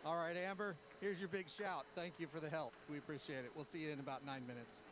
All right, Amber, here's your big shout. Thank you for the help. We appreciate it. We'll see you in about 9 minutes.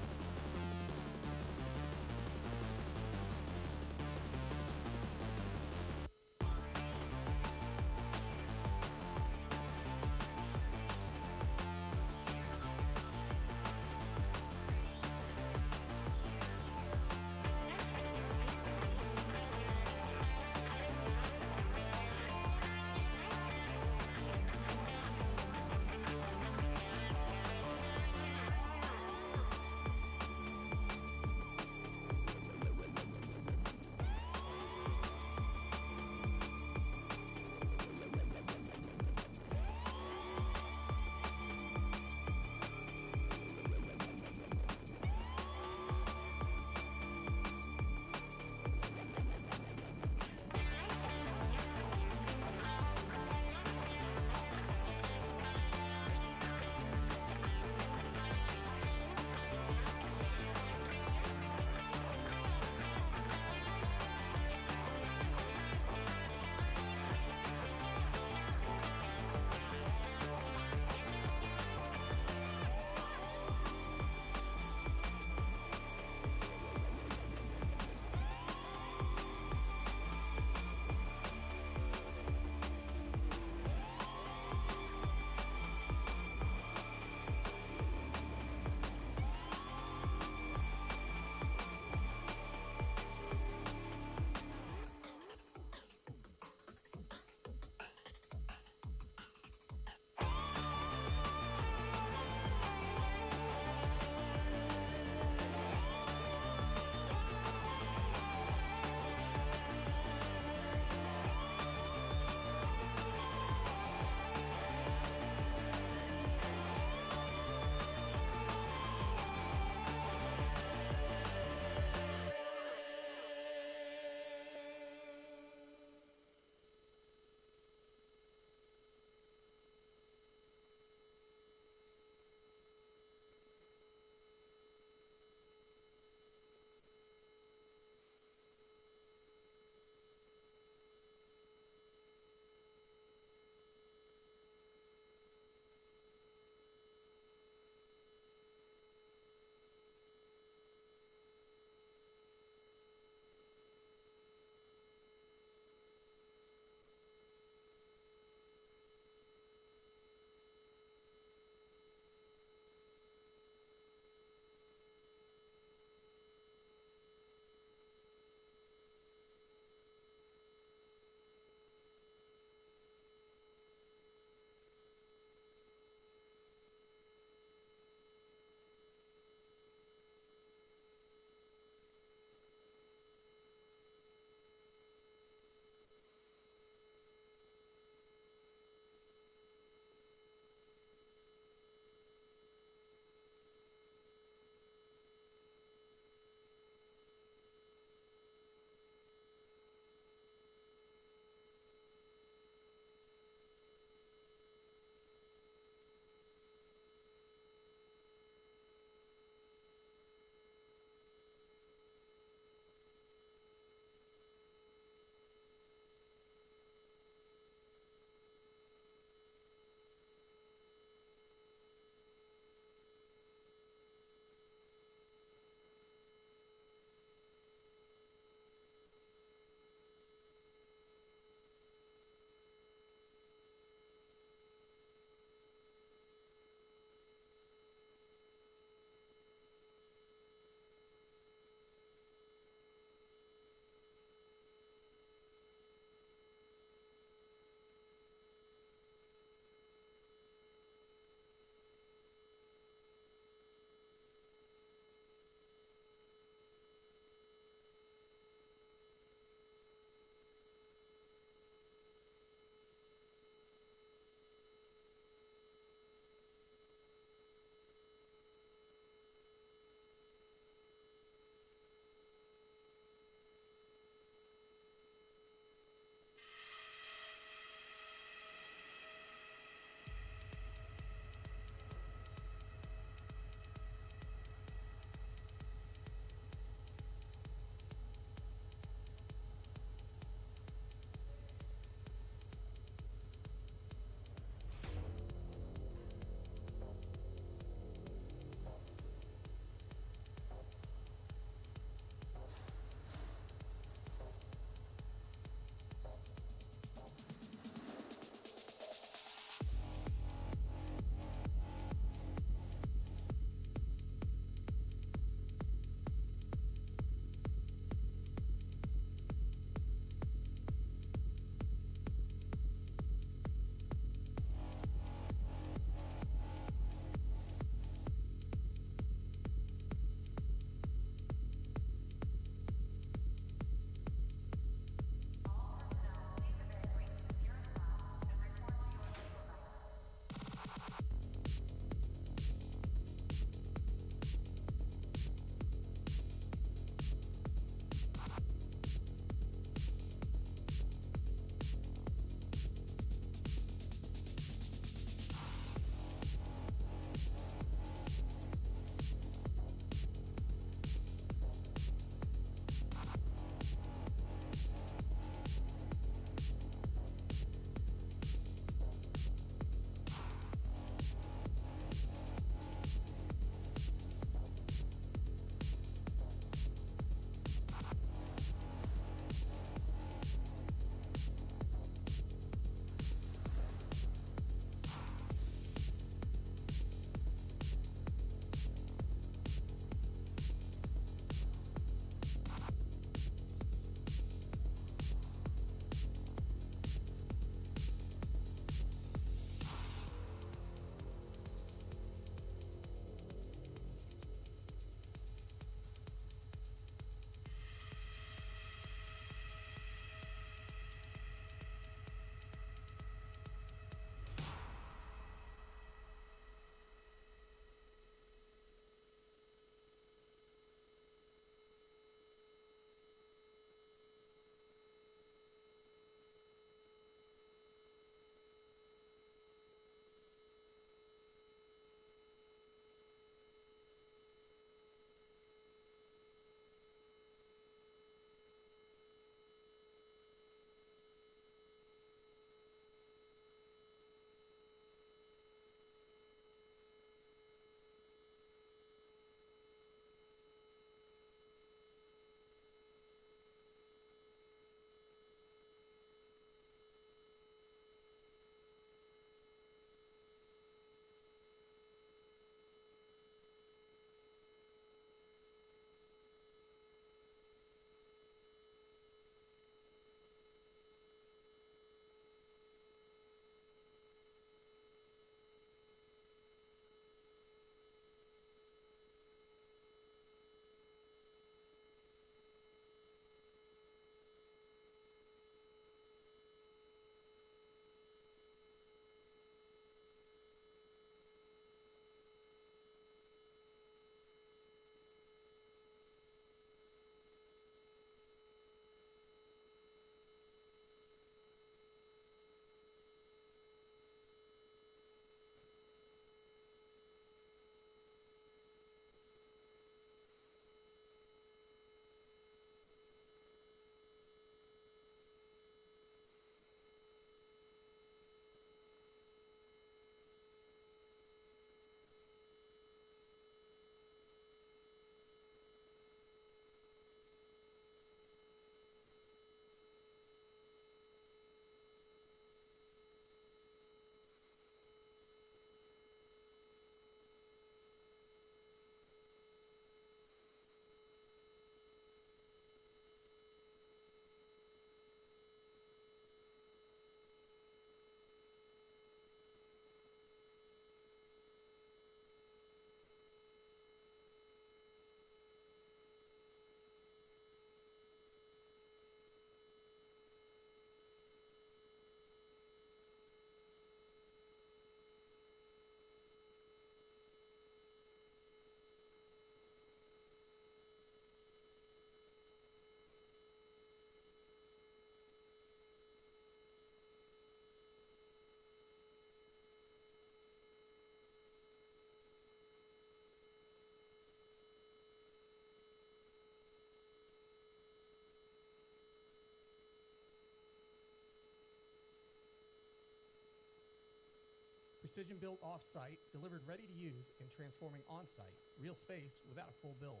Precision-built off-site, delivered ready to use, and transforming on-site. Real space without a full build.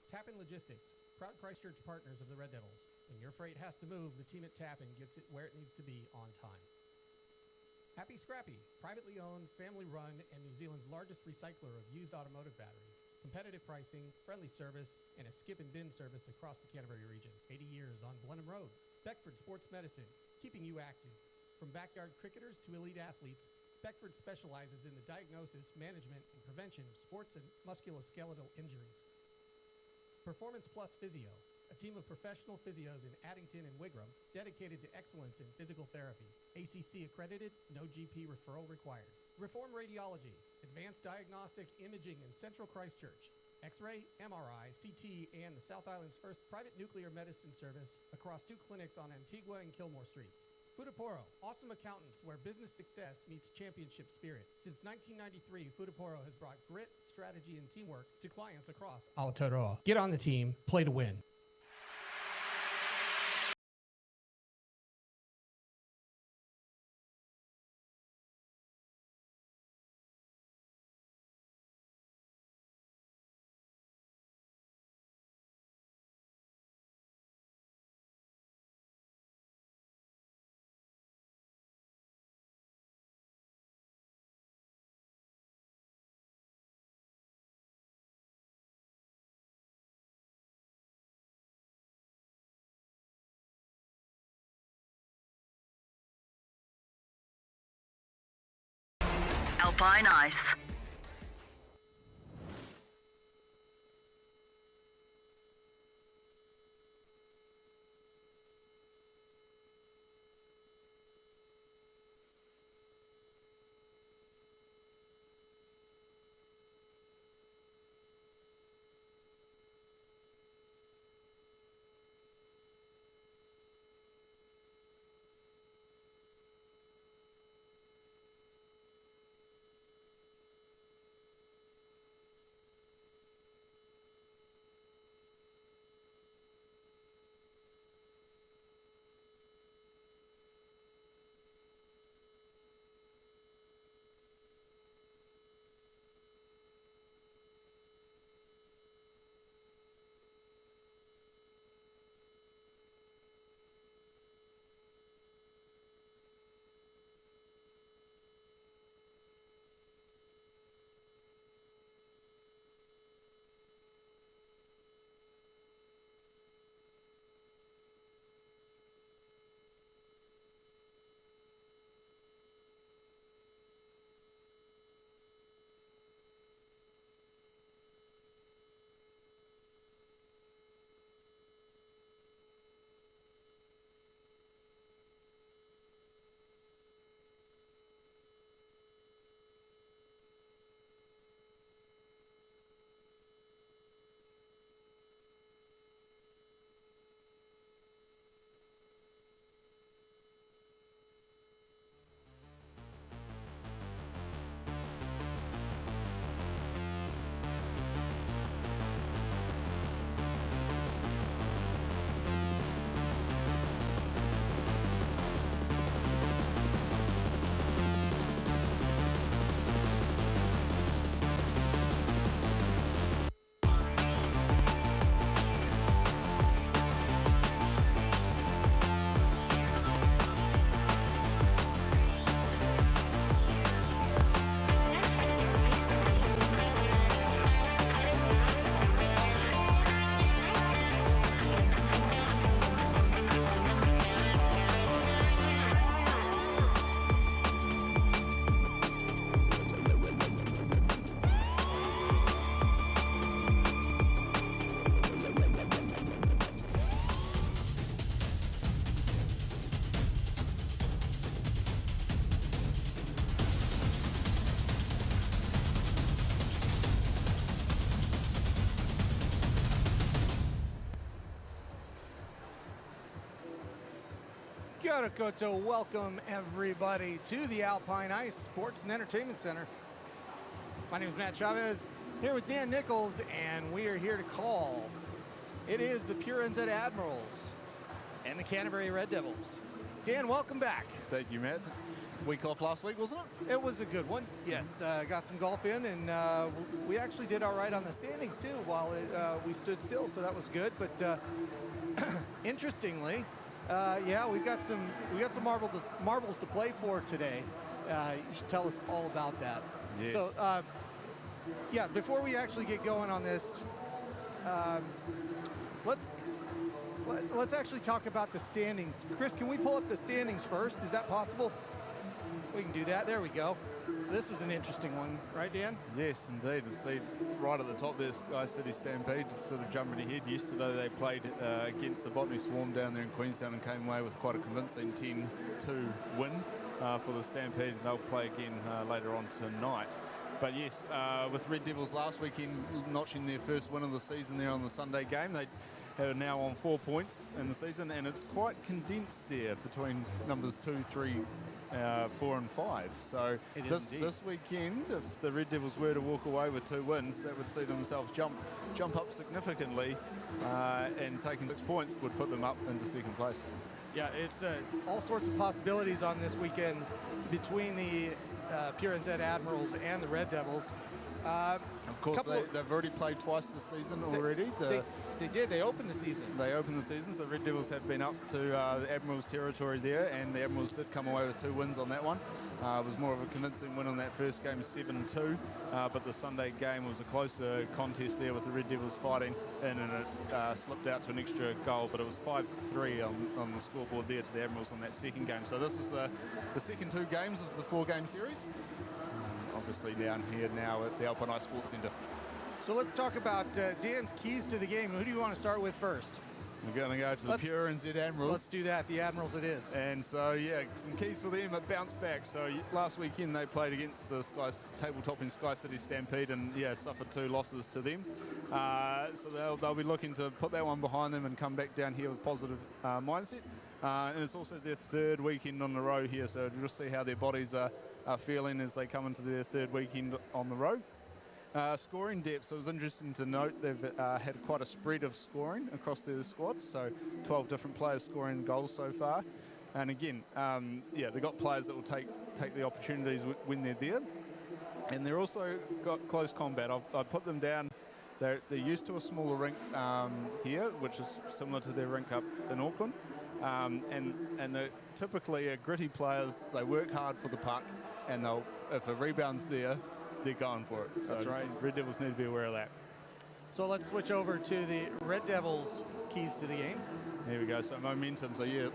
Tappan Logistics, proud Christchurch partners of the Red Devils. When your freight has to move, the team at Tappan gets it where it needs to be on time. Happy Scrappy, privately owned, family-run, and New Zealand's largest recycler of used automotive batteries. Competitive pricing, friendly service, and a skip and bin service across the Canterbury region. 80 years on Blenheim Road. Beckford Sports Medicine, keeping you active. From backyard cricketers to elite athletes, Beckford specializes in the diagnosis, management, and prevention of sports and musculoskeletal injuries. Performance Plus Physio, a team of professional physios in Addington and Wigram dedicated to excellence in physical therapy. ACC accredited, no GP referral required. Reform Radiology, advanced diagnostic imaging in Central Christchurch. X-ray, MRI, CT, and the South Island's first private nuclear medicine service across 2 clinics on Antigua and Kilmore Streets. Futaporo, awesome accountants where business success meets championship spirit. Since 1993, Futaporo has brought grit, strategy, and teamwork to clients across Aotearoa. Get on the team, play to win. Alpine Ice. Kia ora koutou. Welcome everybody to the Alpine Ice Sports and Entertainment Center. My name is Matt Chavez, here with Dan Nichols, and we are here to call. It is the Pure NZ Admirals and the Canterbury Red Devils. Dan, welcome back. Thank you, Matt. week off last week, wasn't it? It was a good one. Yes, got some golf in, and we actually did all right on the standings too while we stood still, so that was good. But interestingly, yeah, we got some marbles to play for today. You should tell us all about that. Yes. So, yeah, before we actually get going on this, let's actually talk about the standings. Chris, can we pull up the standings first? Is that possible? We can do that. There we go. So this was an interesting one, right, Dan? Yes, indeed. To see right at the top there, Sky City Stampede sort of jumping ahead. Yesterday they played against the Botany Swarm down there in Queenstown and came away with quite a convincing 10-2 win for the Stampede. They'll play again later on tonight. But yes, with Red Devils last weekend notching their first win of the season there on the Sunday game, they are now on 4 points in the season, and it's quite condensed there between numbers 2, 3, 4 and 5. So this weekend, if the Red Devils were to walk away with 2 wins, that would see themselves jump up significantly, and taking 6 points would put them up into second place. Yeah, it's all sorts of possibilities on this weekend between the Pure NZ Admirals and the Red Devils. Of course, they've already played twice this season already. They did. They opened the season. They opened the season, so Red Devils have been up to the Admirals territory there, and the Admirals did come away with 2 wins on that one. It was more of a convincing win on that first game, 7-2, but the Sunday game was a closer contest there with the Red Devils fighting in, and it slipped out to an extra goal, but it was 5-3 on the scoreboard there to the Admirals on that second game. So this is the second 2 games of the 4-game series. Obviously down here now at the Alpine Ice Sports Centre. So let's talk about Dan's keys to the game. Who do you want to start with first? We're going to go to the Pure NZ Admirals. Let's do that, the Admirals it is. And so, yeah, some keys for them, a bounce back. So last weekend they played against the table-topping Sky City Stampede and, yeah, suffered 2 losses to them. So they'll be looking to put that one behind them and come back down here with positive mindset. And it's also their 3rd weekend on the road here, so we'll just see how their bodies are feeling as they come into their 3rd weekend on the road. Scoring depth, so it was interesting to note they've had quite a spread of scoring across their squad, so 12 different players scoring goals so far. And again, yeah, they've got players that will take the opportunities when they're there. And they're also got close combat. I've put them down. They're used to a smaller rink here, which is similar to their rink up in Auckland. And they're typically gritty players. They work hard for the puck, and if a rebound's there, they're going for it. So that's right. Red Devils need to be aware of that. So let's switch over to the Red Devils' keys to the game. There we go. So momentum. So yeah,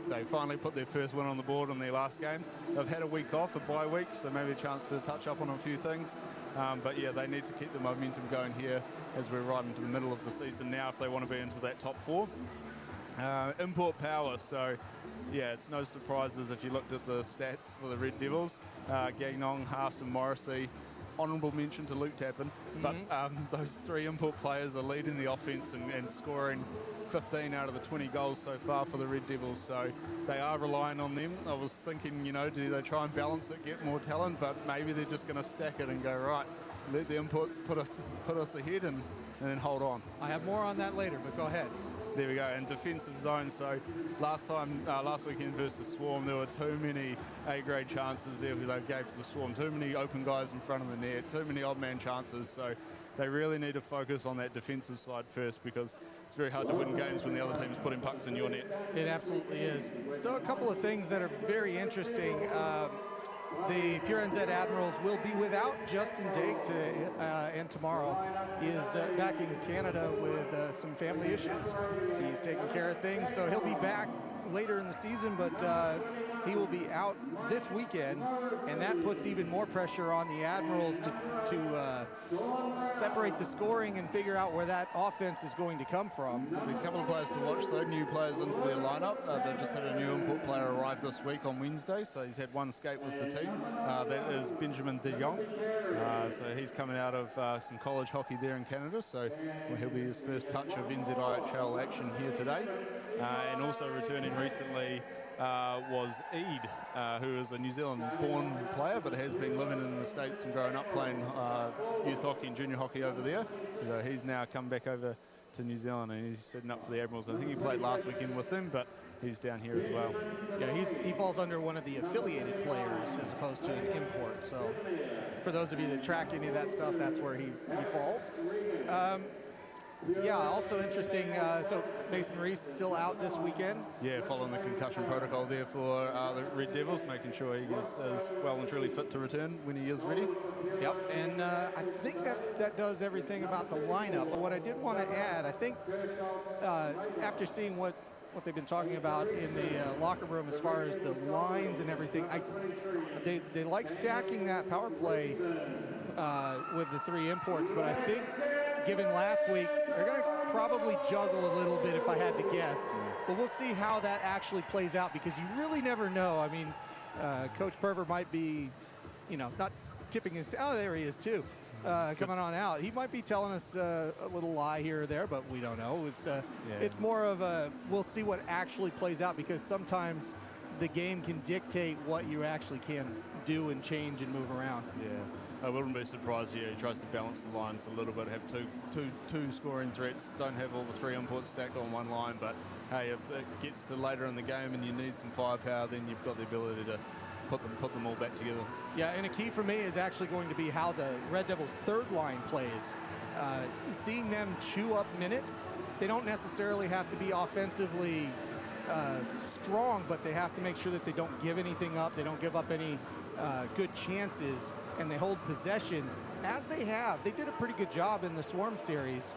they finally put their first win on the board on their last game. They've had a week off, a bye week, so maybe a chance to touch up on a few things. But yeah, they need to keep the momentum going here as we're right into the middle of the season now if they want to be into that top 4. Import power. So yeah, it's no surprises if you looked at the stats for the Red Devils. Gagnon, Haas and Morrissey. Honourable mention to Luke Tappan, but those 3 import players are leading the offence and scoring 15 out of the 20 goals so far for the Red Devils, so they are relying on them. I was thinking, you know, do they try and balance it, get more talent, but maybe they're just going to stack it and go, right, let the imports put us ahead and then hold on. I have more on that later, but go ahead. There we go, and defensive zone. So last weekend versus Swarm, there were too many A-grade chances there they gave to the Swarm. Too many open guys in front of the net, too many odd man chances. So they really need to focus on that defensive side first, because it's very hard to win games when the other team's putting pucks in your net. It absolutely is. So a couple of things that are very interesting. The Pure NZ Admirals will be without Justin Dake and tomorrow. He is back in Canada with some family issues. He's taking care of things, so he'll be back later in the season, but he will be out this weekend, and that puts even more pressure on the Admirals to separate the scoring and figure out where that offense is going to come from. A couple of players to watch, though, new players into their lineup. They've just had a new import player arrive this week on Wednesday, so he's had 1 skate with the team. That is Benjamin de Jong. So he's coming out of some college hockey there in Canada, so he'll be his first touch of NZIHL action here today. And also returning recently was Eid, who is a New Zealand-born player but has been living in the States and growing up playing youth hockey and junior hockey over there. So he's now come back over to New Zealand, and he's sitting up for the Admirals. I think he played last weekend with them, but he's down here as well. Yeah, he falls under one of the affiliated players as opposed to an import. So for those of you that track any of that stuff, that's where he falls. Yeah, also interesting, so Mason Reese still out this weekend. Yeah, following the concussion protocol there for the Red Devils, making sure he is well and truly fit to return when he is ready. Yep, and I think that does everything about the lineup. But what I did want to add, I think after seeing what they've been talking about in the locker room as far as the lines and everything, they like stacking that power play with the 3 imports, but I think given last week, they're going to probably juggle a little bit if I had to guess. But we'll see how that actually plays out, because you really never know. I mean, Coach Perver might be, not tipping his, oh, there he is too, coming on out. He might be telling us a little lie here or there, but we don't know. It's more of a, we'll see what actually plays out, because sometimes the game can dictate what you actually can do and change and move around. Yeah. I wouldn't be surprised here. He tries to balance the lines a little bit, have two scoring threats, don't have all the 3 imports stacked on one line, but hey, if it gets to later in the game and you need some firepower, then you've got the ability to put them all back together. Yeah, and a key for me is actually going to be how the Red Devils' 3rd line plays. Seeing them chew up minutes, they don't necessarily have to be offensively strong, but they have to make sure that they don't give anything up, they don't give up any good chances, and they hold possession as they have. They did a pretty good job in the Swarm series.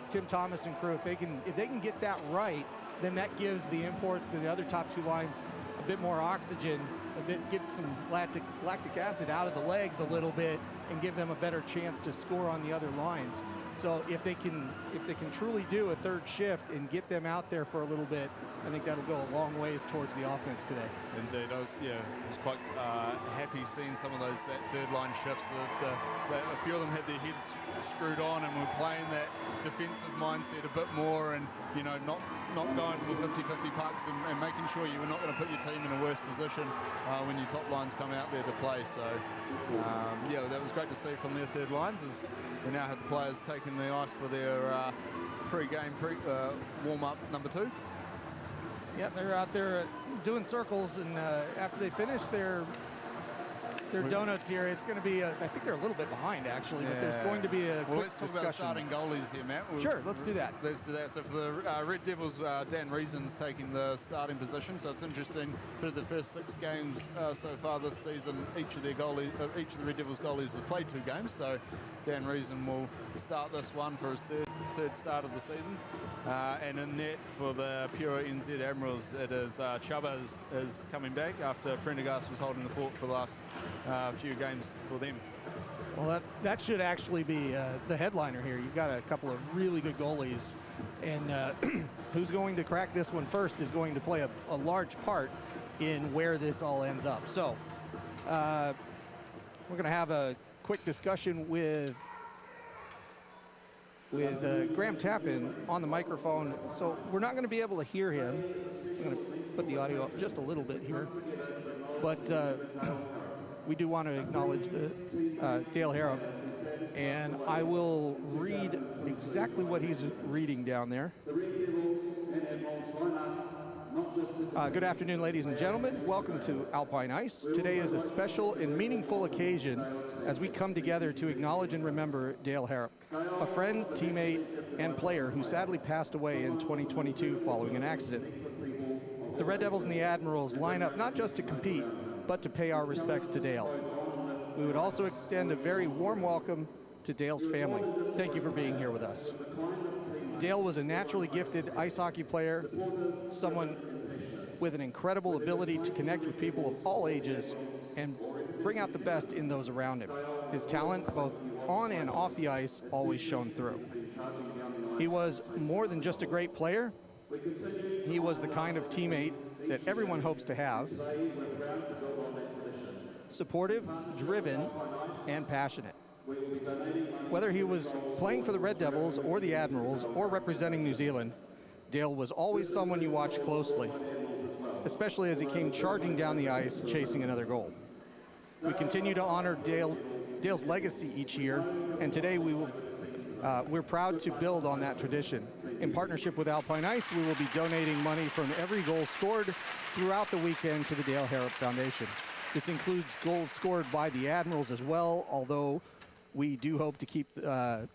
Tim Thomas and crew, if they can get that right, then that gives the imports, the other top 2 lines, a bit more oxygen, get some lactic acid out of the legs a little bit, and give them a better chance to score on the other lines. So if they can truly do a 3rd shift and get them out there for a little bit, I think that'll go a long ways towards the offense today. Indeed, I was quite happy seeing some of that 3rd line shifts. A few of them had their heads screwed on and were playing that defensive mindset a bit more, and not going for 50-50 pucks and making sure you were not going to put your team in a worse position when your top lines come out there to play. So yeah, that was great to see from their 3rd lines, as we now have the players taking the ice for their pre-game warm-up number 2. Yeah, they're out there doing circles, and after they finish their donuts here, it's going to be, I think they're a little bit behind actually, but there's going to be a quick let's talk discussion. about starting goalies here, Matt. Sure, let's do that. Let's do that. So for the Red Devils, Dan Reason's taking the starting position, so it's interesting, through the first 6 games so far this season, each of the Red Devils goalies have played 2 games, so Dan Reason will start this one for his third start of the season. And in net for the pure NZ Admirals, it is Chuba is coming back after Prendergast was holding the fort for the last few games for them. Well, that should actually be the headliner here. You've got a couple of really good goalies, and who's going to crack this one first is going to play a large part in where this all ends up. So we're going to have a quick discussion with Graham Tappan on the microphone. So we're not going to be able to hear him. I'm going to put the audio up just a little bit here. But we do want to acknowledge the Dale Harrop. And I will read exactly what he's reading down there. Good afternoon, ladies and gentlemen. Welcome to Alpine Ice. Today is a special and meaningful occasion as we come together to acknowledge and remember Dale Harrop, a friend, teammate, and player who sadly passed away in 2022 following an accident. The Red Devils and the Admirals line up not just to compete, but to pay our respects to Dale. We would also extend a very warm welcome to Dale's family. Thank you for being here with us. Dale was a naturally gifted ice hockey player, someone with an incredible ability to connect with people of all ages and bring out the best in those around him. His talent, both on and off the ice, always shone through. He was more than just a great player. He was the kind of teammate that everyone hopes to have. Supportive, driven, and passionate. Whether he was playing for the Red Devils or the Admirals or representing New Zealand, Dale was always someone you watched closely, especially as he came charging down the ice chasing another goal. We continue to honor Dale's legacy each year, and today we will We're proud to build on that tradition. In partnership with Alpine Ice, we will be donating money from every goal scored throughout the weekend to the Dale Harrop Foundation. This includes goals scored by the Admirals as well, although we do hope to keep,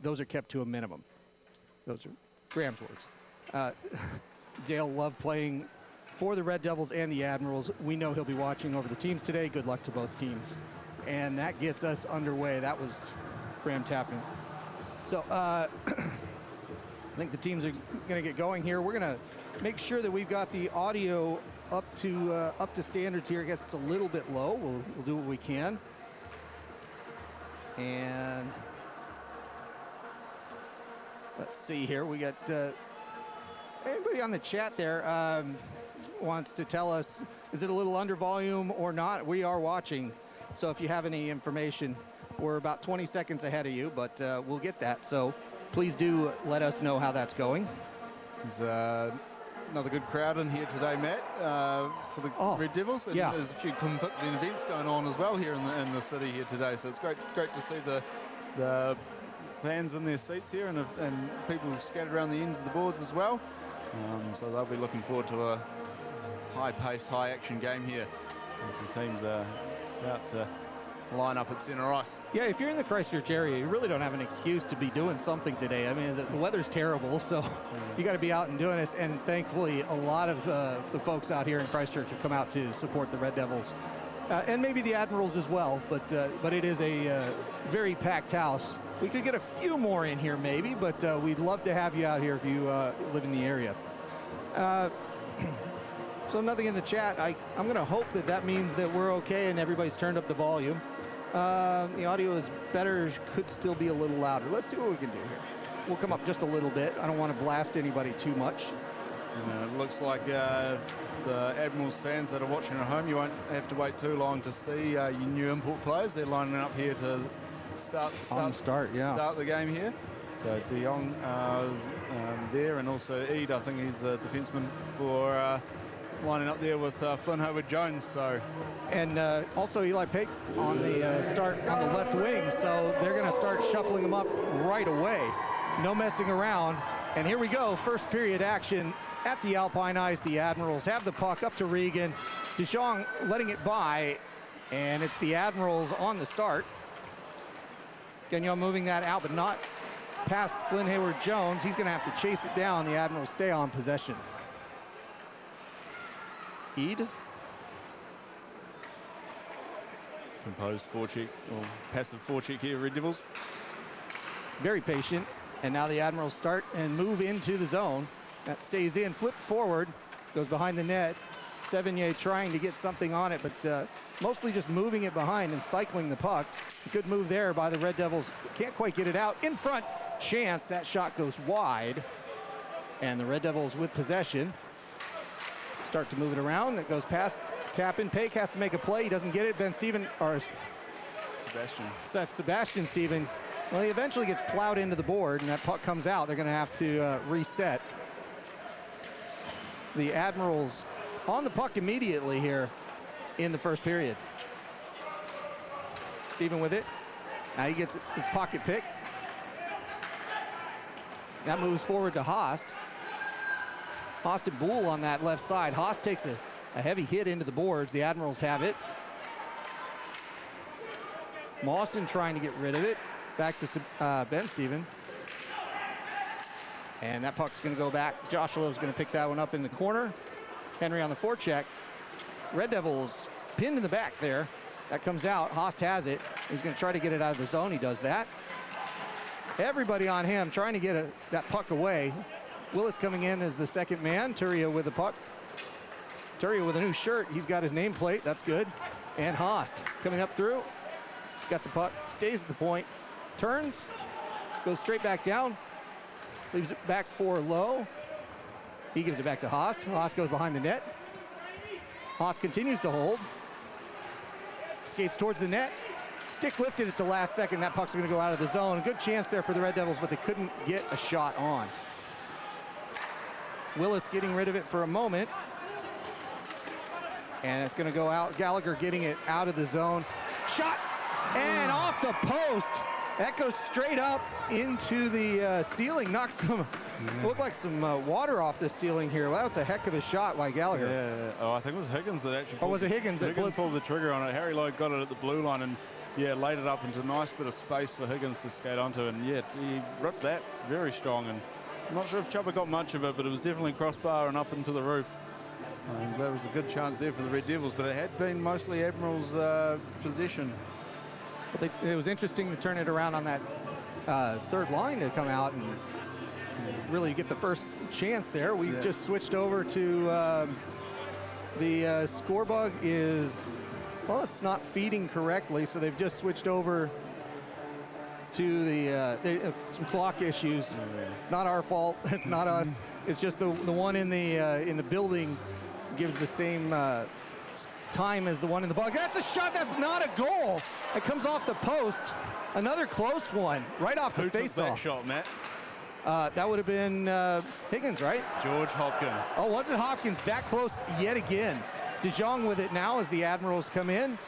those are kept to a minimum. Those are Graham's words. Dale loved playing for the Red Devils and the Admirals. We know he'll be watching over the teams today. Good luck to both teams. And that gets us underway. That was Graham Tappan. So I think the teams are going to get going here. We're going to make sure that we've got the audio up to standards here. I guess it's a little bit low. We'll do what we can. And let's see here. We got anybody on the chat there wants to tell us, is it a little under volume or not? We are watching. So if you have any information, we're about 20 seconds ahead of you, but we'll get that. So please do let us know how that's going. There's another good crowd in here today, Matt, for the Red Devils. And there's a few conflicting events going on as well here in the city here today. So it's great to see the fans in their seats here and people scattered around the ends of the boards as well. So they'll be looking forward to a high-paced, high-action game here as the teams are about to line up at centre ice. Yeah, if you're in the Christchurch area, you really don't have an excuse to be doing something today. I mean, the weather's terrible, so you got to be out and doing this. And thankfully, a lot of the folks out here in Christchurch have come out to support the Red Devils, and maybe the Admirals as well. But it is a very packed house. We could get a few more in here, maybe, but we'd love to have you out here if you live in the area. So nothing in the chat. I'm going to hope that means that we're okay and everybody's turned up the volume. The audio is better, could still be a little louder. Let's see what we can do here. We'll come up just a little bit. I don't want to blast anybody too much. It looks like the Admirals fans that are watching at home, you won't have to wait too long to see your new import players. They're lining up here to start the game here. So De Jong is there, and also Ede, I think he's a defenseman for lining up there with Flynn Howard-Jones. So, and also Eli Pake on the start on the left wing. So they're going to start shuffling them up right away. No messing around. And here we go, first period action at the Alpine Ice. The Admirals have the puck up to Regan. De Jong letting it by, and it's the Admirals on the start. Gagnon moving that out, but not past Flynn Hayward-Jones. He's going to have to chase it down. The Admirals stay on possession. Ede. Composed forecheck, or passive forecheck here, Red Devils. Very patient. And now the Admirals start and move into the zone. That stays in, flipped forward, goes behind the net. Sevigny trying to get something on it, but mostly just moving it behind and cycling the puck. Good move there by the Red Devils. Can't quite get it out. In front, chance. That shot goes wide. And the Red Devils with possession. Start to move it around. It goes past Tappan. Pake has to make a play. He doesn't get it. That's Sebastian Stephen. Well, he eventually gets plowed into the board, and that puck comes out. They're going to have to reset. The Admirals on the puck immediately here in the first period. Stephen with it. Now he gets his pocket pick. That moves forward to Haast. Haast and Boole on that left side. Haast takes a heavy hit into the boards. The Admirals have it. Mawson trying to get rid of it. Back to Ben Stephen. And that puck's going to go back. Joshua's going to pick that one up in the corner. Henry on the forecheck. Red Devils pinned in the back there. That comes out. Haast has it. He's going to try to get it out of the zone. He does that. Everybody on him trying to get that puck away. Willis coming in as the second man. Turia with the puck. Turia with a new shirt. He's got his nameplate. That's good. And Haast coming up through. He's got the puck. Stays at the point. Turns. Goes straight back down. Leaves it back for Lowe. He gives it back to Haast. Haast goes behind the net. Haast continues to hold. Skates towards the net. Stick lifted at the last second. That puck's going to go out of the zone. A good chance there for the Red Devils, but they couldn't get a shot on. Willis getting rid of it for a moment. And it's going to go out. Gallagher getting it out of the zone. Shot! And off the post. That goes straight up into the ceiling, knocks some, looked like some water off the ceiling here. Well, that was a heck of a shot by Gallagher. Yeah. Oh, I think it was Higgins that actually Oh, was it Higgins that pulled the trigger on it? Harry Lowe got it at the blue line and, yeah, laid it up into a nice bit of space for Higgins to skate onto. And, yeah, he ripped that very strong. And I'm not sure if Chubba got much of it, but it was definitely crossbar and up into the roof. That was a good chance there for the Red Devils, but it had been mostly Admirals' possession. But it was interesting to turn it around on that third line to come out and really get the first chance there. We just switched over to the scorebug is, well, it's not feeding correctly, so they've just switched over to the some clock issues. It's not our fault. It's not us. It's just the one in the building gives the same time as the one in the bug. That's a shot. That's not a goal. It comes off the post. Another close one, right off the face-off. Who took that shot, Matt? That would have been Higgins, right? George Hopkins. Oh, was it Hopkins? That close yet again. De Jong with it now as the Admirals come in.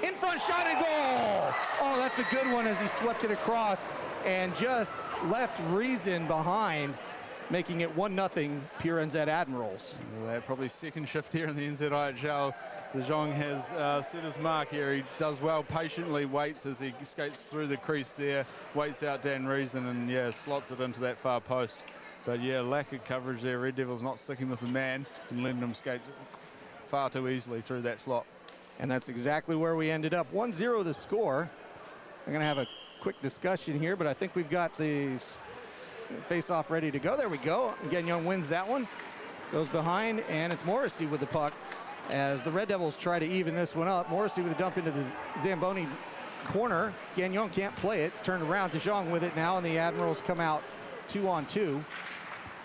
In front shot and goal! Oh, that's a good one as he swept it across and just left Reason behind, making it 1-0 pure NZ Admirals. Probably second shift here in the NZIHL. De Jong has set his mark here. He does well, patiently waits as he skates through the crease there, waits out Dan Reason and, yeah, slots it into that far post. But, yeah, lack of coverage there. Red Devils not sticking with the man and letting him skate far too easily through that slot. And that's exactly where we ended up. 1-0 the score. I'm going to have a quick discussion here, but I think we've got the face-off ready to go. There we go. Gagnon wins that one. Goes behind, and it's Morrissey with the puck as the Red Devils try to even this one up. Morrissey with a dump into the Zamboni corner. Gagnon can't play it. It's turned around. De Jong with it now, and the Admirals come out 2-on-2.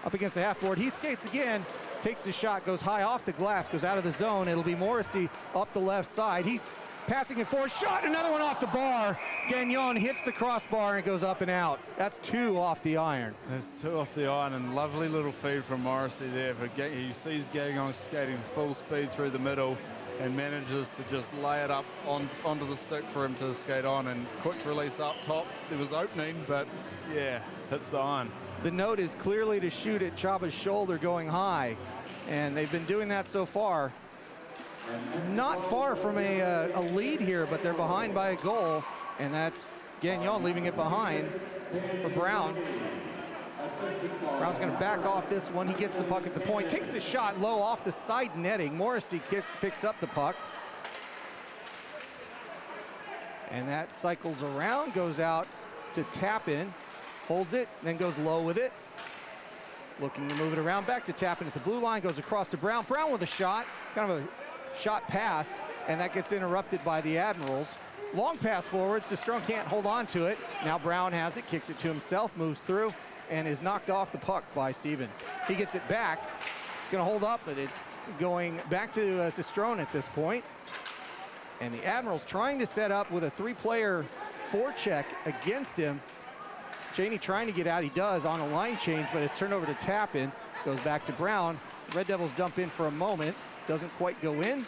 Up against the half board. He skates again. Takes the shot, goes high off the glass, goes out of the zone. It'll be Morrissey up the left side. He's passing it forward. Shot, another one off the bar. Gagnon hits the crossbar and it goes up and out. That's 2 off the iron. That's 2 off the iron, and lovely little feed from Morrissey there. He sees Gagnon skating full speed through the middle and manages to just lay it up onto the stick for him to skate on, and quick release up top. There was opening, but yeah, hits the iron. The note is clearly to shoot at Chaba's shoulder going high, and they've been doing that so far. Not far from a lead here, but they're behind by a goal, and that's Gagnon leaving it behind for Brown. Brown's going to back off this one. He gets the puck at the point, takes the shot low off the side netting. Morrissey picks up the puck. And that cycles around, goes out to Tappan. Holds it, then goes low with it. Looking to move it around, back to Tappan at the blue line, goes across to Brown. Brown with a shot, kind of a shot pass, and that gets interrupted by the Admirals. Long pass forwards, Strong can't hold on to it. Now Brown has it, kicks it to himself, moves through, and is knocked off the puck by Steven. He gets it back. He's going to hold up, but it's going back to Sistrone at this point. And the Admirals trying to set up with a 3-player forecheck against him. Cheney trying to get out, he does on a line change, but it's turned over to Tappan. Goes back to Brown. Red Devils dump in for a moment. Doesn't quite go in.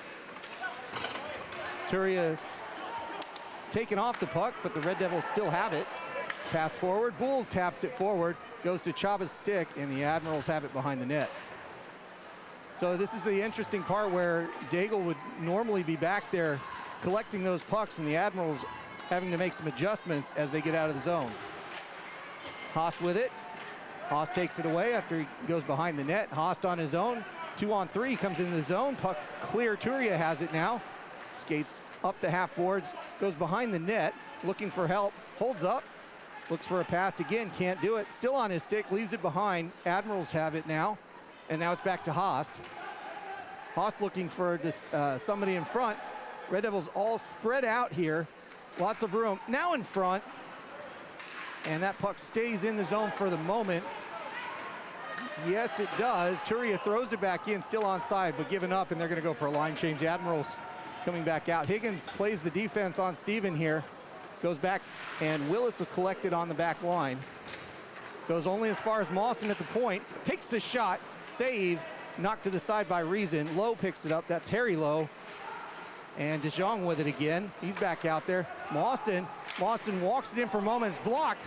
Turia taken off the puck, but the Red Devils still have it. Pass forward, Bull taps it forward, goes to Chaba's stick, and the Admirals have it behind the net. So this is the interesting part where Daigle would normally be back there collecting those pucks, and the Admirals having to make some adjustments as they get out of the zone. Haast with it. Haast takes it away after he goes behind the net. Haast on his own. 2-on-3, comes into the zone. Puck's clear. Turia has it now. Skates up the half boards. Goes behind the net. Looking for help. Holds up. Looks for a pass again. Can't do it. Still on his stick. Leaves it behind. Admirals have it now. And now it's back to Haast. Haast looking for somebody in front. Red Devils all spread out here. Lots of room. Now in front. And that puck stays in the zone for the moment. Yes, it does. Turia throws it back in, still onside, but given up, and they're going to go for a line change. Admirals coming back out. Higgins plays the defense on Steven here. Goes back, and Willis will collect it on the back line. Goes only as far as Mawson at the point. Takes the shot. Save. Knocked to the side by Reason. Lowe picks it up. That's Harry Lowe. And De Jong with it again. He's back out there. Mawson Lawson walks it in for a moment. It's blocked.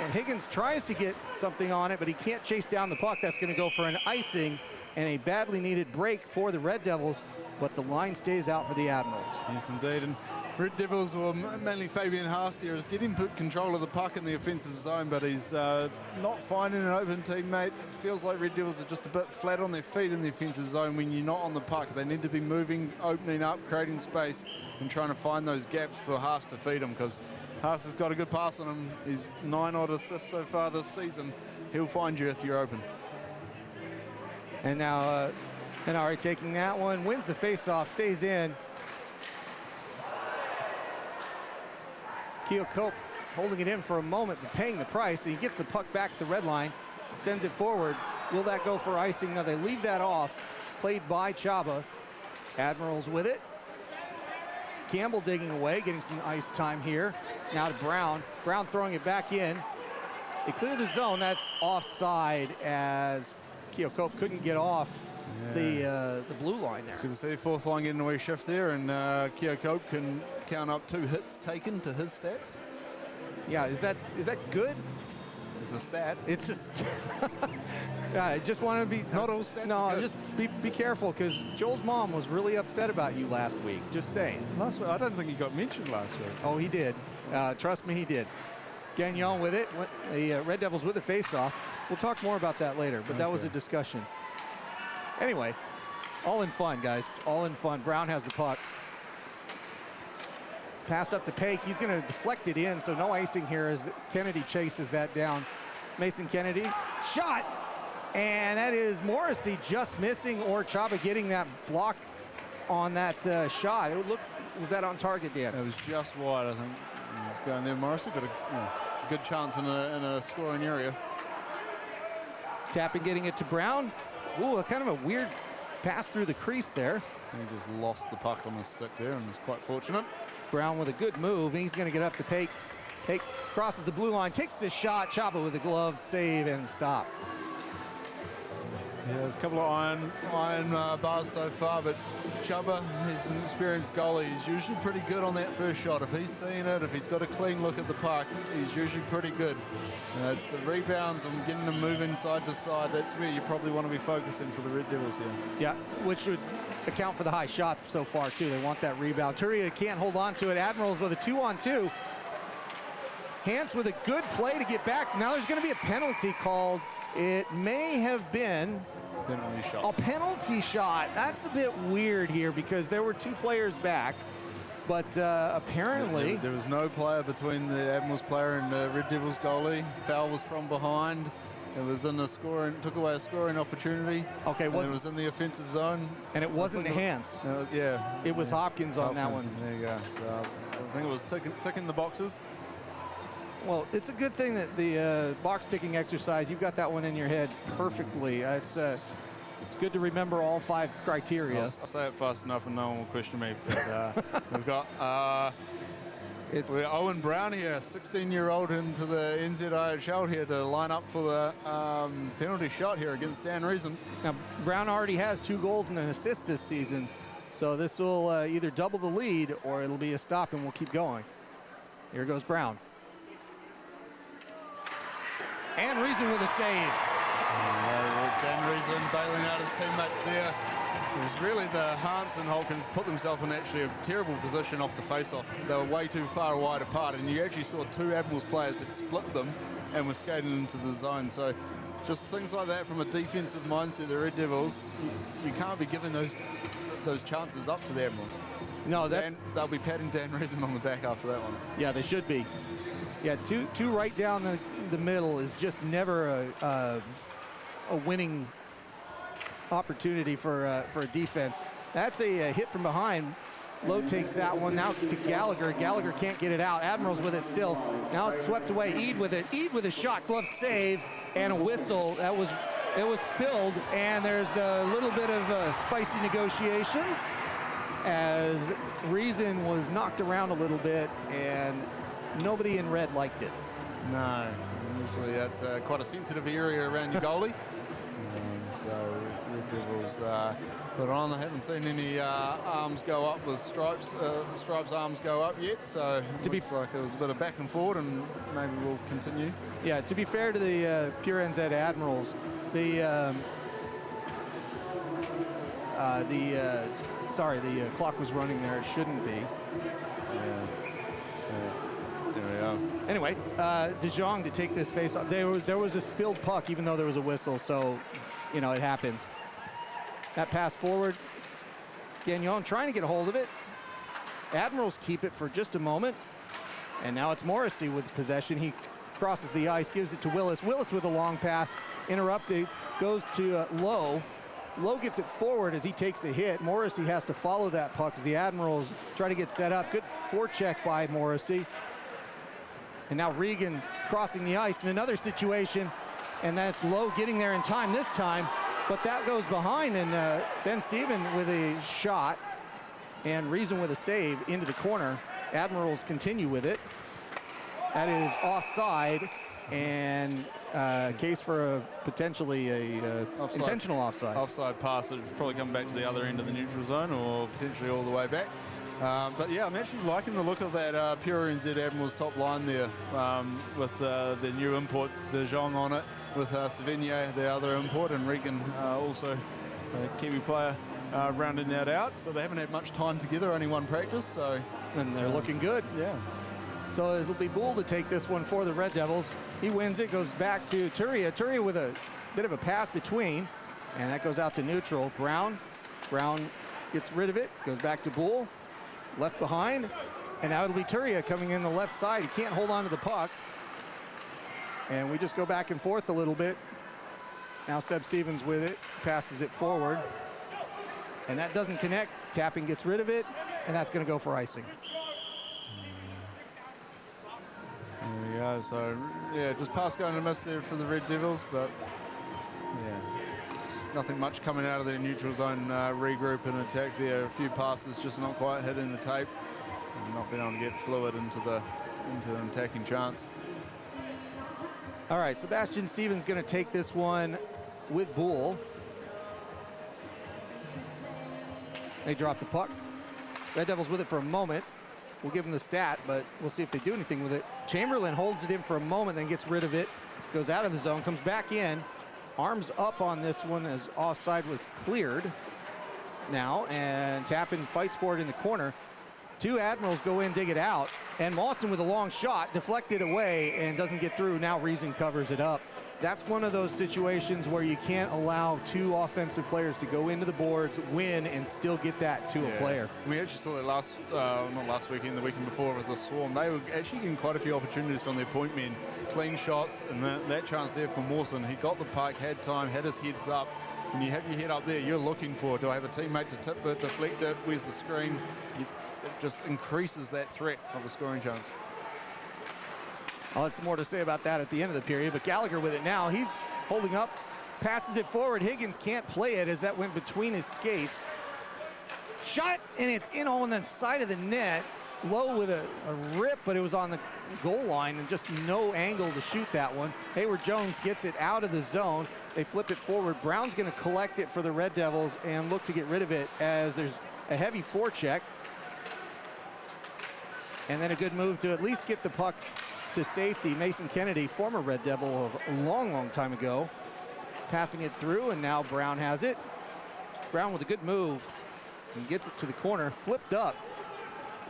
And Higgins tries to get something on it, but he can't chase down the puck. That's going to go for an icing and a badly needed break for the Red Devils, but the line stays out for the Admirals. Yes, indeed. And Red Devils, well, mainly Fabian Haas here, is getting control of the puck in the offensive zone, but he's not finding an open teammate. It feels like Red Devils are just a bit flat on their feet in the offensive zone when you're not on the puck. They need to be moving, opening up, creating space, and trying to find those gaps for Haas to feed them, because Haas has got a good pass on him. He's 9 odd assists so far this season. He'll find you if you're open. And now Henare taking that one, wins the faceoff, stays in. Keo Cope holding it in for a moment, but paying the price. He gets the puck back at the red line, sends it forward. Will that go for icing? No, they leave that off. Played by Chaba. Admirals with it. Campbell digging away, getting some ice time here. Now to Brown. Brown throwing it back in. They clear the zone. That's offside as Keo Cope couldn't get off the blue line there. Good to see fourth line getting away shift there, and Keo Cope can count up 2 hits taken to his stats. Yeah, is that good? It's a stat. It's just I just want to be not all stats. No, are good. just be careful, because Joel's mom was really upset about you last week. Just saying. Last week, I don't think he got mentioned last week. Oh, he did. Trust me, he did. Gagnon with it. The Red Devils with the face-off. We'll talk more about that later, but that was a discussion. Anyway, all in fun, guys. All in fun. Brown has the puck. Passed up to Paik. He's going to deflect it in, so no icing here as Kennedy chases that down. Mason Kennedy. Shot! And that is Morrissey just missing, or Chaba getting that block on that shot. It would look, was that on target, Dan? It was just wide, I think. He was going there. Morrissey got a good chance in a scoring area. Tapping, getting it to Brown. Ooh, kind of a weird pass through the crease there. He just lost the puck on his stick there and was quite fortunate. Brown with a good move. He's going to get up to Paik. Paik crosses the blue line, takes his shot. Chaba with a glove save and stop. Yeah, there's a couple of iron bars so far, but Chaba, he's an experienced goalie. He's usually pretty good on that first shot. If he's seen it, if he's got a clean look at the puck, he's usually pretty good. It's the rebounds and getting them moving side to side. That's where you probably want to be focusing for the Red Devils here. Yeah, which would account for the high shots so far, too. They want that rebound. Turia can't hold on to it. Admirals with a 2-on-2. Hans with a good play to get back. Now there's going to be a penalty called. It may have been penalty shot. A penalty shot. That's a bit weird here because there were 2 players back. But apparently... There was no player between the Admirals player and the Red Devils goalie. Foul was from behind. It was in the scoring, took away a scoring opportunity. Okay, it was in the offensive zone. And it wasn't Hans. Yeah. It was Hopkins on that one. There you go. So I think it was ticking the boxes. Well, it's a good thing that the box ticking exercise, you've got that one in your head perfectly. It's good to remember all 5 criteria. I'll say it fast enough and no one will question me. But, we've got we're Owen Brown here, 16-year-old into the NZIHL here to line up for the penalty shot here against Dan Reason. Now, Brown already has 2 goals and an assist this season, so this will either double the lead or it'll be a stop and we'll keep going. Here goes Brown. And Reason with a save. Dan Reason bailing out his teammates there. It was really the Hans and Hawkins put themselves in actually a terrible position off the face-off. They were way too far wide apart, and you actually saw 2 Admirals players had split them and were skating into the zone. So just things like that from a defensive mindset, the Red Devils, you can't be giving those chances up to the Admirals. No, they'll be patting Dan Reason on the back after that one. Yeah, they should be. Yeah, two right down the middle is just never a winning opportunity for a defense. That's a hit from behind. Lowe takes that one now to Gallagher. Gallagher can't get it out. Admirals with it still. Now it's swept away. Eade with it. Eade with a shot, glove save, and a whistle. It was spilled, and there's a little bit of spicy negotiations as Reason was knocked around a little bit, and nobody in red liked it. No, usually that's quite a sensitive area around your goalie. So Red Devils put on. I haven't seen any arms go up with Stripes arms go up yet, so it looks like it was a bit of back and forward, and maybe we'll continue. Yeah, to be fair to the pure NZ Admirals, the clock was running there. It shouldn't be. Yeah. There we are. Anyway, De Jong to take this face off. There was a spilled puck, even though there was a whistle, so, you know, it happens. That pass forward. Gagnon trying to get a hold of it. Admirals keep it for just a moment. And now it's Morrissey with possession. He crosses the ice, gives it to Willis. Willis with a long pass, interrupted, goes to Lowe. Lowe gets it forward as he takes a hit. Morrissey has to follow that puck as the Admirals try to get set up. Good forecheck by Morrissey. And now Regan crossing the ice in another situation. And that's Lowe getting there in time this time. But that goes behind, and Ben Steven with a shot and Reason with a save into the corner. Admirals continue with it. That is offside, and case for a potentially a intentional offside. Offside pass that would probably come back to the other end of the neutral zone, or potentially all the way back. But yeah, I'm actually liking the look of that pure NZ Admirals top line there, with the new import De Jong on it, with Savigny, the other import, and Regan also a Kiwi player rounding that out. So they haven't had much time together, only one practice. So and they're looking good. Yeah. So it'll be Bull to take this one for the Red Devils. He wins it, goes back to Turia. Turia with a bit of a pass between, and that goes out to neutral. Brown gets rid of it, goes back to Bull, left behind, and now it'll be Turia coming in the left side. He can't hold on to the puck. And we just go back and forth a little bit. Now Seb Stevens with it, passes it forward. And that doesn't connect. Tapping gets rid of it, and that's going to go for icing. There we go. So, yeah, just pass going to miss there for the Red Devils, but, yeah, nothing much coming out of their neutral zone regroup and attack there. A few passes just not quite hitting the tape and not being able to get fluid into an attacking chance. All right, Sebastian Stevens going to take this one with Bull. They drop the puck. Red Devils with it for a moment. We'll give them the stat, but we'll see if they do anything with it. Chamberlain holds it in for a moment, then gets rid of it. Goes out of the zone, comes back in. Arms up on this one as offside was cleared now, and Tappan fights for it in the corner. Two Admirals go in, dig it out, and Mawson with a long shot, deflected away and doesn't get through. Now Reason covers it up. That's one of those situations where you can't allow two offensive players to go into the boards, win, and still get that to a player. We actually saw that not last weekend, the weekend before with the Swarm. They were actually getting quite a few opportunities from their point men. Clean shots, and that chance there for Mawson. He got the puck, had time, had his heads up. When you have your head up there, you're looking for, do I have a teammate to tip it, deflect it, where's the screen? It just increases that threat of a scoring chance. I'll have some more to say about that at the end of the period, but Gallagher with it now. He's holding up, passes it forward. Higgins can't play it as that went between his skates. Shot, and it's in on the side of the net. Low with a rip, but it was on the goal line and just no angle to shoot that one. Hayward Jones gets it out of the zone. They flip it forward. Brown's going to collect it for the Red Devils and look to get rid of it as there's a heavy forecheck. And then a good move to at least get the puck to safety. Mason Kennedy, former Red Devil of a long, long time ago, passing it through, and now Brown has it. Brown with a good move and gets it to the corner, flipped up.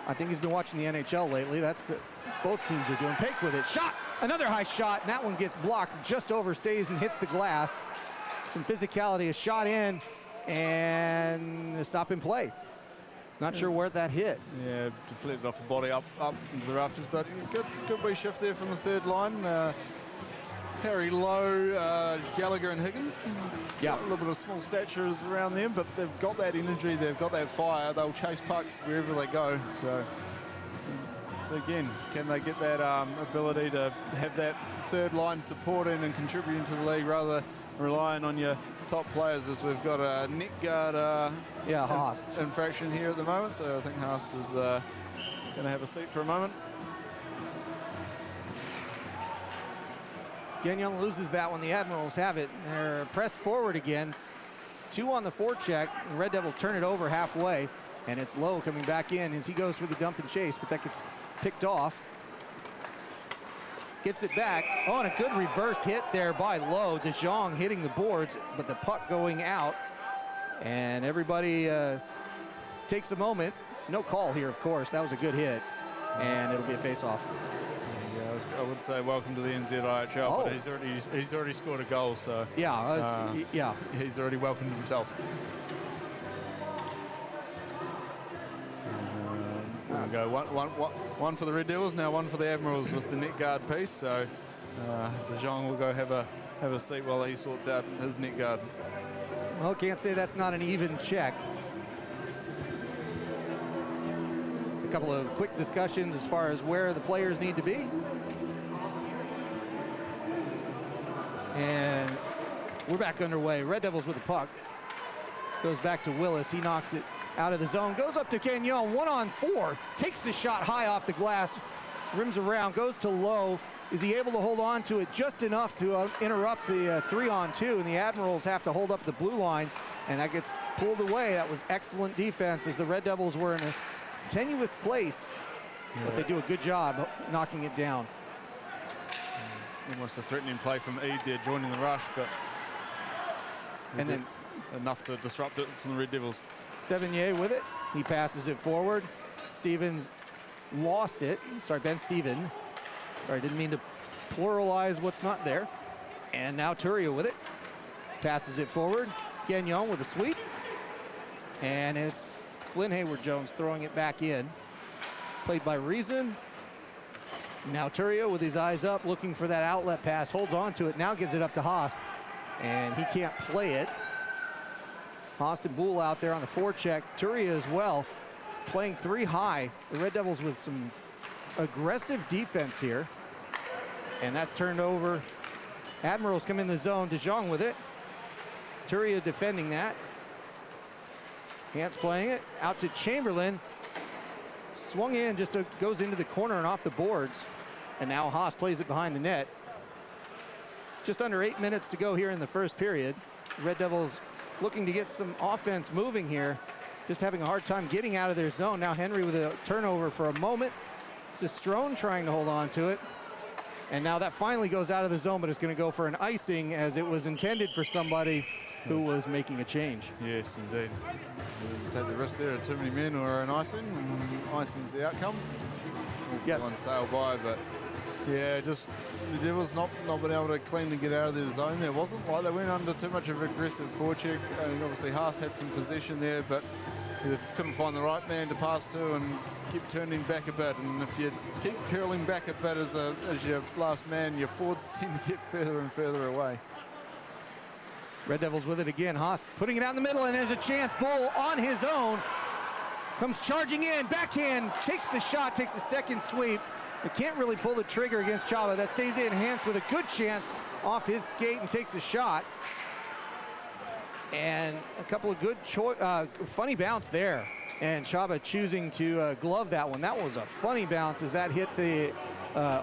I think he's been watching the NHL lately. That's what both teams are doing. Pake with it, shot, another high shot, and that one gets blocked, just overstays and hits the glass. Some physicality, a shot in, and a stop in play. Not sure where that hit. Yeah, deflected off the body up into the rafters, but good wee shift there from the third line. Harry Lowe, Gallagher and Higgins. Yeah. A little bit of small statures around them, but they've got that energy, they've got that fire. They'll chase pucks wherever they go. So again, can they get that ability to have that third line supporting and contributing to the league rather than relying on your top players, as we've got a net guard Haas infraction here at the moment, so I think Haas is going to have a seat for a moment. Gagnon loses that one. The Admirals have it. They're pressed forward again. 2 on the forecheck. The Red Devils turn it over halfway, and it's Lowe coming back in as he goes for the dump and chase, but that gets picked off. Gets it back. Oh, and a good reverse hit there by Lowe. De Jong hitting the boards, but the puck going out. And everybody takes a moment. No call here, of course. That was a good hit, and it'll be a face-off. Yeah, I would say welcome to the NZIHL, but he's already scored a goal, so yeah, he's already welcomed himself. There we go. One for the Red Devils, now one for the Admirals with the net guard piece. So De Jong will go have a seat while he sorts out his net guard. Well, can't say that's not an even check. A couple of quick discussions as far as where the players need to be. And we're back underway. Red Devils with the puck. Goes back to Willis. He knocks it out of the zone. Goes up to Gagnon. 1-on-4. Takes the shot high off the glass. Rims around. Goes to Lowe. Is he able to hold on to it just enough to interrupt the 3-on-2? And the Admirals have to hold up the blue line. And that gets pulled away. That was excellent defense as the Red Devils were in a tenuous place. But they do a good job knocking it down. Almost a threatening play from Eade there, joining the rush, but and then enough to disrupt it from the Red Devils. Sevigny with it. He passes it forward. Stevens lost it. Sorry, Ben Steven. Sorry, didn't mean to pluralize what's not there. And now Turia with it. Passes it forward. Gagnon with a sweep. And it's Flynn Hayward-Jones throwing it back in. Played by Reason. Now Turia with his eyes up, looking for that outlet pass, holds on to it, now gives it up to Haast, and he can't play it. Haast and Boole out there on the forecheck. Turia as well, playing 3 high. The Red Devils with some aggressive defense here, and that's turned over. Admirals come in the zone. De Jong with it. Turia defending that. Hantz playing it out to Chamberlain. Swung in, just goes into the corner and off the boards. And now Haas plays it behind the net. Just under 8 minutes to go here in the first period. Red Devils looking to get some offense moving here. Just having a hard time getting out of their zone. Now Henry with a turnover for a moment. Sistrone trying to hold on to it. And now that finally goes out of the zone, but it's going to go for an icing as it was intended for somebody who was making a change. Yes, indeed. Take the risk there of too many men or an icing. Icing's the outcome. Yep. One sail by, but yeah, just the Devils not been able to cleanly get out of their zone. There wasn't like they went under too much of aggressive forecheck. And obviously Haas had some possession there, but they couldn't find the right man to pass to and keep turning back a bit. And if you keep curling back a bit as your last man, your forwards tend to get further and further away. Red Devils with it again. Haas putting it out in the middle, and there's a chance. Bull on his own. Comes charging in, backhand, takes the shot, takes the second sweep. But can't really pull the trigger against Chaba. That stays in. Hantz with a good chance off his skate and takes a shot. And a couple of good, funny bounce there. And Chaba choosing to glove that one. That was a funny bounce as that hit the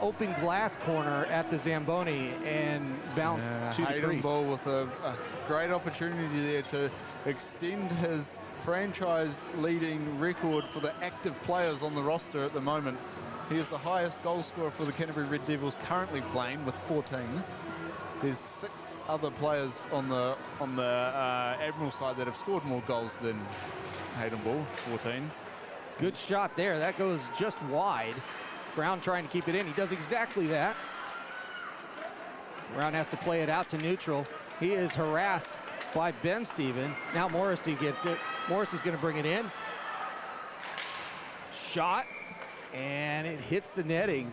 open glass corner at the Zamboni and bounced to the crease. Ball with a great opportunity there to extend his franchise-leading record for the active players on the roster at the moment. He is the highest goal scorer for the Canterbury Red Devils currently playing with 14. There's 6 other players on the Admiral side that have scored more goals than Hayden Ball, 14. Good shot there. That goes just wide. Brown trying to keep it in. He does exactly that. Brown has to play it out to neutral. He is harassed by Ben Steven. Now Morrissey gets it. Morrissey's going to bring it in. Shot. And it hits the netting.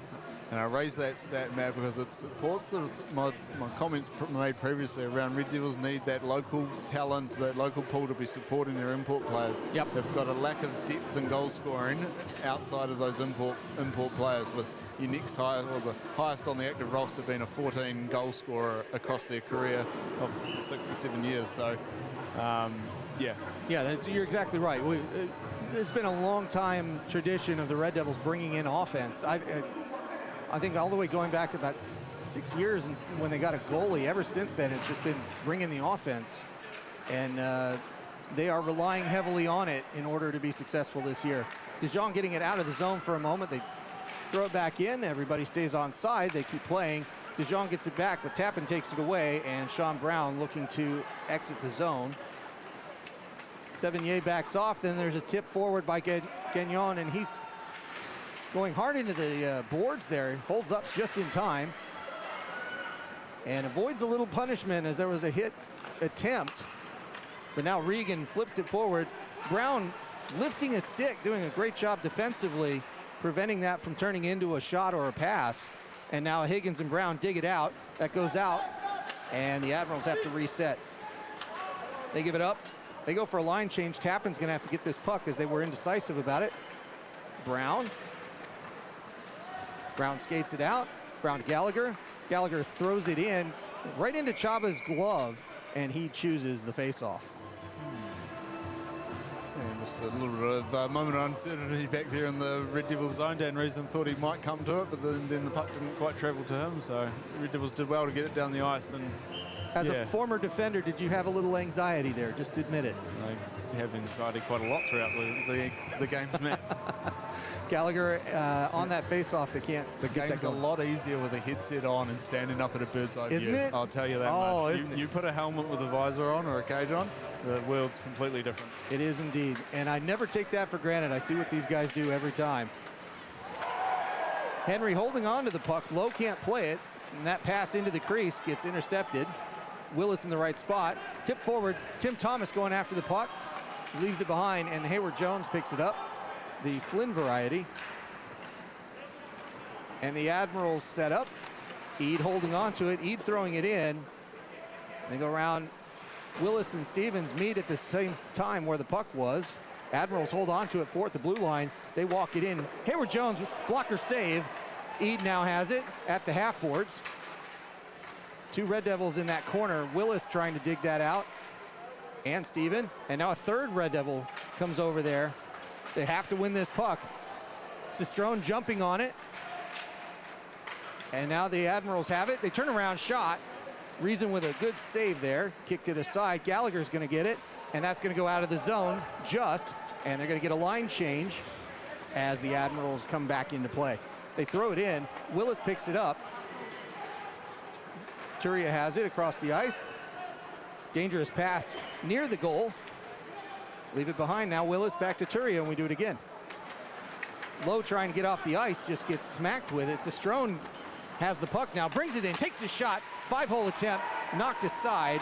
And I raise that stat, Matt, because it supports my comments made previously around Red Devils need that local talent, that local pool to be supporting their import players. Yep. They've got a lack of depth in goal scoring outside of those import players, with your next highest, or the highest on the active roster being a 14 goal scorer across their career of 6 to 7 years. So, yeah. Yeah, you're exactly right. There's been a long time tradition of the Red Devils bringing in offense. I think all the way going back about 6 years and when they got a goalie. Ever since then, it's just been bringing the offense. And they are relying heavily on it in order to be successful this year. DeJong getting it out of the zone for a moment. They throw it back in. Everybody stays on side. They keep playing. DeJong gets it back, but Tappan takes it away, and Sean Brown looking to exit the zone. Sevigny backs off. Then there's a tip forward by Gagnon, and he's going hard into the boards there. Holds up just in time and avoids a little punishment as there was a hit attempt. But now Regan flips it forward. Brown lifting a stick, doing a great job defensively, preventing that from turning into a shot or a pass. And now Higgins and Brown dig it out. That goes out, and the Admirals have to reset. They give it up. They go for a line change. Tappan's gonna have to get this puck as they were indecisive about it. Brown skates it out. Brown to Gallagher. Gallagher throws it in right into Chava's glove, and he chooses the face-off. And just a little bit of moment of uncertainty back there in the Red Devils zone. Dan Reason thought he might come to it, but then the puck didn't quite travel to him, so the Red Devils did well to get it down the ice. And as a former defender, did you have a little anxiety there? Just admit it. I have anxiety quite a lot throughout the games, Matt. Gallagher on that face-off, they can't. The game's a lot easier with a headset on and standing up at a bird's eye isn't view. It? I'll tell you that much. You put a helmet with a visor on or a cage on, the world's completely different. It is indeed, and I never take that for granted. I see what these guys do every time. Henry holding on to the puck. Lowe can't play it, and that pass into the crease gets intercepted. Willis in the right spot. Tip forward. Tim Thomas going after the puck. Leaves it behind, and Hayward Jones picks it up. The Flynn variety. And the Admirals set up. Eade holding on to it. Eade throwing it in. They go around. Willis and Stevens meet at the same time where the puck was. Admirals hold on to it at the blue line. They walk it in. Hayward Jones, blocker save. Eade now has it at the half boards. Two Red Devils in that corner. Willis trying to dig that out. And Steven. And now a third Red Devil comes over there. They have to win this puck. Cistrone jumping on it. And now the Admirals have it. They turn around, shot. Reason with a good save there. Kicked it aside. Gallagher's going to get it. And that's going to go out of the zone just. And they're going to get a line change as the Admirals come back into play. They throw it in. Willis picks it up. Turia has it across the ice. Dangerous pass near the goal. Leave it behind now. Willis back to Turia, and we do it again. Lowe trying to get off the ice, just gets smacked with it. Cistrone has the puck now, brings it in, takes the shot. 5-hole attempt, knocked aside.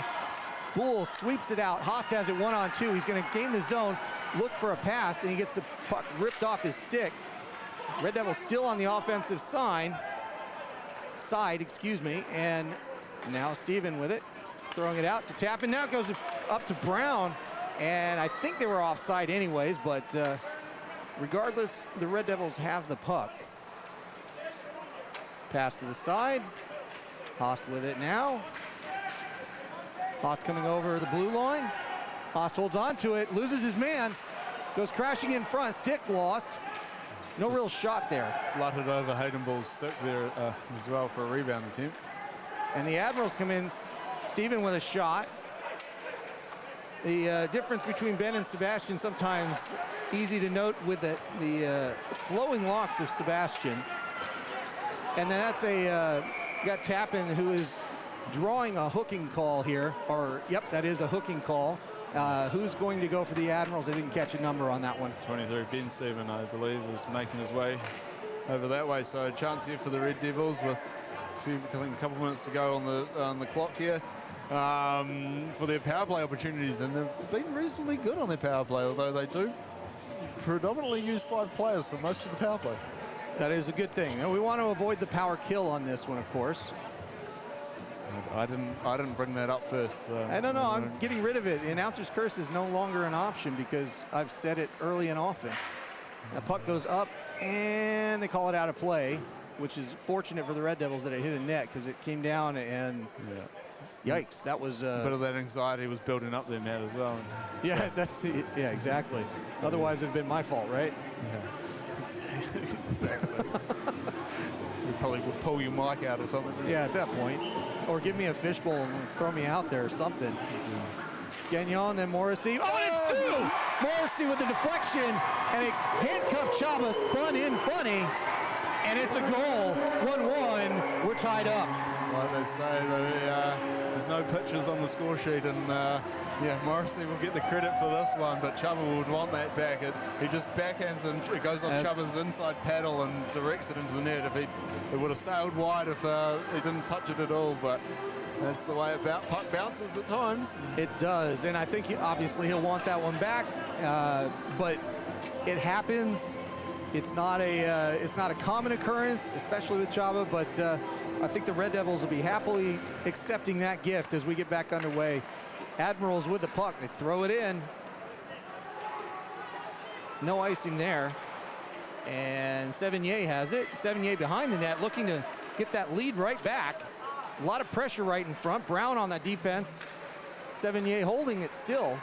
Bull sweeps it out. Haast has it 1-on-2. He's going to gain the zone, look for a pass, and he gets the puck ripped off his stick. Red Devils still on the offensive side, and now Steven with it, throwing it out to Tappan. Now it goes up to Brown. And I think they were offside anyways, but regardless, the Red Devils have the puck. Pass to the side. Haast with it now. Haast coming over the blue line. Haast holds on to it, loses his man, goes crashing in front, stick lost. No real shot there. Fluttered over Hayden Bull's stick there as well for a rebound attempt. And the Admirals come in. Steven with a shot. The difference between Ben and Sebastian, sometimes easy to note with the flowing locks of Sebastian. And then that's got Tappan, who is drawing a hooking call here. Or, yep, that is a hooking call. Who's going to go for the Admirals? I didn't catch a number on that one. 23, Ben Steven, I believe, is making his way over that way. So a chance here for the Red Devils with a couple minutes to go on the clock here. For their power play opportunities, and they've been reasonably good on their power play, although they do predominantly use 5 players for most of the power play. That is a good thing. And we want to avoid the power kill on this one, of course. I didn't bring that up first. So I don't know. I'm getting rid of it. The announcer's curse is no longer an option because I've said it early and often. The puck goes up, and they call it out of play, which is fortunate for the Red Devils that it hit a net because it came down and. Yeah. Yikes, that was... a bit of that anxiety was building up there, Matt, as well. Yeah, yeah, exactly. Otherwise, it'd been my fault, right? Yeah, exactly. probably would pull your mic out or something. Yeah, at that point. Or give me a fishbowl and throw me out there or something. Gagnon, then Morrissey. Oh, and it's two! Morrissey with the deflection, and a handcuffed Chaba spun in funny, and it's a goal. 1-1. We're tied up. Like they say, there's no pictures on the score sheet, and yeah, Morrissey will get the credit for this one, but Chaba would want that back. He just backhands and it goes off Chuba's inside paddle and directs it into the net. It would have sailed wide if he didn't touch it at all, but that's the way puck bounces at times. It does, and I think obviously he'll want that one back, but it happens. It's not a common occurrence, especially with Chaba, but I think the Red Devils will be happily accepting that gift as we get back underway. Admirals with the puck, they throw it in. No icing there. And Sevigny has it. Sevigny behind the net, looking to get that lead right back. A lot of pressure right in front. Brown on that defense. Sevigny holding it still.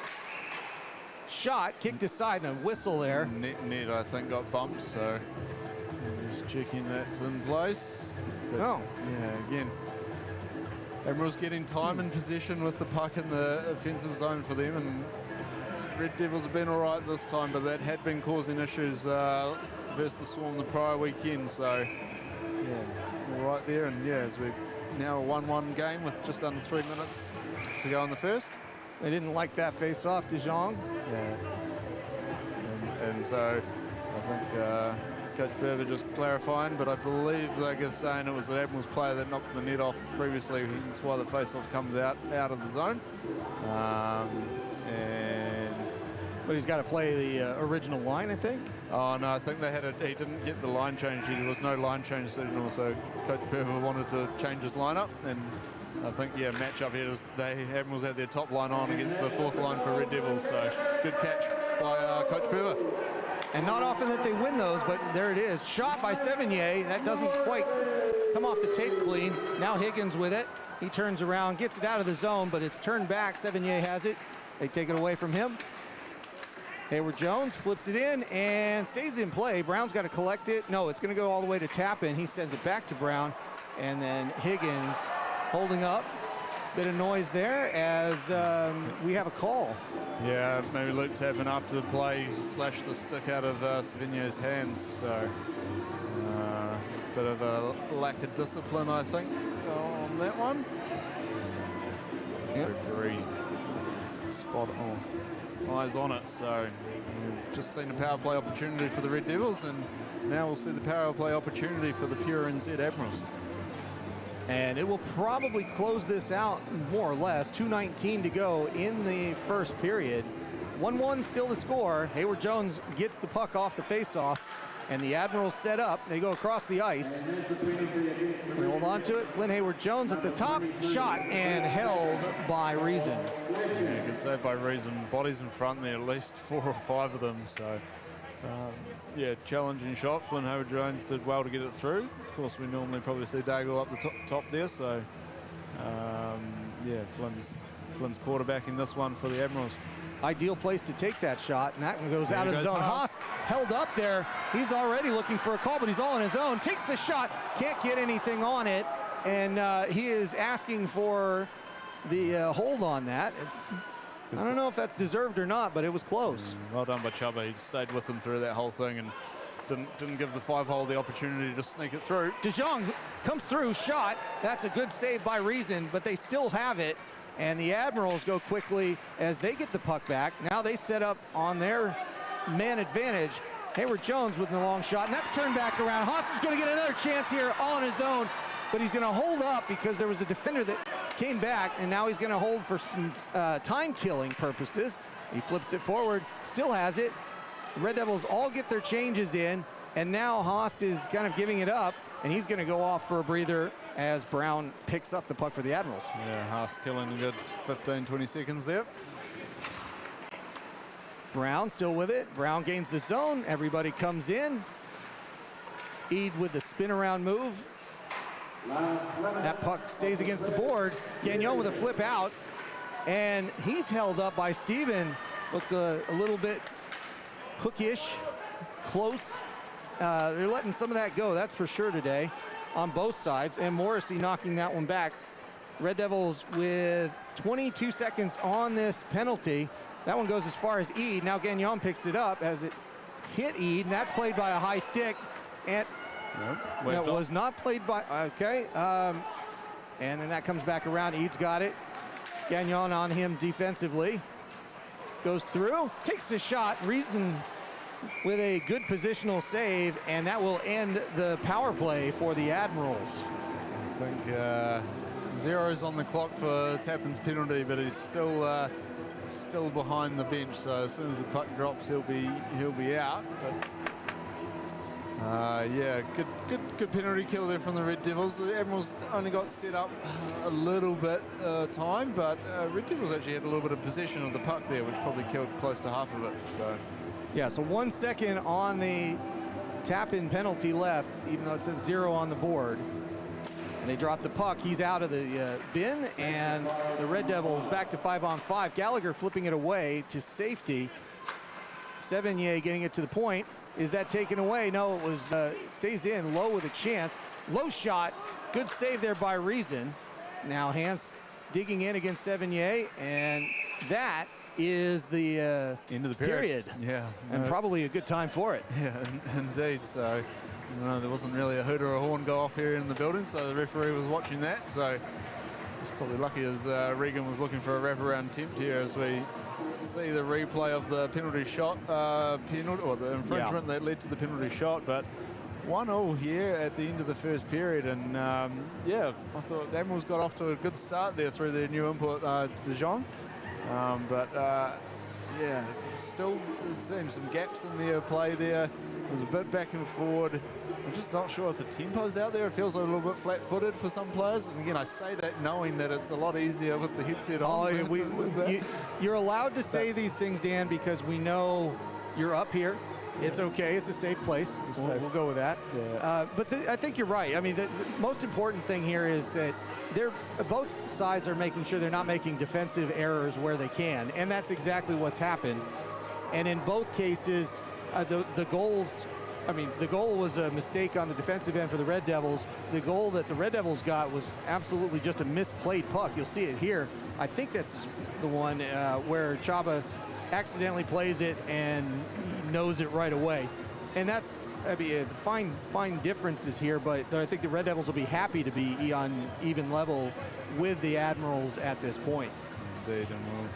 Shot, kicked aside, and a whistle there. Net, I think, got bumped, so just checking that's in place. But, yeah, again, Admirals getting time and possession with the puck in the offensive zone for them, and Red Devils have been all right this time, but that had been causing issues versus the Swarm the prior weekend, so yeah, all right there. And yeah, as we now a 1-1 game with just under 3 minutes to go in the first. They didn't like that face-off, De Jong. Yeah, and so I think Coach Berber just clarifying, but I believe they're saying it was the Admirals player that knocked the net off previously, hence why the face-off comes out of the zone. But he's got to play the original line, I think. Oh no, I think he didn't get the line change. There was no line change signal, so Coach Berber wanted to change his lineup, and I think, yeah, matchup here is Admirals had their top line on against the fourth line for Red Devils, so good catch by Coach Berber. And not often that they win those, but there it is. Shot by Sevigny. That doesn't quite come off the tape clean. Now Higgins with it. He turns around, gets it out of the zone, but it's turned back. Sevigny has it. They take it away from him. Hayward Jones flips it in and stays in play. Brown's got to collect it. No, it's going to go all the way to Tappan. He sends it back to Brown. And then Higgins holding up. Bit of noise there as we have a call. Yeah, maybe Luke Tappan after the play slashed the stick out of Sevigny's hands. So bit of a lack of discipline, I think, on that one. Yep. Referee spot on, eyes on it. So we've just seen a power play opportunity for the Red Devils, and now we'll see the power play opportunity for the pure NZ Admirals. And it will probably close this out more or less. 2:19 to go in the first period. 1-1 still the score. Hayward Jones gets the puck off the faceoff, and the Admirals set up. They go across the ice. They hold on to it. Flynn Hayward Jones at the top. Shot and held by Reason. Yeah, good save by Reason. Bodies in front there, at least 4 or 5 of them. So, yeah, challenging shot. Flynn Hayward Jones did well to get it through. Of course, we normally probably see Daigle up the top there. So, yeah, Flynn's quarterbacking this one for the Admirals. Ideal place to take that shot, and that one goes out of zone. Haas held up there. He's already looking for a call, but he's all on his own. Takes the shot, can't get anything on it, and he is asking for the hold on that. I don't know if that's deserved or not, but it was close. Well done by Chaba. He stayed with them through that whole thing and didn't give the 5-hole the opportunity to sneak it through. De Jong comes through, shot. That's a good save by Reason, but they still have it. And the Admirals go quickly as they get the puck back. Now they set up on their man advantage. Hayward Jones with the long shot, and that's turned back around. Haas is going to get another chance here all on his own, but he's going to hold up because there was a defender that came back, and now he's going to hold for some time-killing purposes. He flips it forward, still has it. The Red Devils all get their changes in, and now Haas is kind of giving it up, and he's going to go off for a breather as Brown picks up the puck for the Admirals. Yeah, Haas killing a good 15, 20 seconds there. Brown still with it. Brown gains the zone. Everybody comes in. Eade with the spin around move. That puck stays against the board. Gagnon with a flip out. And he's held up by Steven. Looked a little bit hookish, close. They're letting some of that go, that's for sure today. on both sides, and Morrissey knocking that one back. Red Devils with 22 seconds on this penalty. That one goes as far as Eade. Now Gagnon picks it up as it hit Eade, and that's played by a high stick. And it was not played by, okay. And then that comes back around. Eade's got it. Gagnon on him defensively. Goes through, takes the shot. Reason with a good positional save, and that will end the power play for the Admirals. I think zero's on the clock for Tappan's penalty, but he's still behind the bench. So as soon as the puck drops, he'll be out. But yeah, good penalty kill there from the Red Devils. The Admirals only got set up a little bit time, but Red Devils actually had a little bit of possession of the puck there, which probably killed close to half of it. So yeah, so 1 second on the tap-in penalty left, even though it says 0 on the board. And they drop the puck. He's out of the bin, and the Red Devils back to 5-on-5. Gallagher flipping it away to safety. Sevigny getting it to the point. Is that taken away? No, it was stays in. Low with a chance. Low shot. Good save there by Reason. Now Hans digging in against Sevigny, and that is the end of the period. Yeah, and probably a good time for it. Yeah, indeed. So there wasn't really a hoot or a horn go off here in the building, so the referee was watching that. So he's probably lucky as Regan was looking for a wraparound attempt here as we see the replay of the penalty shot, or the infringement that led to the penalty shot. But 1-0 here at the end of the first period, and yeah, I thought the Admirals got off to a good start there through their new input, De Jong. But yeah, still it seems some gaps in their play there. It was a bit back and forward. I'm just not sure if the tempo's out there. It feels a little bit flat-footed for some players. And again, I say that knowing that it's a lot easier with the headset on. You're allowed to say these things, Dan, because we know you're up here. It's okay. It's a safe place. We'll go with that. Yeah. But I think you're right. I mean, the most important thing here is that both sides are making sure they're not making defensive errors where they can, and that's exactly what's happened. And in both cases, the goals, I mean, the goal was a mistake on the defensive end for the Red Devils. The goal that the Red Devils got was absolutely just a misplayed puck. You'll see it here. I think that's the one where Chaba accidentally plays it and knows it right away. And that's, I mean, fine differences here, but I think the Red Devils will be happy to be on even level with the Admirals at this point. Indeed, and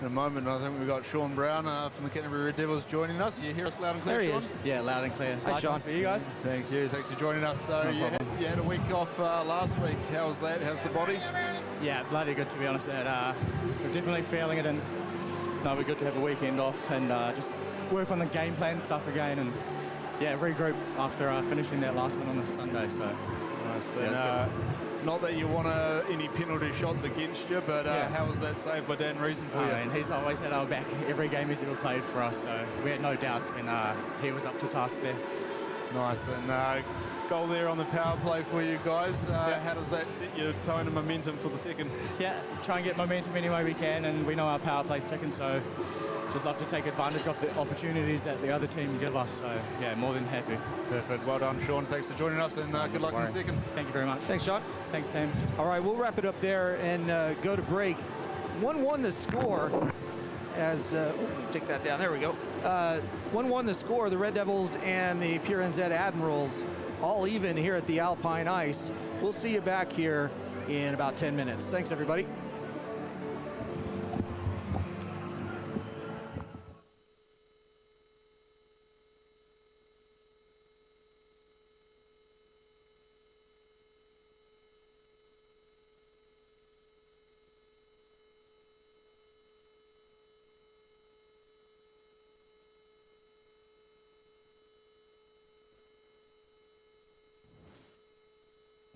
in a moment, I think we've got Sean Brown from the Canterbury Red Devils joining us. You hear us loud and clear, there he Sean? is. Yeah, loud and clear. Hi, Sean. For you guys. Thank you. Thanks for joining us. So you had a week off last week. How was that? How's the body? Yeah, bloody good, to be honest. We're definitely feeling it, and no, we're good to have a weekend off and just work on the game plan stuff again, and yeah, regroup after finishing that last one on the Sunday. So nice. Yeah, not that you want any penalty shots against you, but how was that save by Dan Reason for you? And he's always had our back every game he's ever played for us, so we had no doubts when he was up to task there. Nice. And goal there on the power play for you guys. How does that set your tone and momentum for the second? Yeah, try and get momentum any way we can, and we know our power play's ticking, so just love to take advantage of the opportunities that the other team give us. So yeah, more than happy. Perfect. Well done, Sean. Thanks for joining us, and good luck in the second. Thank you very much. Thanks, Sean. Thanks, Tim. All right, we'll wrap it up there and go to break. 1-1 the score as, take that down, there we go. 1-1 the score, the Red Devils and the Pure NZ Admirals all even here at the Alpine Ice. We'll see you back here in about 10 minutes. Thanks, everybody.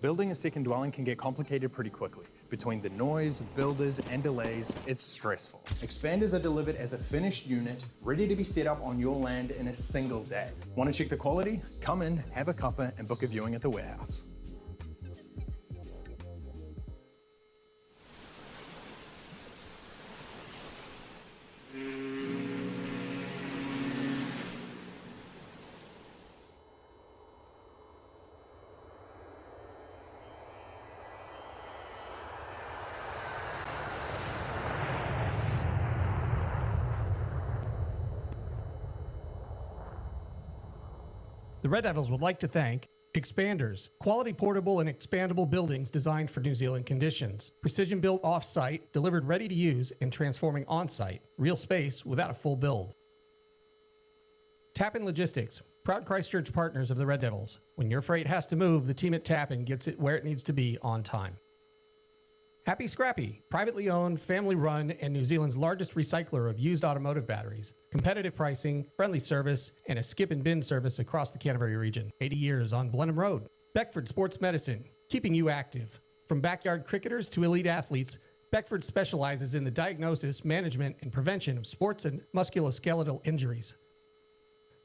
Building a second dwelling can get complicated pretty quickly. Between the noise, builders, and delays, it's stressful. Expanders are delivered as a finished unit, ready to be set up on your land in a single day. Want to check the quality? Come in, have a cuppa, and book a viewing at the warehouse. The Red Devils would like to thank Expanders, quality portable and expandable buildings designed for New Zealand conditions. Precision built off-site, delivered ready to use, and transforming on-site. Real space without a full build. Tappan Logistics, proud Christchurch partners of the Red Devils. When your freight has to move, the team at Tappan gets it where it needs to be on time. Happy Scrappy, privately owned, family-run, and New Zealand's largest recycler of used automotive batteries. Competitive pricing, friendly service, and a skip and bin service across the Canterbury region. 80 years on Blenheim Road. Beckford Sports Medicine, keeping you active. From backyard cricketers to elite athletes, Beckford specializes in the diagnosis, management, and prevention of sports and musculoskeletal injuries.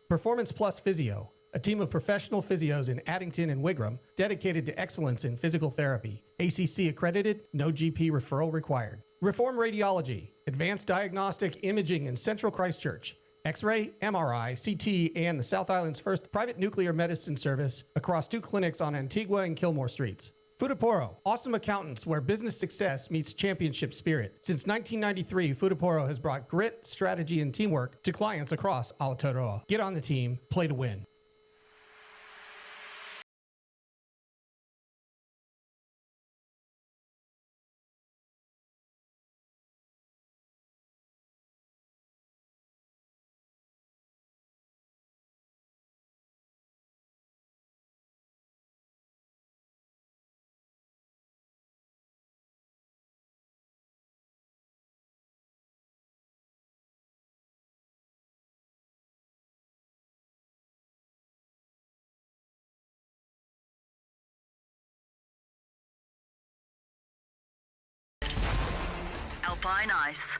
Performance Plus Physio, a team of professional physios in Addington and Wigram dedicated to excellence in physical therapy. ACC accredited, no GP referral required. Reform Radiology, advanced diagnostic imaging in Central Christchurch. X-ray, MRI, CT, and the South Island's first private nuclear medicine service across 2 clinics on Antigua and Kilmore Streets. Futaporo, awesome accountants where business success meets championship spirit. Since 1993, Futaporo has brought grit, strategy, and teamwork to clients across Aotearoa. Get on the team, play to win. Alpine Ice.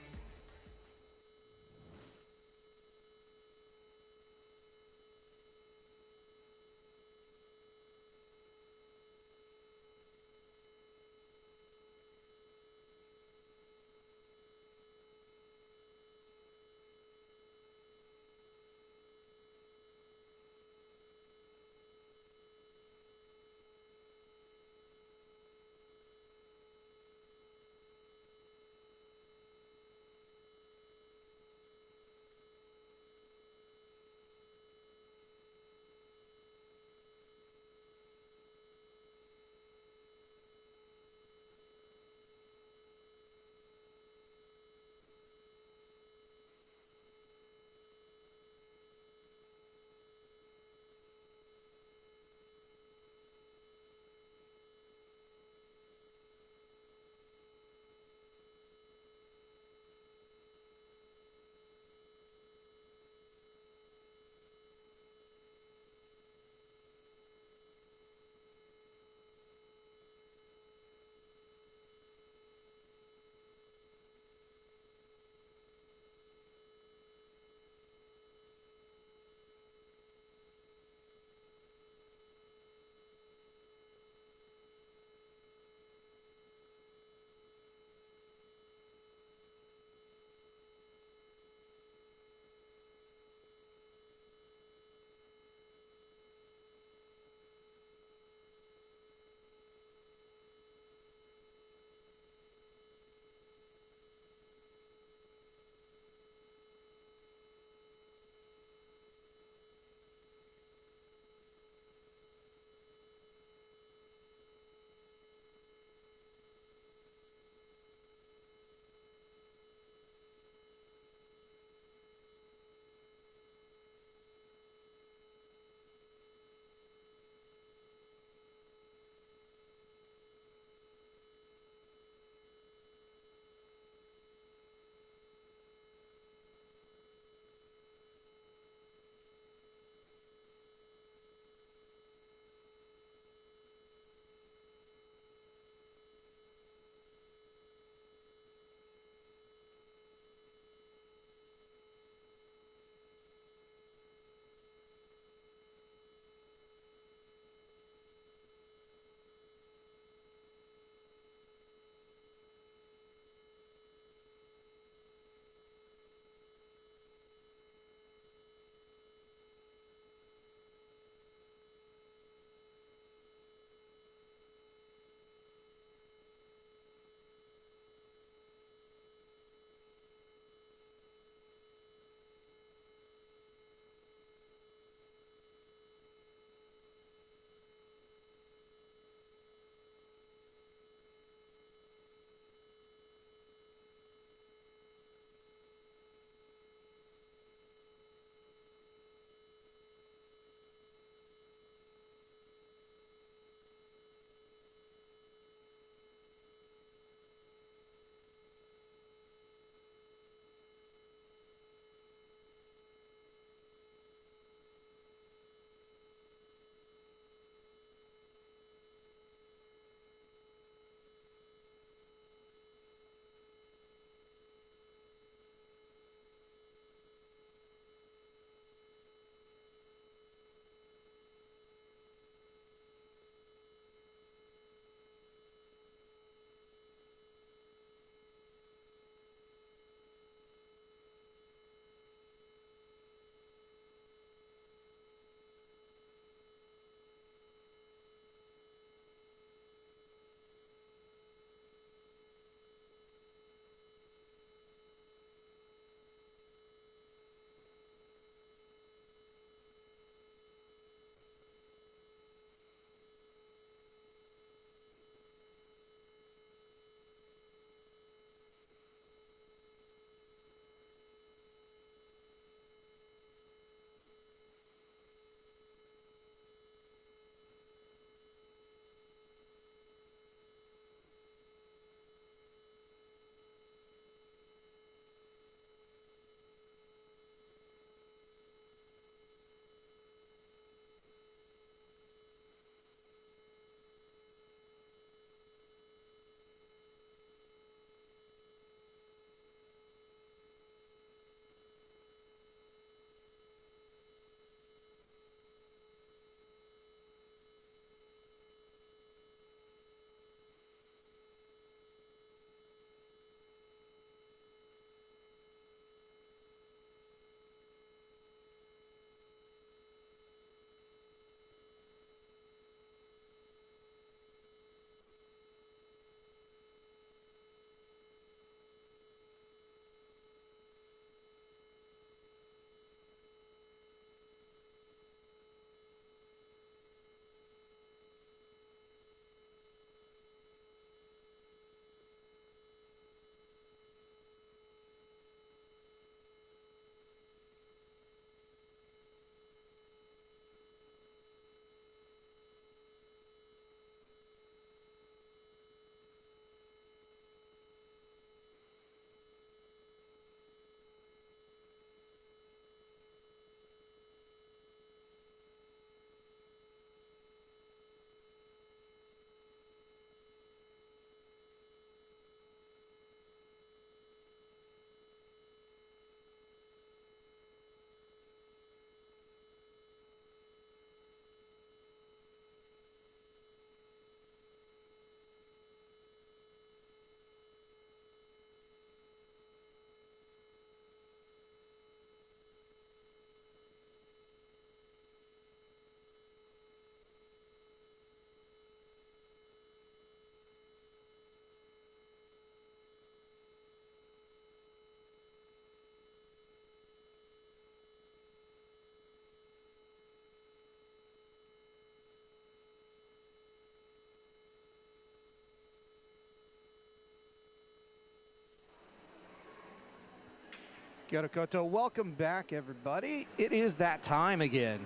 Kia ora koutou. Welcome back, everybody. It is that time again.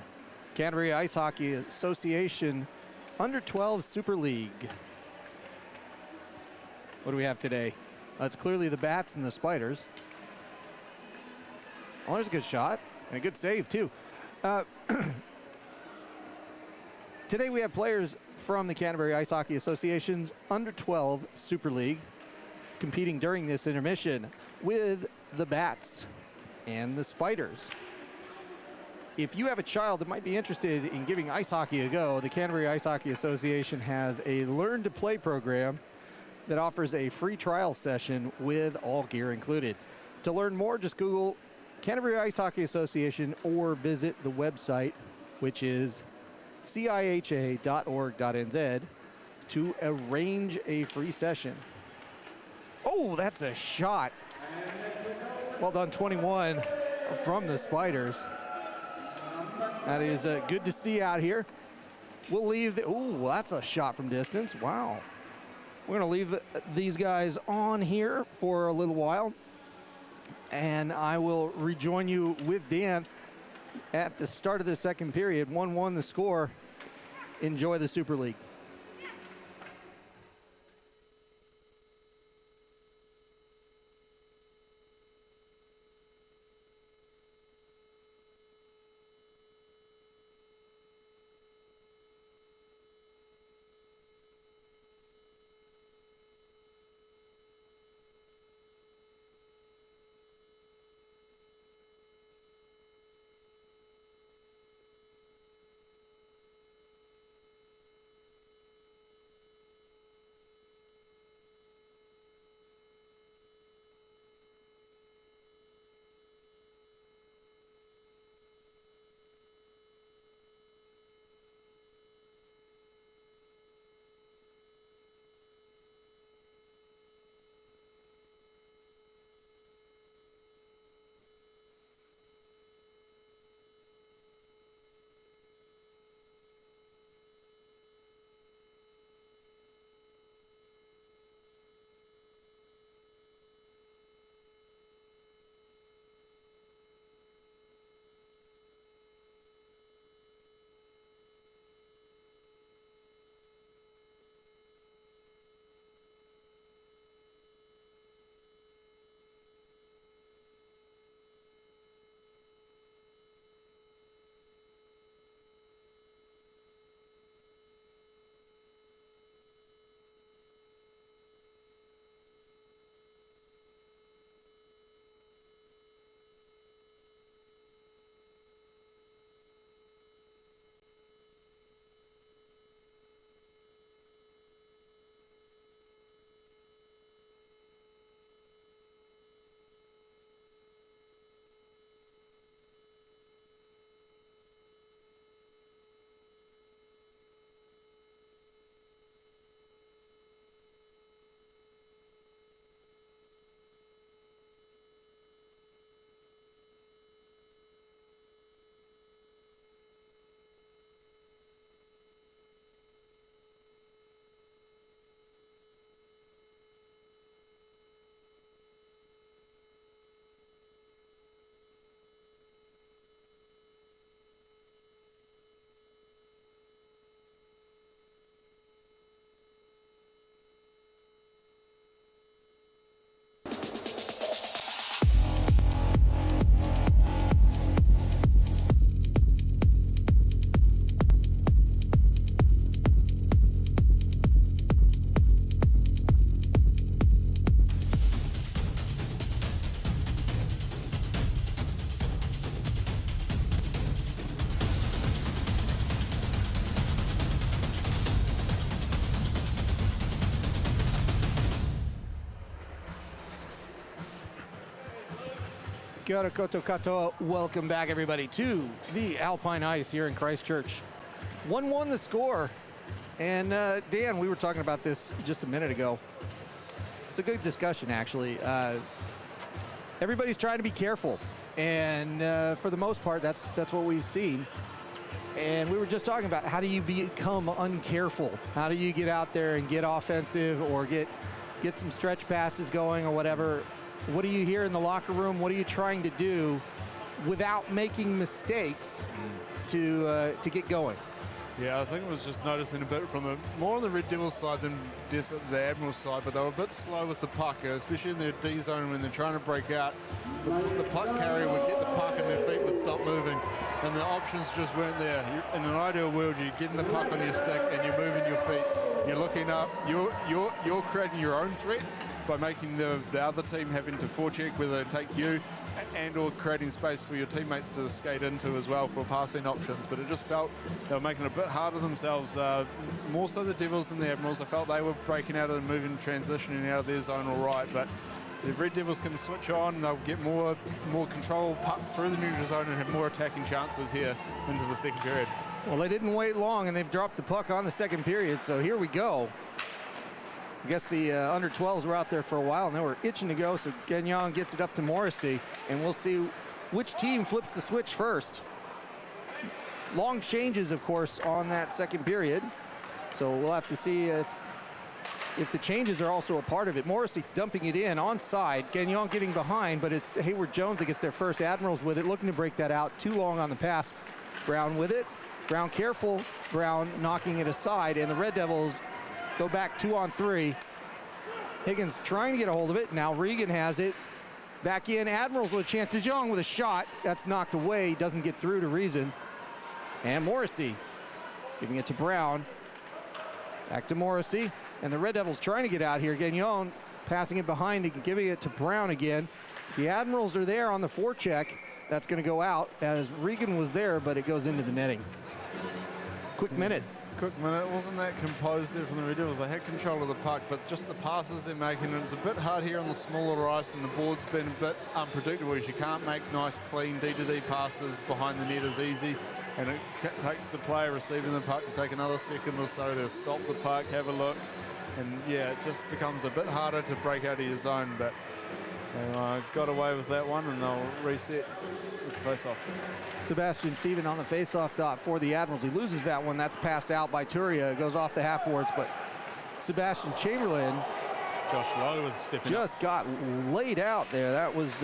Canterbury Ice Hockey Association Under 12 Super League. What do we have today? It's clearly the Bats and the Spiders. Well, there's a good shot and a good save, too. Today we have players from the Canterbury Ice Hockey Association's Under 12 Super League competing during this intermission with the Bats and the Spiders. If you have a child that might be interested in giving ice hockey a go, the Canterbury Ice Hockey Association has a Learn to Play program that offers a free trial session with all gear included. To learn more, just Google Canterbury Ice Hockey Association or visit the website, which is ciha.org.nz, to arrange a free session. Oh, that's a shot. Well done, 21 from the Spiders. That is good to see out here. We'll leave oh, that's a shot from distance. Wow. We're going to leave these guys on here for a little while, and I will rejoin you with Dan at the start of the second period. 1-1 the score. Enjoy the Super League. Kia ora koutou katoa. Welcome back, everybody, to the Alpine Ice here in Christchurch. 1-1 the score. And Dan, we were talking about this just a minute ago. It's a good discussion, actually. Everybody's trying to be careful. And for the most part, that's what we've seen. And we were just talking about how do you become uncareful? How do you get out there and get offensive or get some stretch passes going or whatever? What do you hear in the locker room? What are you trying to do without making mistakes to get going? Yeah, I think it was just noticing a bit from more on the Red Devils side than just the Admirals side, but they were a bit slow with the puck, especially in their D zone when they're trying to break out. The puck carrier would get the puck and their feet would stop moving, and the options just weren't there. In an ideal world, you're getting the puck on your stick and you're moving your feet. You're looking up. You're creating your own threat by making the other team having to forecheck, whether they take you, and or creating space for your teammates to skate into as well for passing options. But it just felt they were making it a bit harder themselves, more so the Devils than the Admirals. I felt they were breaking out and moving, transitioning out of their zone all right, but if the Red Devils can switch on, they'll get more control puck through the neutral zone and have more attacking chances here into the second period. Well, they didn't wait long, and they've dropped the puck on the second period, so here we go. I guess the under 12s were out there for a while, and they were itching to go, so Gagnon gets it up to Morrissey, and we'll see which team flips the switch first. Long changes, of course, on that second period, so we'll have to see if the changes are also a part of it. Morrissey dumping it in onside, Gagnon getting behind, but it's Hayward Jones that gets there first. Admirals with it, looking to break that out. Too long on the pass. Brown with it. Brown careful. Brown knocking it aside, and the Red Devils go back 2-on-3. Higgins trying to get a hold of it. Now Regan has it. Back in, Admirals with a chance. DeJong with a shot. That's knocked away. Doesn't get through to Reason. And Morrissey giving it to Brown. Back to Morrissey. And the Red Devils trying to get out here. Gagnon passing it behind and giving it to Brown again. The Admirals are there on the forecheck. That's going to go out as Regan was there, but it goes into the netting. Quick minute. Quick minute. It wasn't that composed there from the Red Devils. They had control of the puck, but just the passes they're making, it's a bit hard here on the smaller ice, and the board's been a bit unpredictable as you can't make nice, clean D-to-D passes behind the net as easy, and it takes the player receiving the puck to take another second or so to stop the puck, have a look, and yeah, it just becomes a bit harder to break out of your zone, but they got away with that one, and they'll reset with the face-off. Sebastian Stephen on the face-off dot for the Admirals. He loses that one. That's passed out by Turia. It goes off the half boards, but Sebastian Chamberlain Josh Lowe with stepping just got laid out there. That was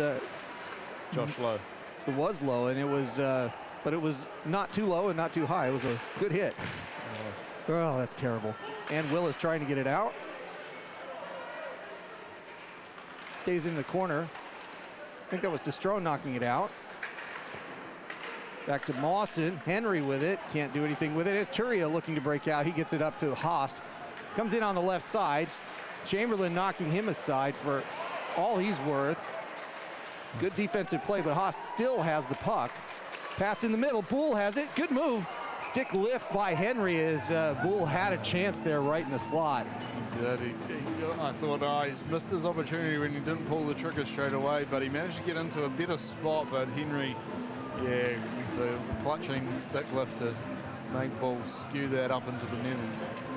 Josh Lowe. It was low, and it was, but it was not too low and not too high. It was a good hit. Oh, that's terrible. And Will is trying to get it out. Stays in the corner. I think that was Destrone knocking it out. Back to Mawson. Henry with it. Can't do anything with it. It's Turia looking to break out. He gets it up to Haast. Comes in on the left side. Chamberlain knocking him aside for all he's worth. Good defensive play, but Haast still has the puck. Passed in the middle. Boole has it. Good move. Stick lift by Henry as Boole had a chance there right in the slot. Yeah, I thought he's missed his opportunity when he didn't pull the trigger straight away, but he managed to get into a better spot, but Henry, yeah, with the clutching stick lift to make Boole skew that up into the net.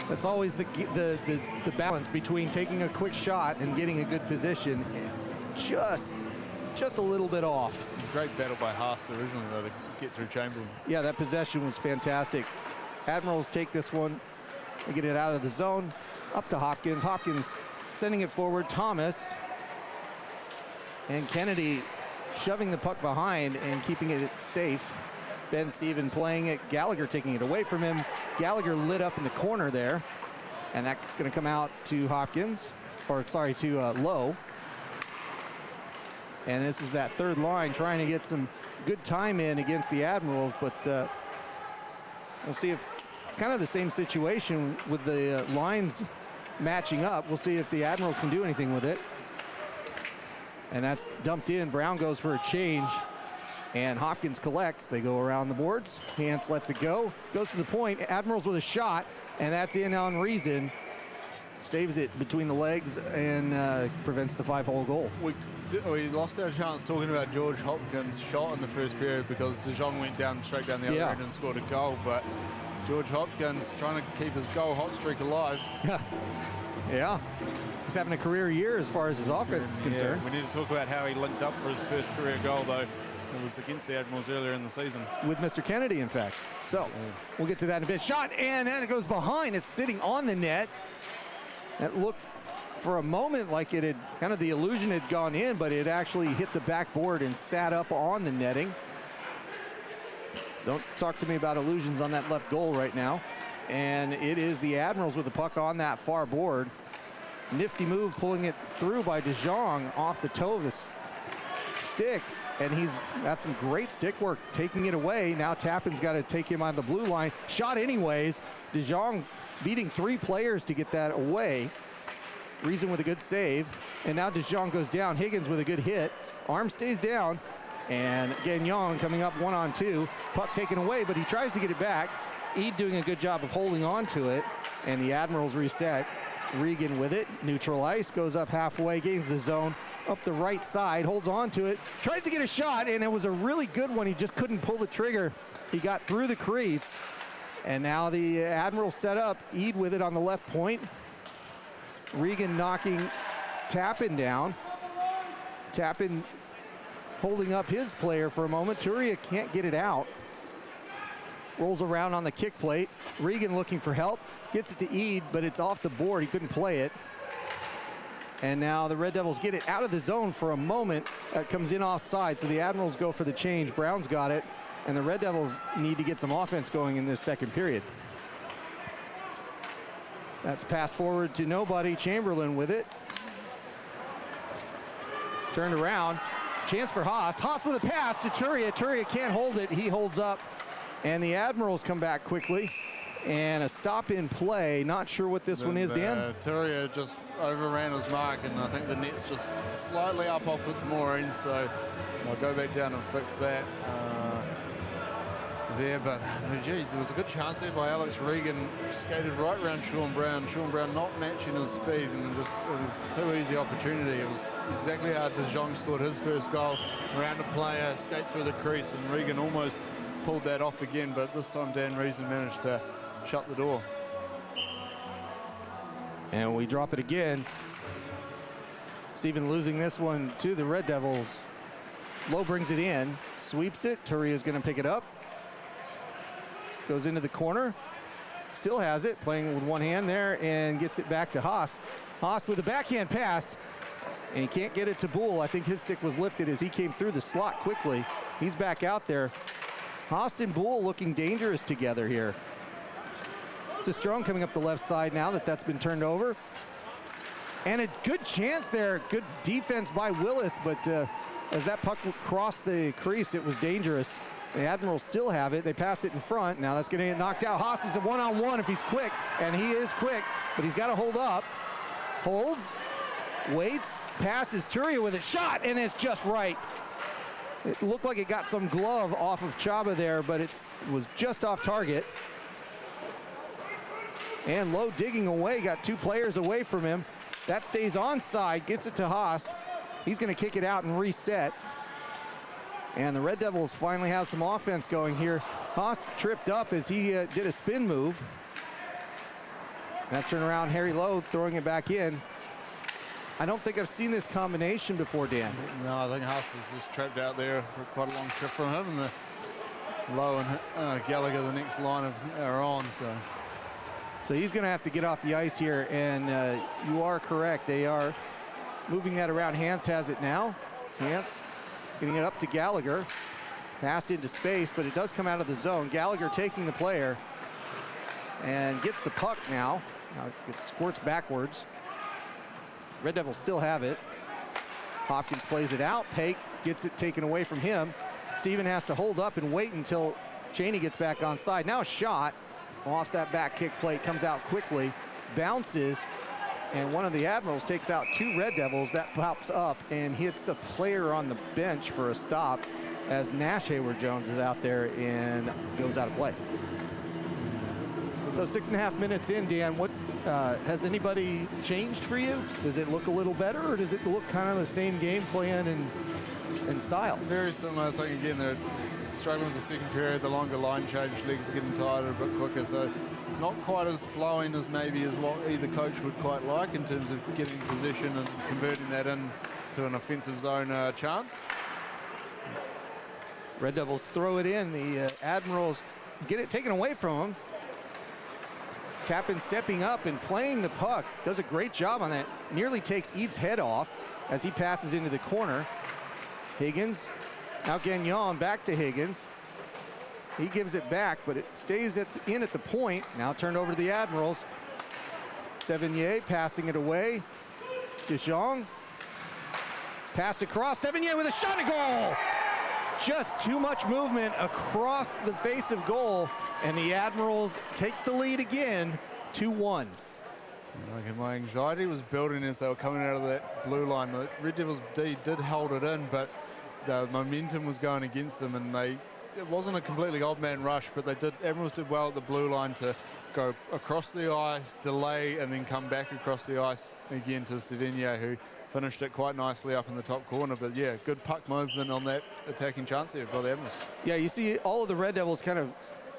That's always the balance between taking a quick shot and getting a good position. Just a little bit off. Great battle by Haast originally, though, to get through Chamberlain. Yeah, that possession was fantastic. Admirals take this one and get it out of the zone. Up to Hopkins. Hopkins sending it forward. Thomas and Kennedy shoving the puck behind and keeping it safe. Ben Steven playing it. Gallagher taking it away from him. Gallagher lit up in the corner there. And that's going to come out to Hopkins. Or, sorry, to Lowe. And this is that third line trying to get some good time in against the Admirals. But we'll see if it's kind of the same situation with the lines matching up. We'll see if the Admirals can do anything with it. And that's dumped in. Brown goes for a change. And Hopkins collects. They go around the boards. Hance lets it go. Goes to the point. Admirals with a shot. And that's in on Reason. Saves it between the legs and prevents the 5-hole goal. We lost our chance talking about George Hopkins' shot in the first period because DeJong went down straight down the other end and scored a goal. But George Hopkins trying to keep his goal hot streak alive. Yeah. He's having a career year as far as his offense is concerned. We need to talk about how he linked up for his first career goal, though. It was against the Admirals earlier in the season. With Mr. Kennedy, in fact. So we'll get to that in a bit. Shot, and then it goes behind. It's sitting on the net. That looked for a moment like it had kind of the illusion had gone in, but it actually hit the backboard and sat up on the netting. Don't talk to me about illusions on that left goal right now. And it is the Admirals with the puck on that far board. Nifty move pulling it through by De Jong off the toe of his stick. And he's got some great stick work taking it away. Now Tappan's got to take him on the blue line. Shot anyways. De Jong beating 3 players to get that away. Reason with a good save. And now De Jong goes down. Higgins with a good hit. Arm stays down. And Gagnon coming up 1-on-2. Puck taken away, but he tries to get it back. Eade doing a good job of holding on to it. And the Admirals reset. Regan with it. Neutral ice. Goes up halfway. Gains the zone. Up the right side. Holds on to it. Tries to get a shot, and it was a really good one. He just couldn't pull the trigger. He got through the crease. And now the Admirals set up. Eade with it on the left point. Regan knocking Tappan down. Tappan holding up his player for a moment. Turia can't get it out. Rolls around on the kick plate. Regan looking for help. Gets it to Eade, but it's off the board. He couldn't play it. And now the Red Devils get it out of the zone for a moment. That comes in offside, so the Admirals go for the change. Brown's got it, and the Red Devils need to get some offense going in this second period. That's passed forward to nobody. Chamberlain with it. Turned around. Chance for Haast. Haast with a pass to Turia. Turia can't hold it. He holds up. And the Admirals come back quickly. And a stop in play. Not sure what this one is, Dan. Turia just overran his mark, and I think the net's just slightly up off its moorings. So I'll go back down and fix that. There, but geez, there was a good chance there by Alex Regan. Skated right around Sean Brown. Sean Brown not matching his speed, and just it was a too easy opportunity. It was exactly how De Jong scored his first goal. Around a player, skates through the crease, and Regan almost pulled that off again, but this time Dan Reason managed to shut the door. And we drop it again. Stephen losing this one to the Red Devils. Lowe brings it in, sweeps it. Turia's going to pick it up. Goes into the corner, still has it, playing with one hand there, and gets it back to Haast. Haast with a backhand pass, and he can't get it to Bull. I think his stick was lifted as he came through the slot quickly. He's back out there. Haast and Bull looking dangerous together here. It's a strong coming up the left side now that's been turned over. And a good chance there, good defense by Willis, but as that puck crossed the crease, it was dangerous. The Admirals still have it. They pass it in front. Now that's going to get knocked out. Haast is a one-on-one if he's quick, and he is quick, but he's got to hold up. Holds, waits, passes. Turia with a shot, and it's just right. It looked like it got some glove off of Chaba there, but it was just off target. And Lowe digging away, got 2 players away from him. That stays onside, gets it to Haast. He's going to kick it out and reset. And the Red Devils finally have some offense going here. Haast tripped up as he did a spin move. That's turned around, Harry Lowe throwing it back in. I don't think I've seen this combination before, Dan. No, I think Haast is just trapped out there for quite a long trip from him. And the Lowe and Gallagher, the next line are on. So he's going to have to get off the ice here, and you are correct. They are moving that around. Hans has it now. Hans getting it up to Gallagher. Passed into space, but it does come out of the zone. Gallagher taking the player and gets the puck now. Now it squirts backwards. Red Devils still have it. Hopkins plays it out. Pake gets it taken away from him. Steven has to hold up and wait until Cheney gets back on side. Now a shot off that back kick plate, comes out quickly, bounces, and one of the Admirals takes out 2 Red Devils. That pops up and hits a player on the bench for a stop as Nash Hayward-Jones is out there and goes out of play. So 6.5 minutes in, Dan, what has anybody changed for you? Does it look a little better, or does it look kind of the same game plan and style? Very similar. I think, again, they're struggling with the second period. The longer line change, legs are getting tired a bit quicker, so it's not quite as flowing as maybe as what either coach would quite like in terms of getting possession and converting that into an offensive zone chance. Red Devils throw it in. The Admirals get it taken away from them. Tappan stepping up and playing the puck. Does a great job on that. Nearly takes Eads' head off as he passes into the corner. Higgins, now Gagnon back to Higgins. He gives it back, but it stays in at the point. Now turned over to the Admirals. Sevigny passing it away. Dijon passed across. Sevigny with a shot and goal. Just too much movement across the face of goal, and the Admirals take the lead again, 2-1. Like, my anxiety was building as they were coming out of that blue line. The Red Devils did hold it in, but the momentum was going against them, and it wasn't a completely odd man rush, but Admirals did well at the blue line to go across the ice, delay, and then come back across the ice again to Sevigny, who finished it quite nicely up in the top corner. But yeah, good puck movement on that attacking chance there by the Admirals. Yeah, you see all of the Red Devils kind of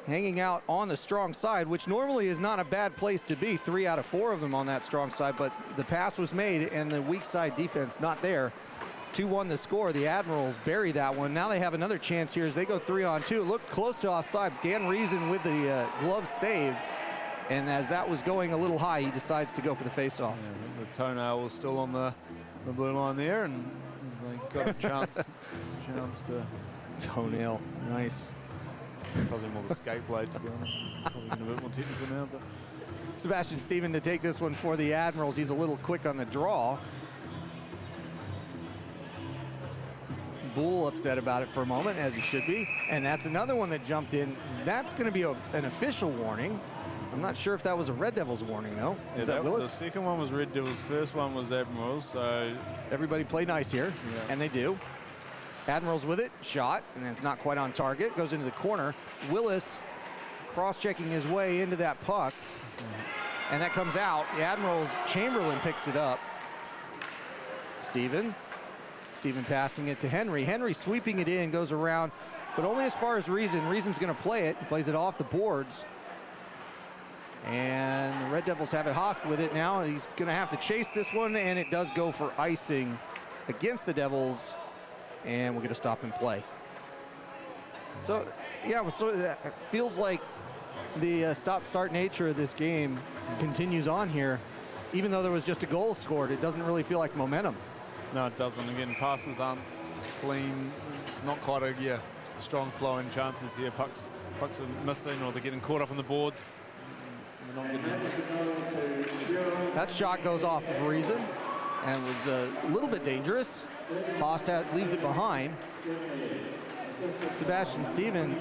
hanging out on the strong side, which normally is not a bad place to be. 3 out of 4 of them on that strong side, but the pass was made and the weak side defense not there. 2-1 the score. The Admirals bury that one. Now they have another chance here as they go 3-on-2. Look close to offside. Dan Reason with the glove save. And as that was going a little high, he decides to go for the face-off. Yeah, the toenail was still on the blue line there, and they got a chance to... Toenail, nice. Probably more the skate blade, to be honest. Probably getting a bit more technical now, but... Sebastian Stephen to take this one for the Admirals. He's a little quick on the draw. Bull upset about it for a moment, as he should be. And that's another one that jumped in. That's going to be an official warning. I'm not sure if that was a Red Devils warning, though. Yeah, Is that Willis? The second one was Red Devils, first one was Admirals, so... Everybody play nice here, yeah. And they do. Admirals with it, shot, and then it's not quite on target. Goes into the corner. Willis cross-checking his way into that puck. And that comes out. The Admirals, Chamberlain picks it up. Stephen passing it to Henry. Henry sweeping it in, goes around, but only as far as Reason. Reason's going to play it. He plays it off the boards. And the Red Devils have it. Haas with it now. He's going to have to chase this one, and it does go for icing against the Devils. And we'll get a stop and play. So, yeah, so it feels like the stop-start nature of this game continues on here. Even though there was just a goal scored, it doesn't really feel like momentum. No, it doesn't. Again, passes aren't clean. It's not quite a strong flowing chances here. Pucks are missing, or they're getting caught up on the boards. That shot goes off of Reason and was a little bit dangerous. Haas leaves it behind. Sebastian Stephen,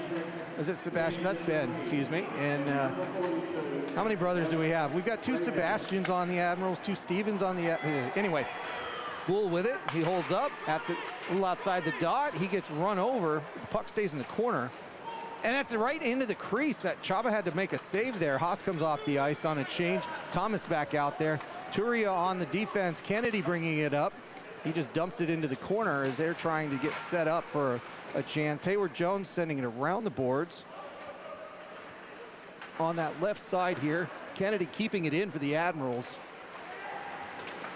is it Sebastian? That's Ben, excuse me. And how many brothers do we have? We've got 2 Sebastians on the Admirals, 2 Stevens on the... Anyway, Bull with it. He holds up at the little outside the dot. He gets run over. The puck stays in the corner. And that's right into the crease. That Chaba had to make a save there. Haas comes off the ice on a change. Thomas back out there. Turia on the defense. Kennedy bringing it up. He just dumps it into the corner as they're trying to get set up for a chance. Hayward Jones sending it around the boards. On that left side here, Kennedy keeping it in for the Admirals.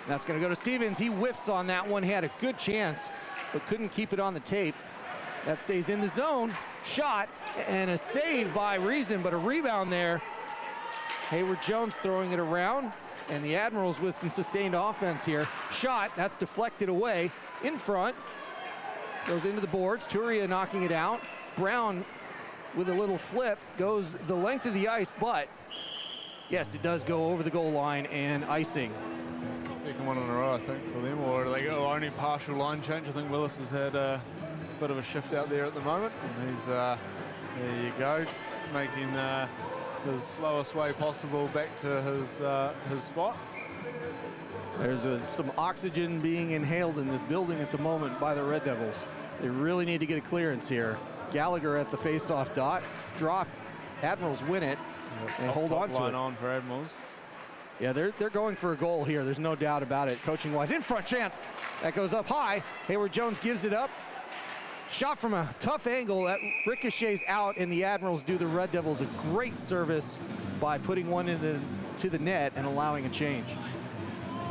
That's going to go to Stevens. He whiffs on that one. He had a good chance, but couldn't keep it on the tape. That stays in the zone. Shot and a save by Reason, but a rebound there. Hayward Jones throwing it around, and the Admirals with some sustained offense here. Shot, that's deflected away. In front, goes into the boards. Turia knocking it out. Brown with a little flip, goes the length of the ice, but yes, it does go over the goal line and icing. It's the second one in a row, I think, for them, or they go only partial line change. I think Willis has had a bit of a shift out there at the moment, and he's, there you go, making the slowest way possible back to his spot. There's some oxygen being inhaled in this building at the moment by the Red Devils. They really need to get a clearance here. Gallagher at the face-off dot, dropped. Admirals win it and hold on to it. Line on for Admirals. Yeah, they're going for a goal here. There's no doubt about it. Coaching-wise, in front chance. That goes up high. Hayward Jones gives it up. Shot from a tough angle that ricochets out, and the Admirals do the Red Devils a great service by putting one to the net and allowing a change.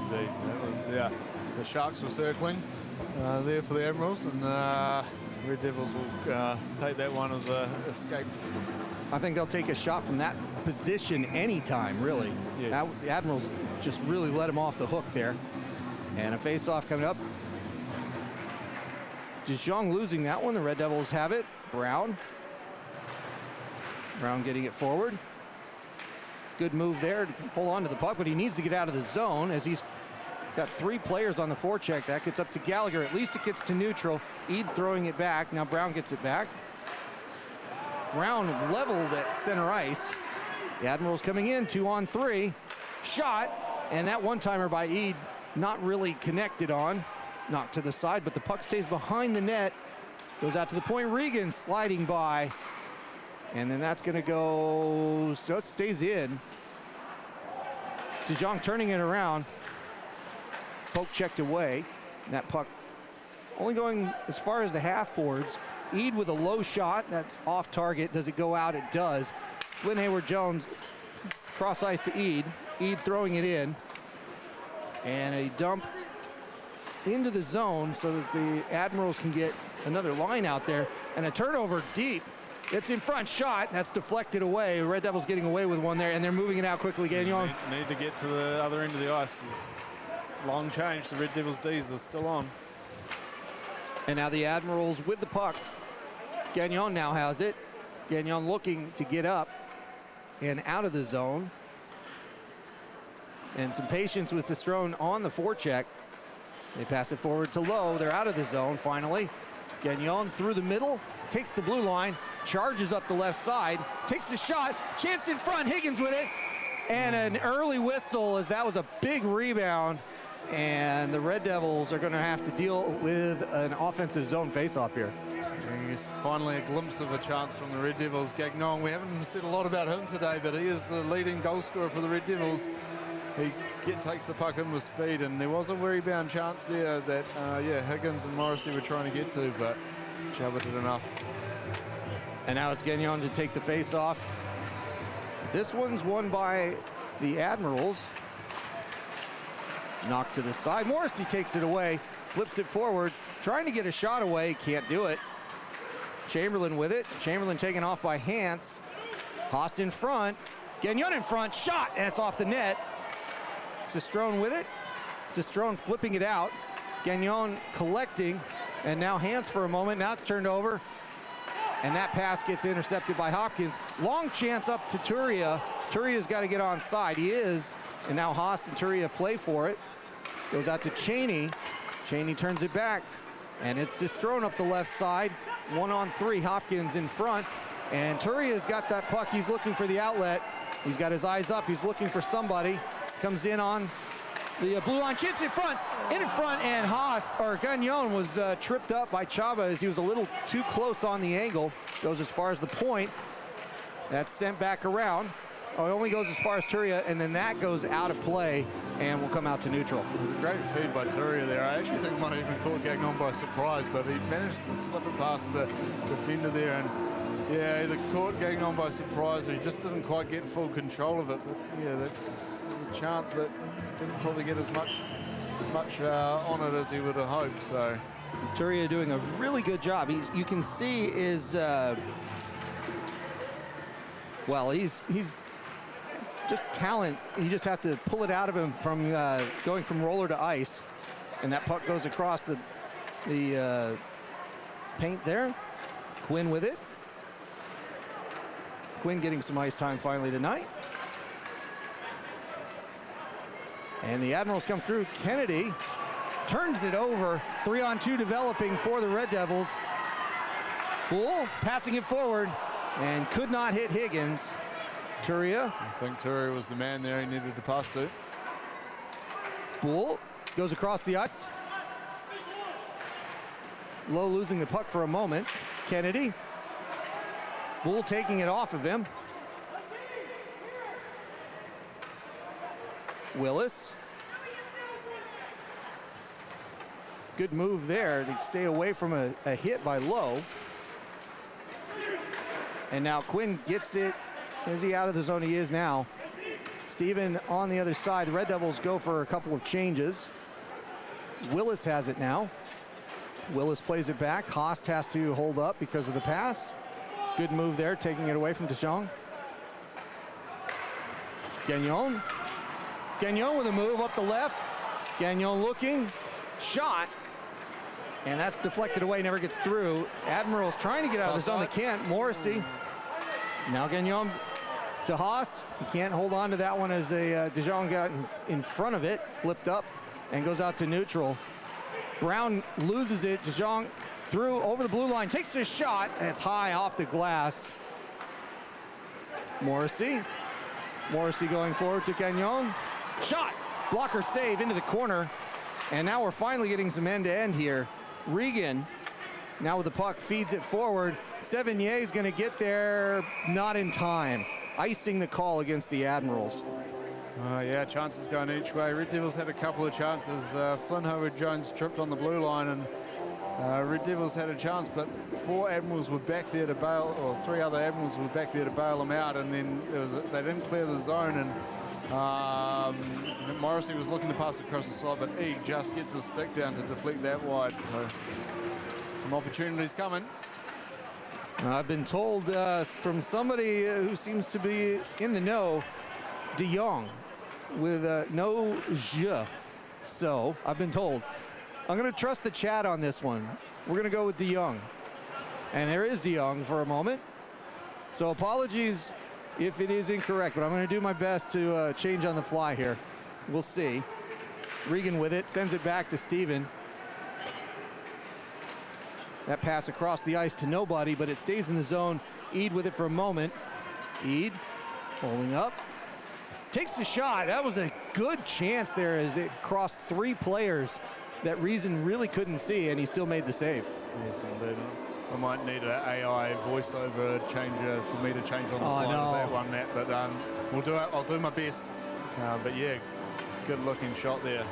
Indeed, that was, yeah. The Sharks were circling there for the Admirals, and Red Devils will take that one as a escape. I think they'll take a shot from that position anytime, really. Yes. The Admirals just really let him off the hook there. And a face-off coming up. DeJong losing that one. The Red Devils have it. Brown getting it forward. Good move there to hold on to the puck, but he needs to get out of the zone as he's got 3 players on the forecheck. That gets up to Gallagher. At least it gets to neutral. Eid throwing it back. Now Brown gets it back. Brown leveled at center ice. The Admirals coming in, 2-on-3. Shot, and that one-timer by Eid not really connected on. Knocked to the side, but the puck stays behind the net. Goes out to the point. Regan sliding by. And then that's going to go, so it stays in. DeJong turning it around. Poke checked away. And that puck only going as far as the half boards. Eid with a low shot. That's off target. Does it go out? It does. Flynn Hayward-Jones cross ice to Eid. Eid throwing it in. And a dump into the zone so that the Admirals can get another line out there. And a turnover deep. It's in front, shot, that's deflected away. Red Devils getting away with one there, and they're moving it out quickly. Gagnon. Need to get to the other end of the ice because long change. The Red Devils D's are still on. And now the Admirals with the puck. Gagnon now has it. Gagnon looking to get up and out of the zone. And some patience with Cistrone on the forecheck. They pass it forward to Lowe. They're out of the zone finally. Gagnon through the middle, takes the blue line, charges up the left side, takes the shot, chance in front, Higgins with it, and an early whistle as that was a big rebound, and the Red Devils are going to have to deal with an offensive zone faceoff here. It's finally a glimpse of a chance from the Red Devils. Gagnon, we haven't said a lot about him today, but he is the leading goal scorer for the Red Devils. He takes the puck in with speed, and there was a rebound chance there that, Higgins and Morrissey were trying to get to, but Chuba did enough. And now it's Gagnon to take the face-off. This one's won by the Admirals. Knocked to the side. Morrissey takes it away, flips it forward, trying to get a shot away, can't do it. Chamberlain with it. Chamberlain taken off by Hance. Haast in front. Gagnon in front, shot, and it's off the net. Cistrone with it. Cistrone flipping it out. Gagnon collecting, and now Hance for a moment. Now it's turned over, and that pass gets intercepted by Hopkins. Long chance up to Turia. Turia's got to get on side. He is, and now Haast and Turia play for it. Goes out to Cheney. Cheney turns it back, and it's Cistrone up the left side. 1-on-3, Hopkins in front, and Turia's got that puck. He's looking for the outlet. He's got his eyes up. He's looking for somebody. Comes in on the blue line, chits in front, and Haast, or Gagnon, was tripped up by Chaba as he was a little too close on the angle. Goes as far as the point. That's sent back around. Oh, it only goes as far as Turia, and then that goes out of play and will come out to neutral. It was a great feed by Turia there. I actually think might have even caught Gagnon by surprise, but he managed to slip it past the defender there, and yeah, either caught Gagnon by surprise or he just didn't quite get full control of it. But yeah, that was a chance that didn't probably get as much on it as he would have hoped. So Turia doing a really good job. You can see is he's just talent. You just have to pull it out of him from going from roller to ice, and that puck goes across the paint there. Quinn with it. Quinn getting some ice time finally tonight. And the Admirals come through. Kennedy turns it over. 3-on-2 developing for the Red Devils. Bull passing it forward and could not hit Higgins. Turia. I think Turia was the man there he needed to pass to. Bull goes across the ice. Lowe losing the puck for a moment. Kennedy. Bull taking it off of him. Willis. Good move there to stay away from a hit by Lowe. And now Quinn gets it. Is he out of the zone? He is now. Steven on the other side. The Red Devils go for a couple of changes. Willis has it now. Willis plays it back. Haast has to hold up because of the pass. Good move there, taking it away from DeJong. Gagnon. Gagnon with a move up the left. Gagnon looking, shot, and that's deflected away, never gets through. Admirals trying to get out of the zone, they can't. Morrissey, now Gagnon to Haast. He can't hold on to that one as De Jong got in front of it, flipped up, and goes out to neutral. Brown loses it, De Jong through over the blue line, takes his shot, and it's high off the glass. Morrissey going forward to Gagnon. Shot, blocker save into the corner. And now we're finally getting some end-to-end here. Regan, now with the puck, feeds it forward. Sevigny is gonna get there, not in time. Icing the call against the Admirals. Yeah, chances going each way. Red Devils had a couple of chances. Flynn Howard-Jones tripped on the blue line, and Red Devils had a chance, but 4 Admirals were back there to bail, or 3 other Admirals were back there to bail them out, and then they didn't clear the zone, and I think Morrissey was looking to pass across the side, but he just gets his stick down to deflect that wide. So, some opportunities coming. I've been told from somebody who seems to be in the know, De Jong with no je. So I've been told. I'm going to trust the chat on this one. We're going to go with De Jong. And there is De Jong for a moment. So apologies if it is incorrect, but I'm going to do my best to change on the fly here. We'll see. Regan with it, sends it back to Steven. That pass across the ice to nobody, but it stays in the zone. Eid with it for a moment. Eid holding up. Takes the shot. That was a good chance there as it crossed 3 players that Reason really couldn't see, and he still made the save. Yes, indeed. I might need an AI voiceover changer for me to change on the fly with that one, Matt, but we'll do it. I'll do my best. But yeah, good looking shot there.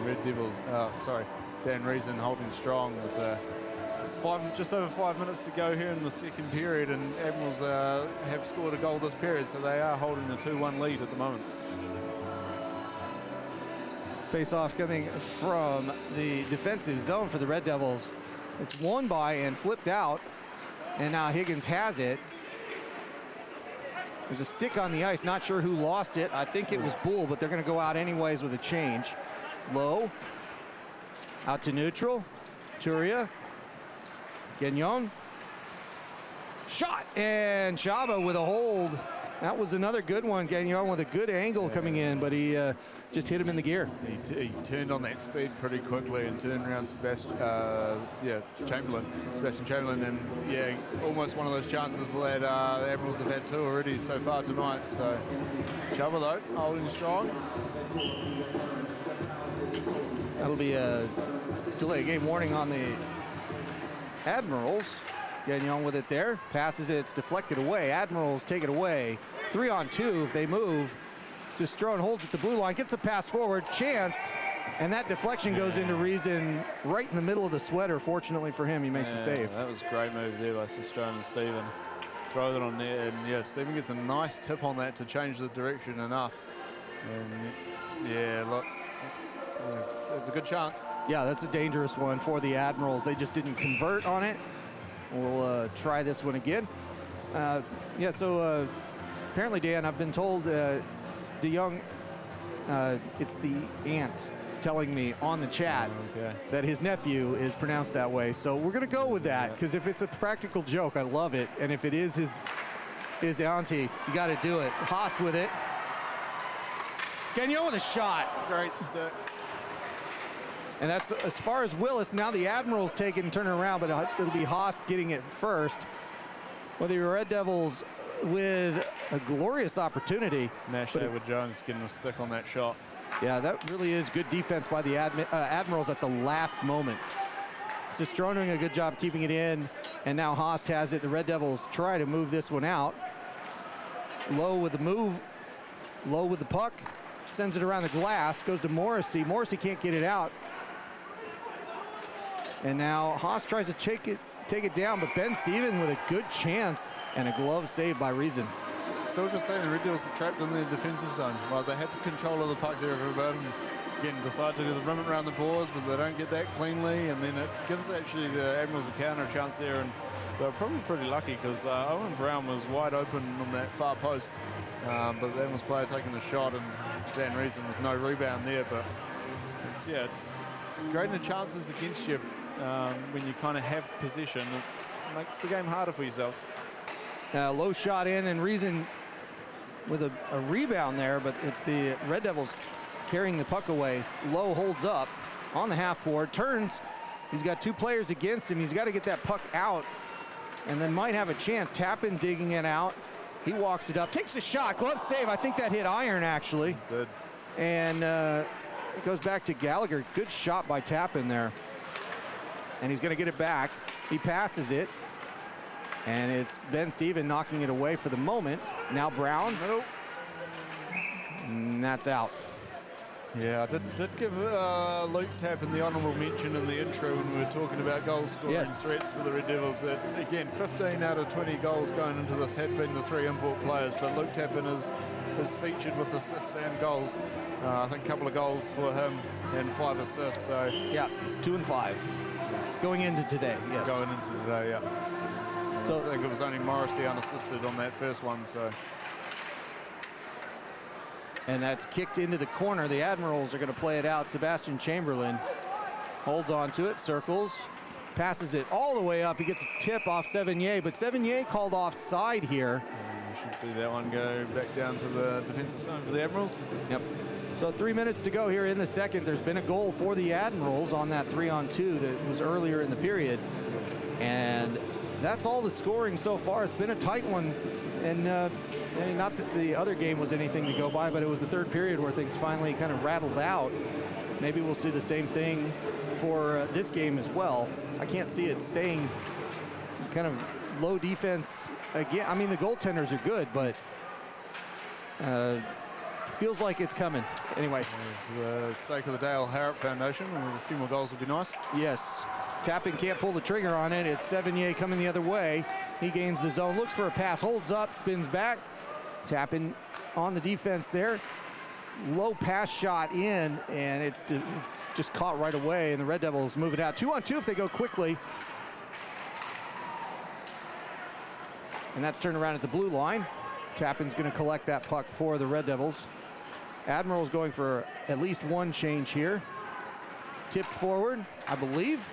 Red Devils, Dan Reason holding strong with it's just over 5 minutes to go here in the second period, and Admirals have scored a goal this period, so they are holding a 2-1 lead at the moment. Face-off coming from the defensive zone for the Red Devils. It's won by and flipped out, and now Higgins has it. There's a stick on the ice, not sure who lost it. I think it was Bull, but they're gonna go out anyways with a change. Low, out to neutral, Turia, Gagnon, shot, and Chaba with a hold. That was another good one. Gagnon with a good angle coming in, but he just hit him in the gear. He turned on that speed pretty quickly and turned around Sebastian Chamberlain, and yeah, almost one of those chances that the Admirals have had 2 already so far tonight. So Chaba though, holding strong. That'll be a delay game warning on the Admirals. Gagnon with it there, passes it, it's deflected away. Admirals take it away. 3-on-2 if they move. Cistrone holds at the blue line, gets a pass forward, chance, and that deflection goes into Reason right in the middle of the sweater. Fortunately for him, he makes the save. That was a great move there by Cistrone and Steven. Throw that on there, and yeah, Steven gets a nice tip on that to change the direction enough. And yeah, look, it's a good chance. Yeah, that's a dangerous one for the Admirals. They just didn't convert on it. We'll try this one again. So apparently, Dan, I've been told De Jong, it's the aunt telling me on the chat that his nephew is pronounced that way. So we're going to go with that, because if it's a practical joke, I love it. And if it is his auntie, you got to do it. Haast with it. Gagnon with a shot. Great stick. And that's as far as Willis. Now the Admirals take it and turn it around, but it'll be Haast getting it first. Whether you're Red Devils with a glorious opportunity. Nash with Jones getting a stick on that shot. Yeah, that really is good defense by the Admirals at the last moment. Cistrone doing a good job keeping it in, and now Haast has it. The Red Devils try to move this one out. Low with the move, Low with the puck, sends it around the glass, goes to Morrissey. Morrissey can't get it out. And now Haast tries to take it down, but Ben Steven with a good chance and a glove save by Reason. Still just saying the Red Devils are trapped in their defensive zone. Well, they had the control of the puck there for about again, decide to do the rim around the boards, but they don't get that cleanly, and then it gives actually the Admirals a counter chance there, and they were probably pretty lucky because Owen Brown was wide open on that far post, but the Admirals player taking the shot, and Dan Reason with no rebound there, but it's greater chances against you when you kind of have possession. It makes the game harder for yourselves. Low shot in, and Reason with a rebound there, but it's the Red Devils carrying the puck away. Low holds up on the half board, turns. He's got 2 players against him. He's got to get that puck out and then might have a chance. Tappan digging it out. He walks it up, takes a shot, glove save. I think that hit iron, actually. It did. And it goes back to Gallagher. Good shot by Tappan there. And he's going to get it back. He passes it. And it's Ben Steven knocking it away for the moment. Now Brown. Nope. And that's out. Yeah, I did give Luke Tappan the honourable mention in the intro when we were talking about goal scoring threats for the Red Devils. That, again, 15 out of 20 goals going into this had been the 3 import players, but Luke Tappan is featured with assists and goals. I think a couple of goals for him and 5 assists. So yeah, 2 and 5. Going into today, yes. Going into today, yeah. So I think it was only Morrissey unassisted on that first one. So. And that's kicked into the corner. The Admirals are going to play it out. Sebastian Chamberlain holds on to it, circles, passes it all the way up. He gets a tip off Sevigny, but Sevigny called offside here. You should see that one go back down to the defensive zone for the Admirals. Yep. So 3 minutes to go here in the second. There's been a goal for the Admirals on that 3-on-2 that was earlier in the period. And that's all the scoring so far. It's been a tight one. And not that the other game was anything to go by, but it was the third period where things finally kind of rattled out. Maybe we'll see the same thing for this game as well. I can't see it staying kind of low defense again. I mean, the goaltenders are good, but feels like it's coming. Anyway. For the sake of the Dale Harrop Foundation, a few more goals would be nice. Yes. Tappan can't pull the trigger on it. It's Sevigny coming the other way. He gains the zone, looks for a pass, holds up, spins back. Tappan on the defense there. Low pass shot in, and it's just caught right away, and the Red Devils move it out. 2-on-2 if they go quickly. And that's turned around at the blue line. Tappan's going to collect that puck for the Red Devils. Admirals going for at least one change here. Tipped forward, I believe.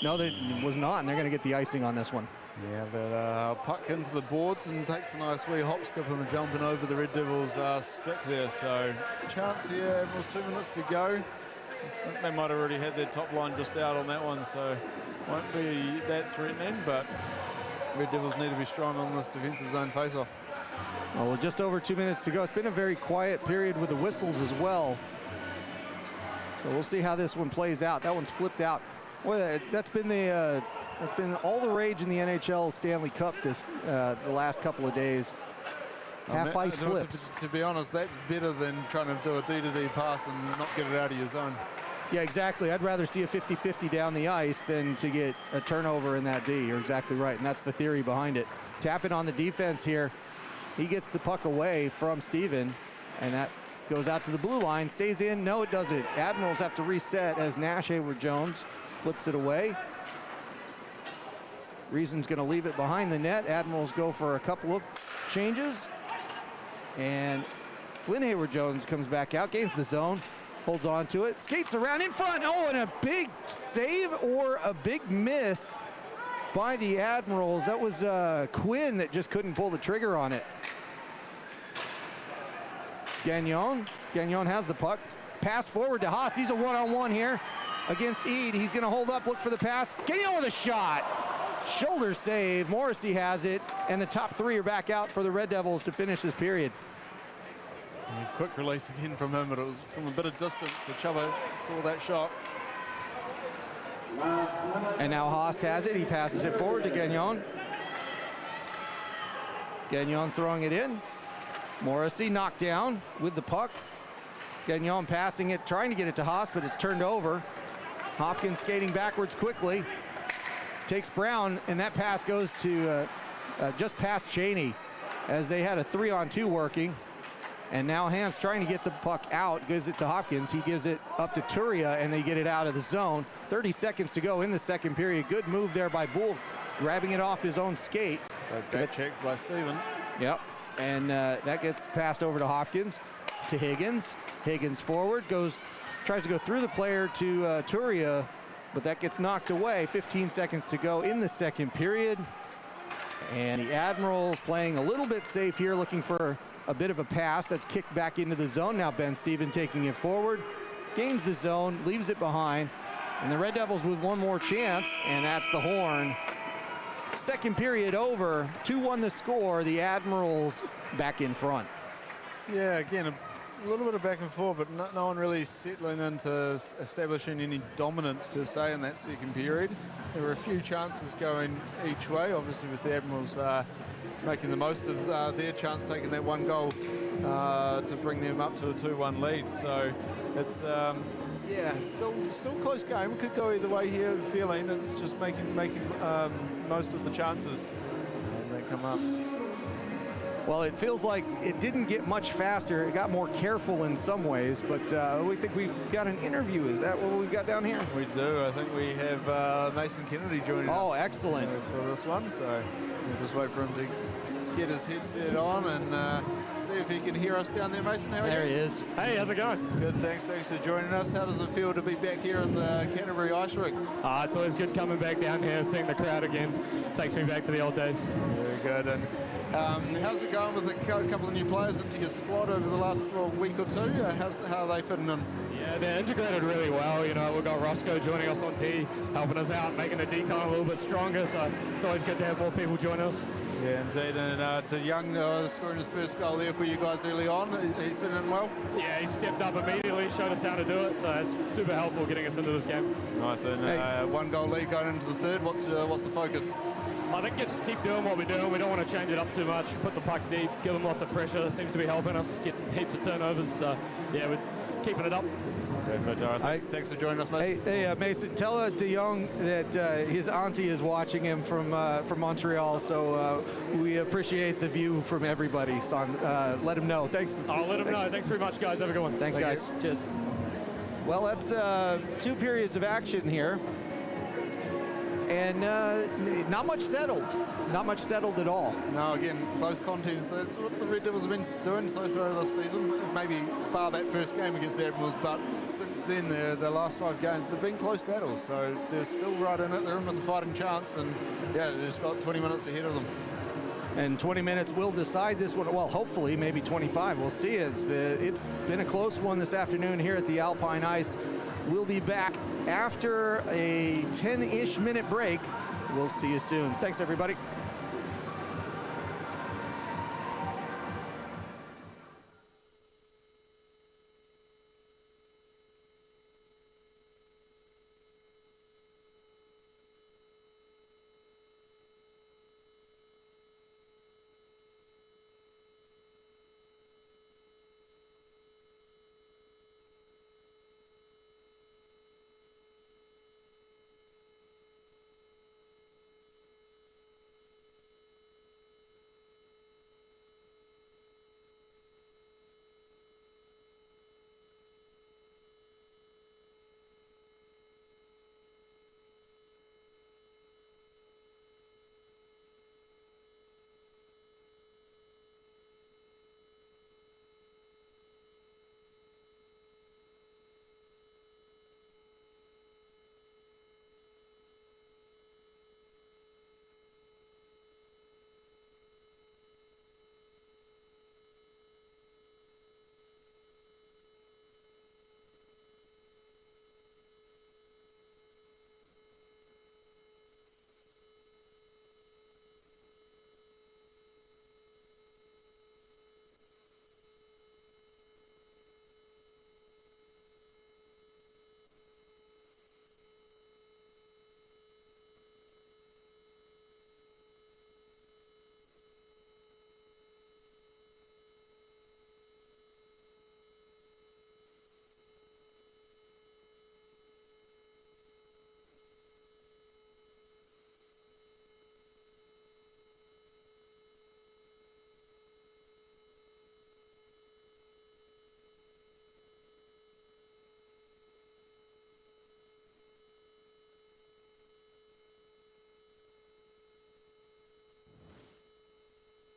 No, it was not, and they're going to get the icing on this one. Yeah, but puck into the boards and takes a nice wee hop, skip and jumping over the Red Devils stick there. So chance here, Admirals 2 minutes to go. I think they might have already had their top line just out on that one, so won't be that threatening, but Red Devils need to be strong on this defensive zone face-off. Well, just over 2 minutes to go. It's been a very quiet period with the whistles as well. So we'll see how this one plays out. That one's flipped out. Boy, that's been all the rage in the NHL Stanley Cup the last couple of days. Half ice flips. To be honest, that's better than trying to do a D-to-D pass and not get it out of your zone. Yeah, exactly. I'd rather see a 50-50 down the ice than to get a turnover in that D. You're exactly right, and that's the theory behind it. Tapping on the defense here. He gets the puck away from Steven, and that goes out to the blue line. Stays in. No, it doesn't. Admirals have to reset as Nash Hayward-Jones flips it away. Reason's going to leave it behind the net. Admirals go for a couple of changes. And Flynn Hayward-Jones comes back out, gains the zone, holds on to it, skates around in front. Oh, and a big save or a big miss by the Admirals. That was Quinn that just couldn't pull the trigger on it. Gagnon has the puck. Pass forward to Haas. He's a one-on-one here against Eade. He's going to hold up, look for the pass. Gagnon with a shot. Shoulder save. Morrissey has it, and the top 3 are back out for the Red Devils to finish this period. And a quick release again from him, but it was from a bit of distance, so Chubba saw that shot. And now Haas has it. He passes it forward to Gagnon. Gagnon throwing it in. Morrissey knocked down with the puck. Gagnon passing it, trying to get it to Haas, but it's turned over. Hopkins skating backwards quickly. Takes Brown, and that pass goes to just past Cheney as they had a 3-on-2 working. And now Hans trying to get the puck out, gives it to Hopkins. He gives it up to Turia, and they get it out of the zone. 30 seconds to go in the second period. Good move there by Bull, grabbing it off his own skate. Great check by Steven. Yep, and that gets passed over to Hopkins, to Higgins. Higgins forward, tries to go through the player to Turia, but that gets knocked away. 15 seconds to go in the second period. And the Admirals playing a little bit safe here, looking for a bit of a pass that's kicked back into the zone. Now Ben Steven taking it forward, gains the zone, leaves it behind, and the Red Devils with one more chance, and that's the horn. Second period over, 2-1 the score, the Admirals back in front. Yeah, again, a little bit of back and forth, but no one really settling into establishing any dominance per se in that second period. There were a few chances going each way, obviously with the Admirals making the most of their chance, taking that one goal to bring them up to a 2-1 lead. So it's yeah, still close game. It could go either way here. Feeling it's just making most of the chances, and they come up. Well, it feels like it didn't get much faster. It got more careful in some ways, but we think we've got an interview. Is that what we've got down here? We do. I think we have Mason Kennedy joining us. Oh, excellent. For this one, so we'll just wait for him to get his headset on and see if he can hear us down there. Mason, how are you? There he is. Hey, how's it going? Good, thanks for joining us. How does it feel to be back here in the Canterbury Ice Rink? It's always good coming back down here, seeing the crowd again. Takes me back to the old days. Very good. And how's it going with a couple of new players into your squad over the last week or two? How are they fitting in? Yeah, they're integrated really well. You know, we've got Roscoe joining us on D, helping us out, making the decon a little bit stronger. So it's always good to have more people join us. Yeah, indeed. And De Young scoring his first goal there for you guys early on. He's fitting in well? Yeah, he stepped up immediately, showed us how to do it. So it's super helpful getting us into this game. Nice. And one goal lead going into the third. What's the focus? I think just keep doing what we're doing. We don't want to change it up too much. Put the puck deep, give them lots of pressure. It seems to be helping us get heaps of turnovers. So, yeah, we're keeping it up. Thanks for joining us, mate. Hey, Mason, tell De Jong that his auntie is watching him from Montreal, so we appreciate the view from everybody. So let him know. Thanks. I'll let him know. Thanks very much, guys. Have a good one. Thanks, guys. Cheers. Well, that's 2 periods of action here. And not much settled. Not much settled at all. No, again, close contests. That's what the Red Devils have been doing so far this season. Maybe bar that first game against the Admirals, but since then, the last 5 games, they've been close battles. So they're still right in it. They're in with a fighting chance, and yeah, they've just got 20 minutes ahead of them. And 20 minutes will decide this one. Well, hopefully, maybe 25. We'll see. It's been a close one this afternoon here at the Alpine Ice. We'll be back after a 10-ish minute break. We'll see you soon. Thanks, everybody.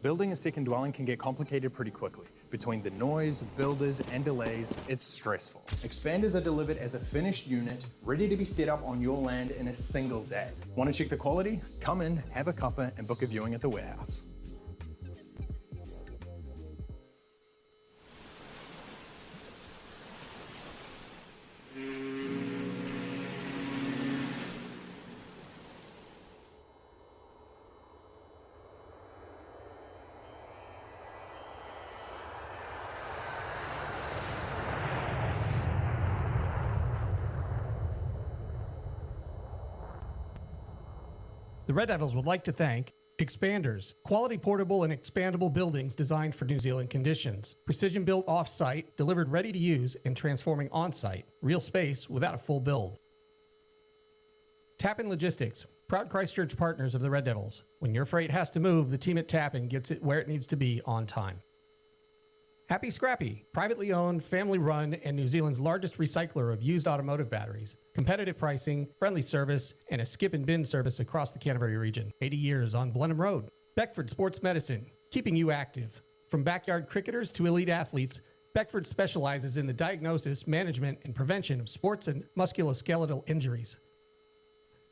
Building a second dwelling can get complicated pretty quickly. Between the noise, builders, and delays, it's stressful. Expanders are delivered as a finished unit, ready to be set up on your land in a single day. Want to check the quality? Come in, have a cuppa, and book a viewing at the warehouse. The Red Devils would like to thank Expanders, quality portable and expandable buildings designed for New Zealand conditions. Precision built off-site, delivered ready to use, and transforming on-site. Real space without a full build. Tappan Logistics, proud Christchurch partners of the Red Devils. When your freight has to move, the team at Tappan gets it where it needs to be on time. Happy Scrappy, privately owned, family-run, and New Zealand's largest recycler of used automotive batteries. Competitive pricing, friendly service, and a skip and bin service across the Canterbury region. 80 years on Blenheim Road. Beckford Sports Medicine, keeping you active. From backyard cricketers to elite athletes, Beckford specializes in the diagnosis, management, and prevention of sports and musculoskeletal injuries.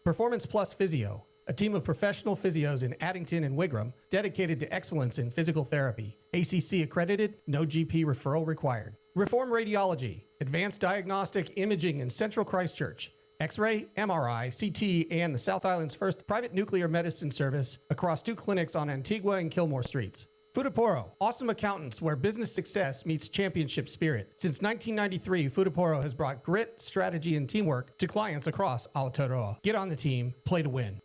Performance Plus Physio, a team of professional physios in Addington and Wigram dedicated to excellence in physical therapy. ACC accredited, no GP referral required. Reform Radiology, advanced diagnostic imaging in Central Christchurch. X-ray, MRI, CT, and the South Island's first private nuclear medicine service across 2 clinics on Antigua and Kilmore Streets. Futaporo, awesome accountants where business success meets championship spirit. Since 1993, Futaporo has brought grit, strategy, and teamwork to clients across Aotearoa. Get on the team, play to win.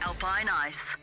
Alpine Ice.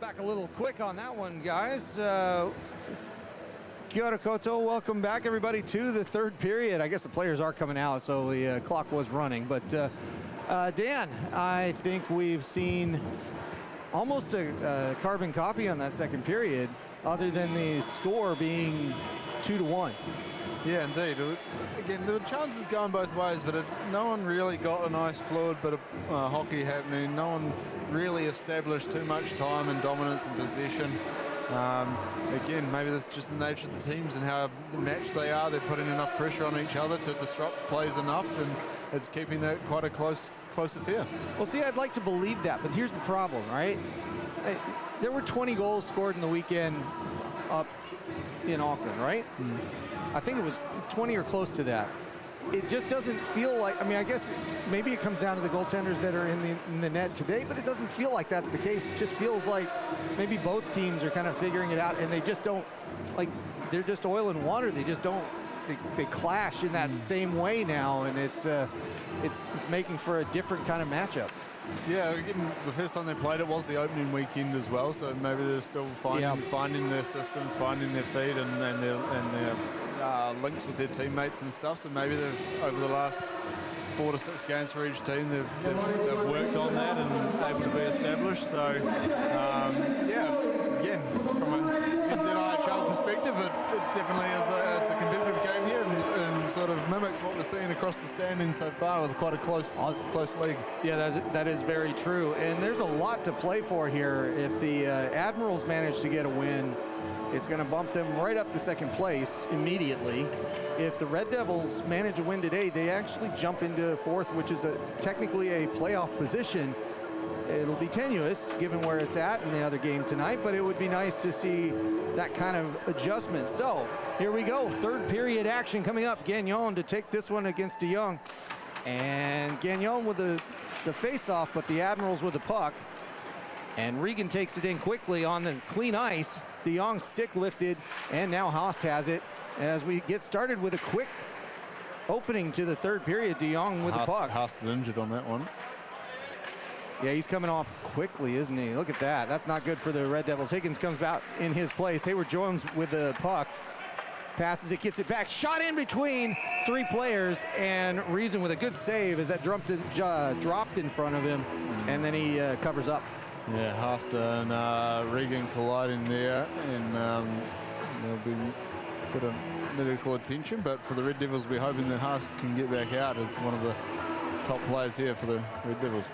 Back a little quick on that one, guys. Kia ora koutou. Welcome back, everybody, to the third period. I guess the players are coming out, so the clock was running. But Dan, I think we've seen almost a carbon copy on that second period, other than the score being 2-1. Yeah, indeed. Again, there were chances going both ways, but no one really got a nice fluid bit of hockey happening. No one really established too much time and dominance and possession. Again, maybe that's just the nature of the teams and how matched they are. They're putting enough pressure on each other to disrupt plays enough, and it's keeping that quite a close affair. Well, see, I'd like to believe that, but here's the problem, right? There were 20 goals scored in the weekend up in Auckland, right? I think it was 20 or close to that. It just doesn't feel like, I mean, I guess maybe it comes down to the goaltenders that are in the net today, but it doesn't feel like that's the case. It just feels like maybe both teams are kind of figuring it out, and they just don't, like, they're just oil and water. They just don't, they clash in that same way now, and it's making for a different kind of matchup. Yeah, again, the first time they played it was the opening weekend as well, so maybe they're still finding their systems, finding their feet, and their links with their teammates and stuff. So maybe they've, over the last 4 to 6 games for each team, they've worked on that and able to be established. So yeah, again, from an NZIHL perspective, it definitely is it's a competitive game here, and sort of mimics what we're seeing across the standings so far with quite a close league. Yeah, that is very true, and there's a lot to play for here. If the Admirals manage to get a win, it's going to bump them right up to second place immediately. If the Red Devils manage a win today, they actually jump into fourth, which is technically a playoff position. It'll be tenuous given where it's at in the other game tonight, but it would be nice to see that kind of adjustment. So here we go, third period action coming up. Gagnon to take this one against De Jong. And Gagnon with the face-off, but the Admirals with the puck. And Regan takes it in quickly on the clean ice. De Jong stick lifted, and now Haast has it. As we get started with a quick opening to the third period, De Jong with the puck. Haast is injured on that one. Yeah, he's coming off quickly, isn't he? Look at that. That's not good for the Red Devils. Higgins comes out in his place. Hayward Jones with the puck. Passes it, gets it back. Shot in between 3 players, and Reason with a good save as that dropped in front of him, and then he covers up. Yeah, Haast and Regan colliding there, and there'll be a bit of medical attention, but for the Red Devils, we're hoping that Haast can get back out as one of the top players here for the Red Devils.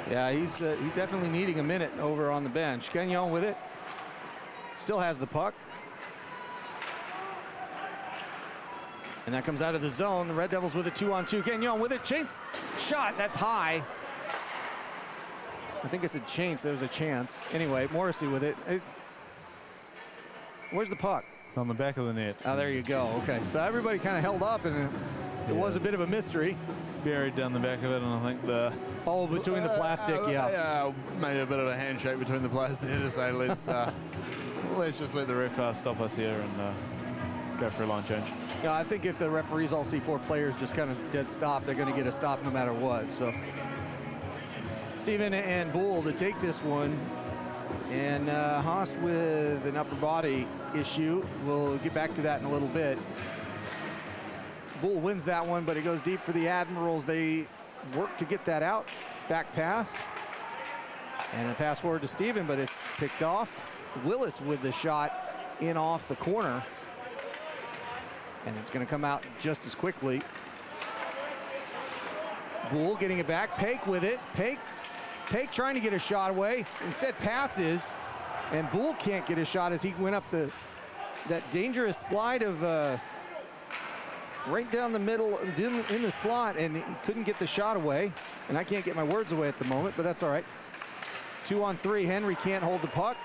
Yeah, he's definitely needing a minute over on the bench. Gagnon with it. Still has the puck. And that comes out of the zone. The Red Devils with a 2-on-2. Gagnon with it. Chance shot. That's high. I think it's a chance. There was a chance. Anyway, Morrissey with it. Where's the puck? It's on the back of the net. Oh, there you go. Okay, so everybody kind of held up, and it was a bit of a mystery. Buried down the back of it, and I think between the plastic, yeah. Maybe a bit of a handshake between the players there to say, let's just let the ref stop us here and go for a line change. Yeah, I think if the referees all see 4 players just kind of dead stop, they're going to get a stop no matter what. So Steven and Bull to take this one, and Haast with an upper body issue. We'll get back to that in a little bit. Bull wins that one, but it goes deep for the Admirals. They work to get that out. Back pass. And a pass forward to Steven, but it's picked off. Willis with the shot in off the corner. And it's going to come out just as quickly. Bull getting it back. Pake with it. Pake trying to get a shot away. Instead passes. And Bull can't get a shot as he went up that dangerous slide of right down the middle in the slot, and he couldn't get the shot away. And I can't get my words away at the moment, but that's all right. 2-on-3. Henry can't hold the puck.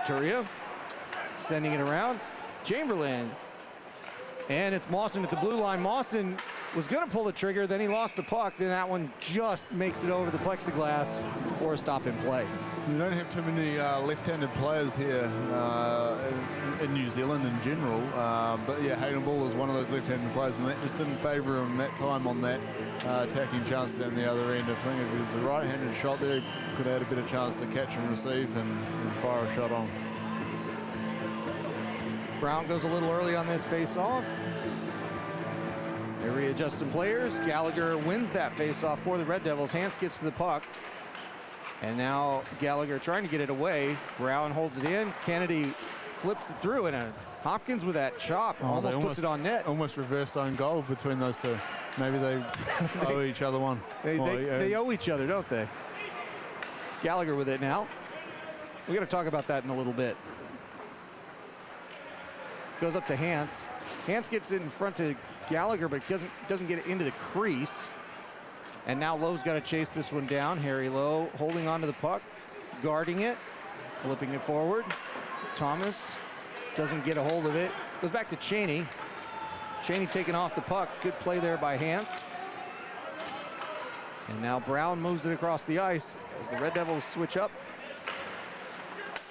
Turia sending it around. Chamberlain. And it's Mawson at the blue line. Mawson was going to pull the trigger, then he lost the puck, then that one just makes it over the plexiglass for a stop in play. You don't have too many left-handed players here in New Zealand in general, but yeah, Hayden Ball is one of those left-handed players, and that just didn't favour him that time on that attacking chance down the other end. I think if it was a right-handed shot there, he could have had a better chance to catch and receive and fire a shot on. Brown goes a little early on this face-off. They readjust some players. Gallagher wins that face-off for the Red Devils. Hans gets to the puck. And now Gallagher trying to get it away. Brown holds it in. Kennedy flips it through, and Hopkins with that chop almost puts it on net. Almost reverse own goal between those two. Maybe they owe each other one. They owe each other, don't they? Gallagher with it now. We're going to talk about that in a little bit. Goes up to Hans. Hans gets it in front of Gallagher, but doesn't get it into the crease. And now Lowe's got to chase this one down. Harry Lowe holding on to the puck, guarding it, flipping it forward. Thomas doesn't get a hold of it. Goes back to Cheney. Cheney taking off the puck. Good play there by Hans. And now Brown moves it across the ice as the Red Devils switch up.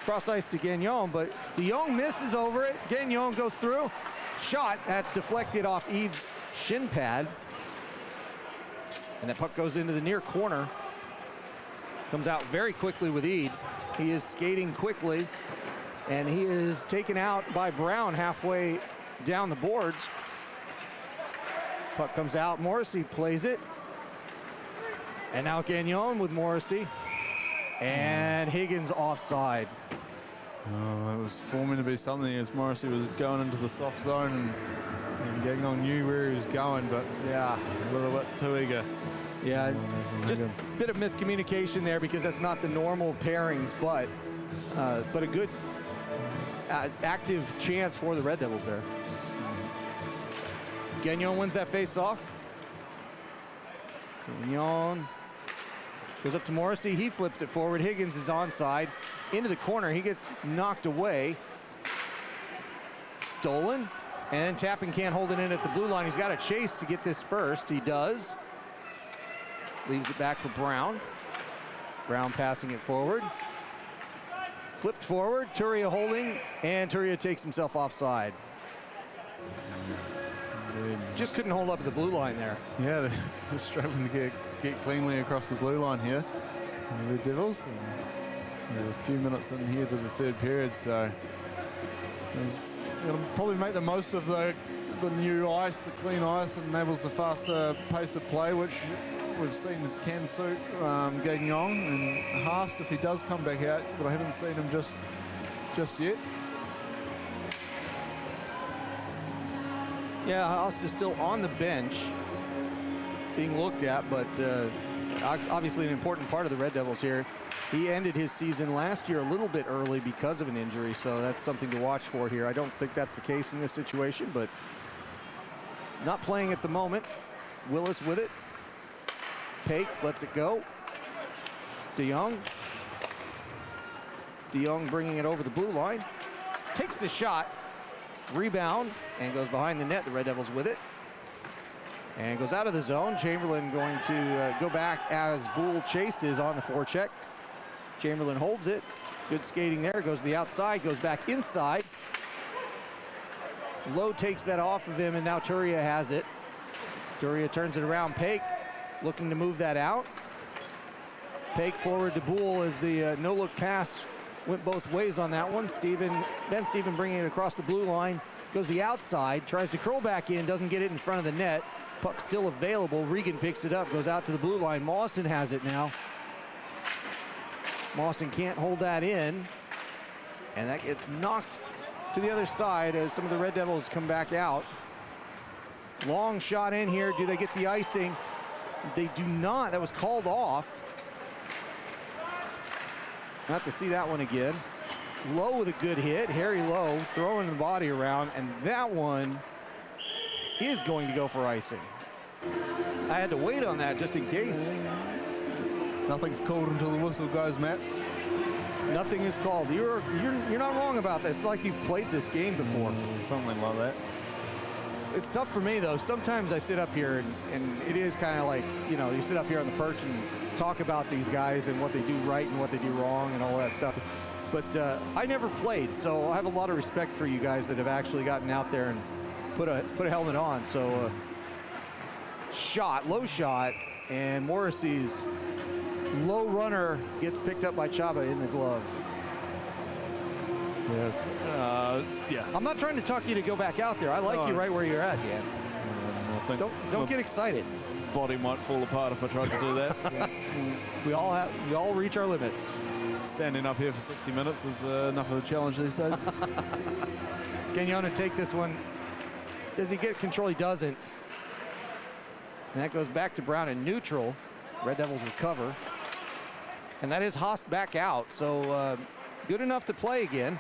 Cross ice to Gagnon, but DeYoung misses over it. Gagnon goes through. Shot, that's deflected off Eads' shin pad. And that puck goes into the near corner. Comes out very quickly with Ead. He is skating quickly, and he is taken out by Brown halfway down the boards. Puck comes out, Morrissey plays it. And now Gagnon with Morrissey. And Higgins offside. Oh, it was forming to be something as Morrissey was going into the soft zone, and Gagnon knew where he was going, but yeah, a little bit too eager. Yeah, just a bit of miscommunication there because that's not the normal pairings, but a good active chance for the Red Devils there. Gagnon wins that face-off. Gagnon goes up to Morrissey. He flips it forward. Higgins is onside. Into the corner. He gets knocked away. Stolen. And Tappan can't hold it in at the blue line. He's got to chase to get this first. He does. Leaves it back for Brown. Brown passing it forward. Flipped forward. Turia holding. And Turia takes himself offside. Just couldn't hold up at the blue line there. Yeah, they're struggling to get cleanly across the blue line here. The Red Devils. And a few minutes in here to the third period, so he's going to probably make the most of the new ice, the clean ice. It enables the faster pace of play, which we've seen can suit Gagnon and Haast if he does come back out, but I haven't seen him just yet. Yeah, Haast is still on the bench being looked at, but obviously an important part of the Red Devils here. He ended his season last year a little bit early because of an injury, so that's something to watch for here. I don't think that's the case in this situation, but not playing at the moment. Willis with it. Pake lets it go. DeYoung. DeYoung bringing it over the blue line. Takes the shot. Rebound and goes behind the net. The Red Devils with it. And goes out of the zone. Chamberlain going to go back as Boole chases on the forecheck. Chamberlain holds it. Good skating there. Goes to the outside. Goes back inside. Lowe takes that off of him, and now Turia has it. Turia turns it around. Pake looking to move that out. Pake forward to Boole as the no-look pass went both ways on that one. Steven bringing it across the blue line. Goes the outside. Tries to curl back in. Doesn't get it in front of the net. Puck still available. Regan picks it up. Goes out to the blue line. Mawson has it now. Mawson can't hold that in. And that gets knocked to the other side as some of the Red Devils come back out. Long shot in here. Do they get the icing? They do not. That was called off. Not to see that one again. Lowe with a good hit. Harry Lowe throwing the body around, and that one is going to go for icing. I had to wait on that just in case. Nothing's called until the whistle goes, Matt. Nothing is called. You're not wrong about this. It's like you've played this game before. Something like that. It's tough for me, though. Sometimes I sit up here, and it is kind of like, you know, you sit up here on the perch and talk about these guys and what they do right and what they do wrong and all that stuff. But I never played, so I have a lot of respect for you guys that have actually gotten out there and put a helmet on. So low shot, and Morrissey's low runner gets picked up by Chaba in the glove. Yeah. I'm not trying to talk you to go back out there. I like you right where you're at, Dan. Don't get excited. Body might fall apart if I tried to do that. So. We all reach our limits. Standing up here for 60 minutes is enough of a challenge these days. Gagnon to take this one. Does he get control? He doesn't. And that goes back to Brown in neutral. Red Devils recover. And that is Haas back out. So good enough to play again.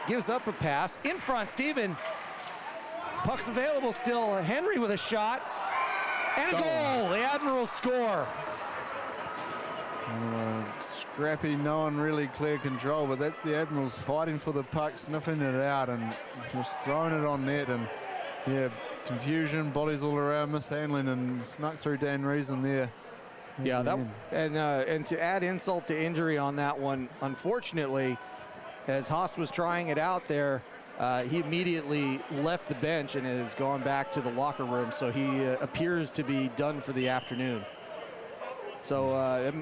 Gives up a pass. In front, Steven. Puck's available still. Henry with a shot. And a goal. The Admirals score. Scrappy, no one really clear control, but that's the Admirals fighting for the puck, sniffing it out and just throwing it on net. And yeah, confusion, bodies all around, mishandling, and snuck through Dan Reason there. Yeah, and to add insult to injury on that one, unfortunately, as Haas was trying it out there, he immediately left the bench and has gone back to the locker room. So he appears to be done for the afternoon. So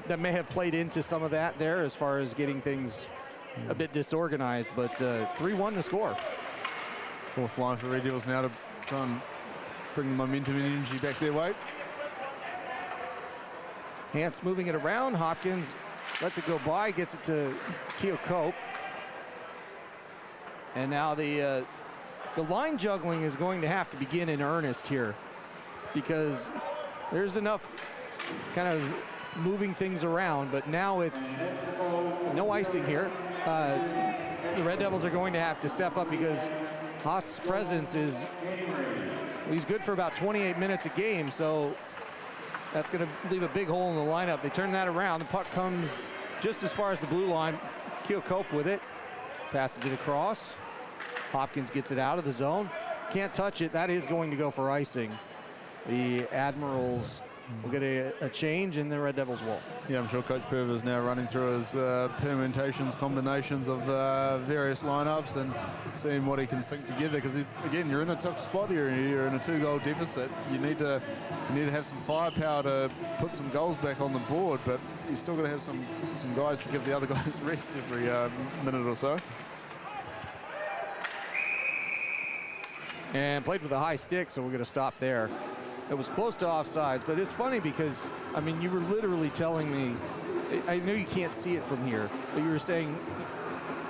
that may have played into some of that there as far as getting things a bit disorganized. But 3-1 the score. Fourth line for Red Devils now to try and bring the momentum and energy back their way. Hance moving it around. Hopkins lets it go by, gets it to Keo Cope. And now the line juggling is going to have to begin in earnest here, because there's enough kind of moving things around, but now it's no icing here. The Red Devils are going to have to step up, because Haas' presence he's good for about 28 minutes a game, so that's going to leave a big hole in the lineup. They turn that around. The puck comes just as far as the blue line. Keo Cope with it. Passes it across. Hopkins gets it out of the zone. Can't touch it. That is going to go for icing. The Admirals will get a change, and the Red Devils will. Yeah, I'm sure Coach Perver is now running through his permutations, combinations of various lineups and seeing what he can sync together. Because again, you're in a tough spot here. You're in a 2-goal deficit. You need to have some firepower to put some goals back on the board, but you still got to have some guys to give the other guys rest every minute or so. And played with a high stick, so we're going to stop there. It was close to offsides, but it's funny because, I mean, you were literally telling me, I know you can't see it from here, but you were saying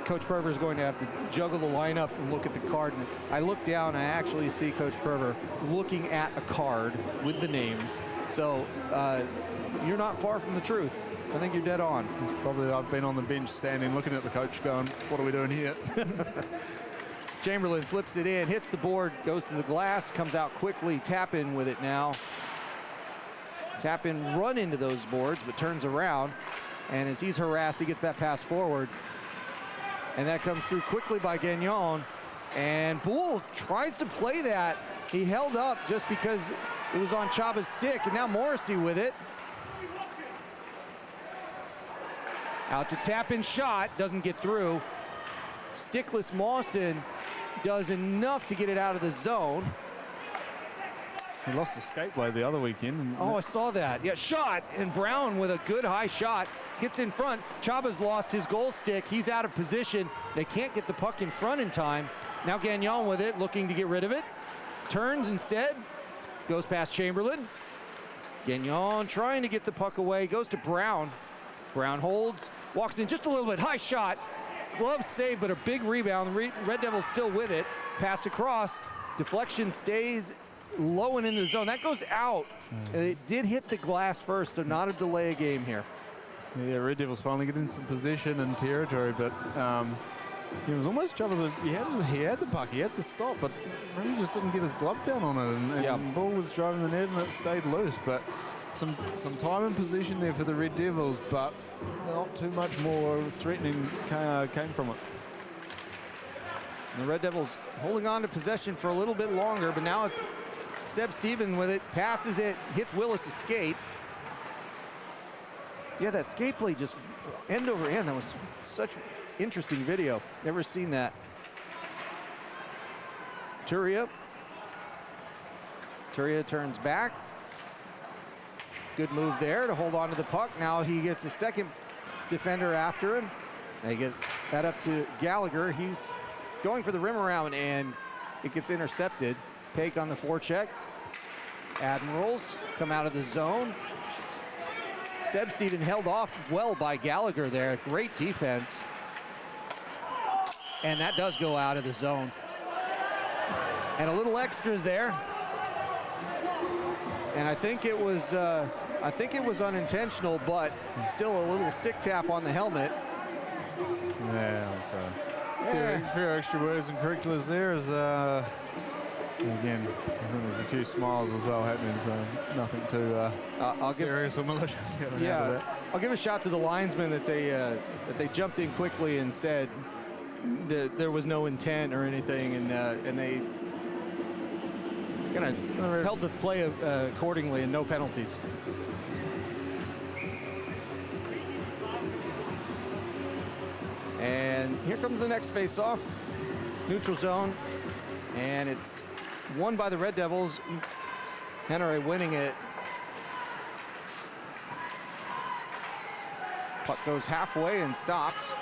Coach Perver is going to have to juggle the lineup and look at the card. And I look down, I actually see Coach Perver looking at a card with the names. So you're not far from the truth. I think you're dead on. Probably I've been on the bench standing, looking at the coach going, what are we doing here? Chamberlain flips it in, hits the board, goes to the glass, comes out quickly. Tap-in with it now. Tap-in, run into those boards, but turns around. And as he's harassed, he gets that pass forward. And that comes through quickly by Gagnon. And Bull tries to play that. He held up just because it was on Chaba's stick, and now Morrissey with it. Out to Tap-in shot, doesn't get through. Stickless Mawson does enough to get it out of the zone. He lost the skate blade the other weekend. Oh, I saw that. Yeah, shot, and Brown with a good high shot gets in front. Chaba's lost his goal stick. He's out of position. They can't get the puck in front in time. Now Gagnon with it, looking to get rid of it. Turns instead, goes past Chamberlain. Gagnon trying to get the puck away, goes to Brown. Brown holds, walks in just a little bit, high shot. Glove save, but a big rebound. Red Devils still with it. Passed across. Deflection stays low and in the zone. That goes out. It did hit the glass first, so not a delay game here. Yeah, Red Devils finally getting some possession and territory, but he was almost trouble. He had the puck, he had the stop, but really just didn't get his glove down on it. And Bull was driving the net and it stayed loose. But some time and position there for the Red Devils, but not too much more threatening came from it. And the Red Devils holding on to possession for a little bit longer, but now it's Seb Steven with it, passes it, hits Willis' skate. Yeah, that skate play just end over end. That was such interesting video. Never seen that. Turia turns back. Good move there to hold on to the puck. Now he gets a second defender after him. They get that up to Gallagher. He's going for the rim around, and it gets intercepted. Pake on the forecheck. Admirals come out of the zone. Seb Steven held off well by Gallagher there. Great defense. And that does go out of the zone. And a little extras there. And I think it was unintentional, but still a little stick tap on the helmet. Yeah, so few extra words and curriculars there. As again, I think there's a few smiles as well happening, so nothing too serious or malicious. Yeah, I'll give a shout to the linesman that they jumped in quickly and said that there was no intent or anything, and they kind of held the play accordingly and no penalties. And here comes the next face-off. Neutral zone, and it's won by the Red Devils. Henry winning it. Puck goes halfway and stops.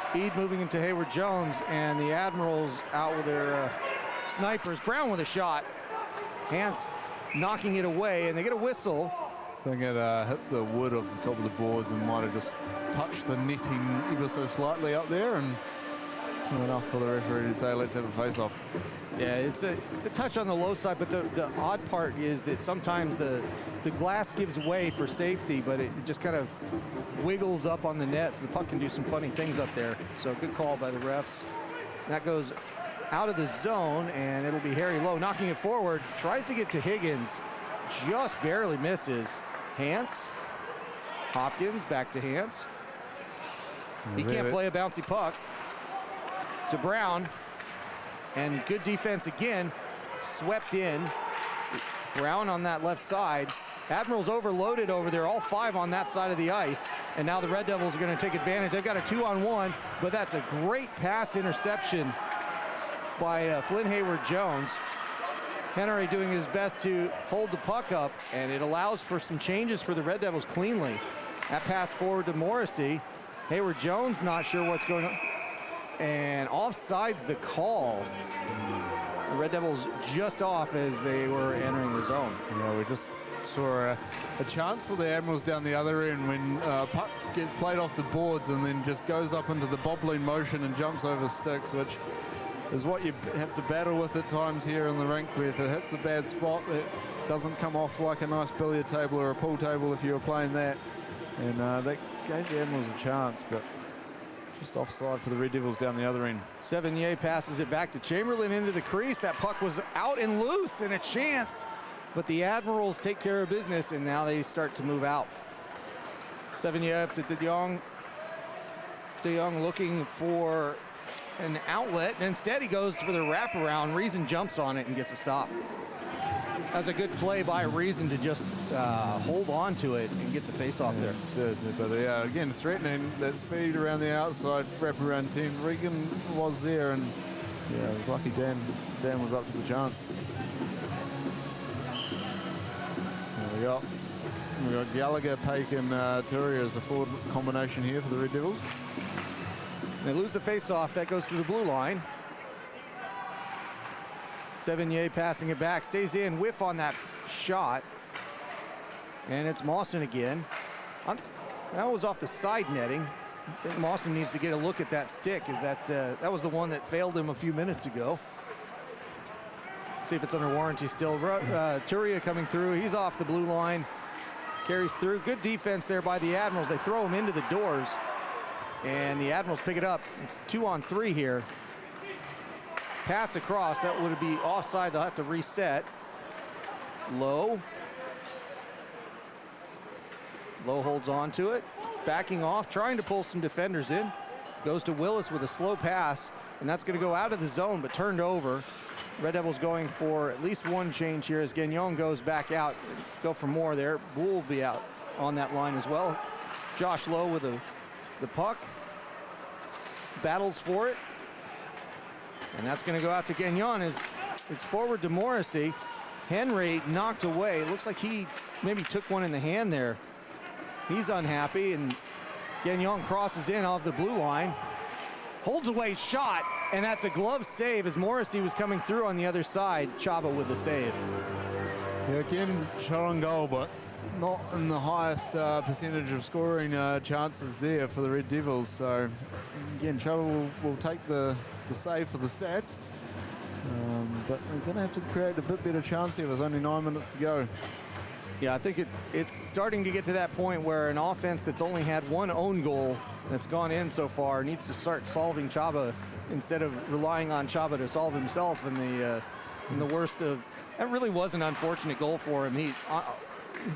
Speed moving into Hayward Jones, and the Admirals out with their snipers. Brown with a shot. Hans knocking it away, and they get a whistle. I think it hit the wood of the top of the boards and might have just touched the netting ever so slightly up there, and enough for the referee to say, let's have a face-off. Yeah, it's a touch on the low side, but the odd part is that sometimes the glass gives way for safety, but it just kind of wiggles up on the net, so the puck can do some funny things up there. So good call by the refs. That goes out of the zone, and it'll be Harry Lowe knocking it forward. Tries to get to Higgins, just barely misses. Hans, Hopkins back to Hans. He can't play a bouncy puck. To Brown, and good defense again, swept in. Brown on that left side. Admirals overloaded over there, all five on that side of the ice, and now the Red Devils are going to take advantage. They've got a 2-on-1, but that's a great pass interception by Flynn Hayward-Jones. Henry doing his best to hold the puck up, and it allows for some changes for the Red Devils cleanly. That pass forward to Morrissey. Hayward-Jones not sure what's going on. And offsides the call. The Red Devils just off as they were entering the zone. Yeah, we just saw a chance for the Admirals down the other end when puck gets played off the boards and then just goes up into the bobbling motion and jumps over sticks, which is what you have to battle with at times here in the rink, where if it hits a bad spot, it doesn't come off like a nice billiard table or a pool table if you were playing that. And that gave the Admirals a chance, but just offside for the Red Devils down the other end. Sevigny passes it back to Chamberlain into the crease. That puck was out and loose, and a chance. But the Admirals take care of business, and now they start to move out. Sevigny up to De Jong. De Jong looking for an outlet, and instead he goes for the wraparound. Reason jumps on it and gets a stop. That's a good play by Reason to just hold on to it and get the face-off there. It did, but yeah, again, threatening that speed around the outside, wraparound 10. Regan was there, and yeah, it was lucky Dan was up to the chance. There we got Gallagher, Pake, and Turia as a forward combination here for the Red Devils. They lose the face-off. That goes to the blue line. Sevigny passing it back, stays in, whiff on that shot. And it's Mawson again. That was off the side netting. I think Mawson needs to get a look at that stick. That was the one that failed him a few minutes ago. See if it's under warranty still. Turia coming through, he's off the blue line. Carries through, good defense there by the Admirals. They throw him into the doors, and the Admirals pick it up. It's 2-on-3 here. Pass across, that would be offside. They'll have to reset. Lowe holds on to it, backing off, trying to pull some defenders in. Goes to Willis with a slow pass, and that's going to go out of the zone, but turned over. Red Devils going for at least one change here as Gagnon goes back out. Go for more there. Bull will be out on that line as well. Josh Lowe with the puck. Battles for it. And that's going to go out to Gagnon as it's forward to Morrissey. Henry knocked away. Looks like he maybe took one in the hand there. He's unhappy, and Gagnon crosses in off the blue line. Holds away shot, and that's a glove save as Morrissey was coming through on the other side. Chaba with the save. Yeah, again, shot on goal, but not in the highest percentage of scoring chances there for the Red Devils. So, again, Chaba will take the save for the stats. But we're going to have to create a bit better chance here. There's only 9 minutes to go. Yeah, I think it's starting to get to that point where an offense that's only had one own goal that's gone in so far needs to start solving Chaba instead of relying on Chaba to solve himself in the worst of. That really was an unfortunate goal for him. He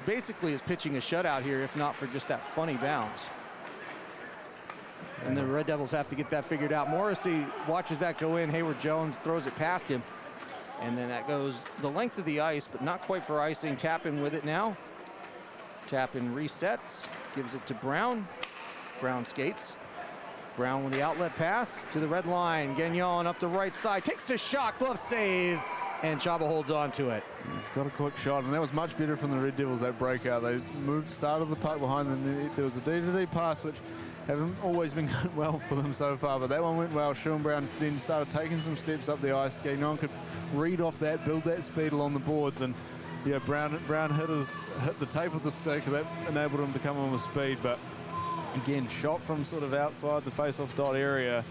basically is pitching a shutout here, if not for just that funny bounce. And the Red Devils have to get that figured out. Morrissey watches that go in. Hayward Jones throws it past him. And then that goes the length of the ice, but not quite for icing. Tappan with it now. Tappan resets, gives it to Brown. Brown skates. Brown with the outlet pass to the red line. Gagnon up the right side, takes the shot, glove save, and Chaba holds on to it. He's got a quick shot, and that was much better from the Red Devils, that breakout. They started the puck behind them. There was a D-to-D pass, which haven't always been going well for them so far, but that one went well. Sean Brown then started taking some steps up the ice. Gagnon could read off that, build that speed along the boards, and yeah, Brown hit the tape of the stick. That enabled him to come on with speed, but again, shot from sort of outside the face-off dot area.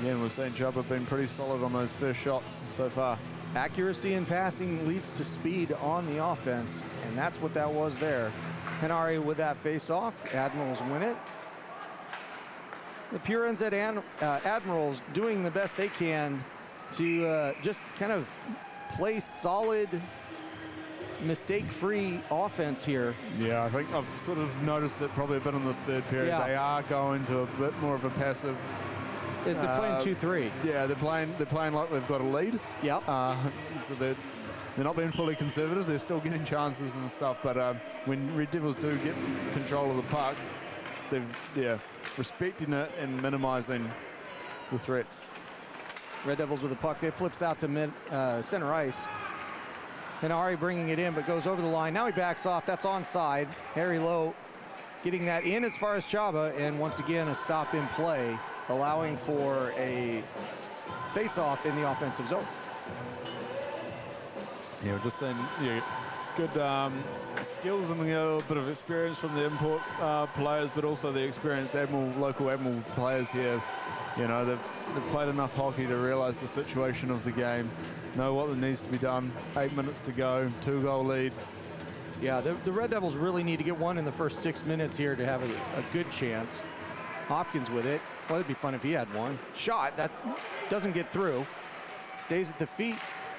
Again, we've seen Chaba been pretty solid on those first shots so far. Accuracy in passing leads to speed on the offense, and that's what that was there. Henare with that face-off. Admirals win it. The Purins at Admirals doing the best they can to just kind of play solid, mistake-free offense here. Yeah, I think I've sort of noticed it probably a bit in this third period. Yeah. They are going to a bit more of a passive. They're playing 2-3. Yeah, they're playing like they've got a lead. Yep. So they're not being fully conservative. They're still getting chances and stuff. But when Red Devils do get control of the puck, they're respecting it and minimising the threats. Red Devils with the puck. It flips out to center ice. Henare bringing it in, but goes over the line. Now he backs off. That's onside. Harry Lowe getting that in as far as Chaba, and once again a stop in play, allowing for a face-off in the offensive zone. Yeah, we're just saying, good skills and a bit of experience from the import players, but also the experienced local Admiral players here. You know, they've played enough hockey to realise the situation of the game, know what needs to be done. 8 minutes to go, 2-goal lead. Yeah, the Red Devils really need to get one in the first 6 minutes here to have a good chance. Hopkins with it. Well, it'd be fun if he had one. Shot, doesn't get through. Stays at the feet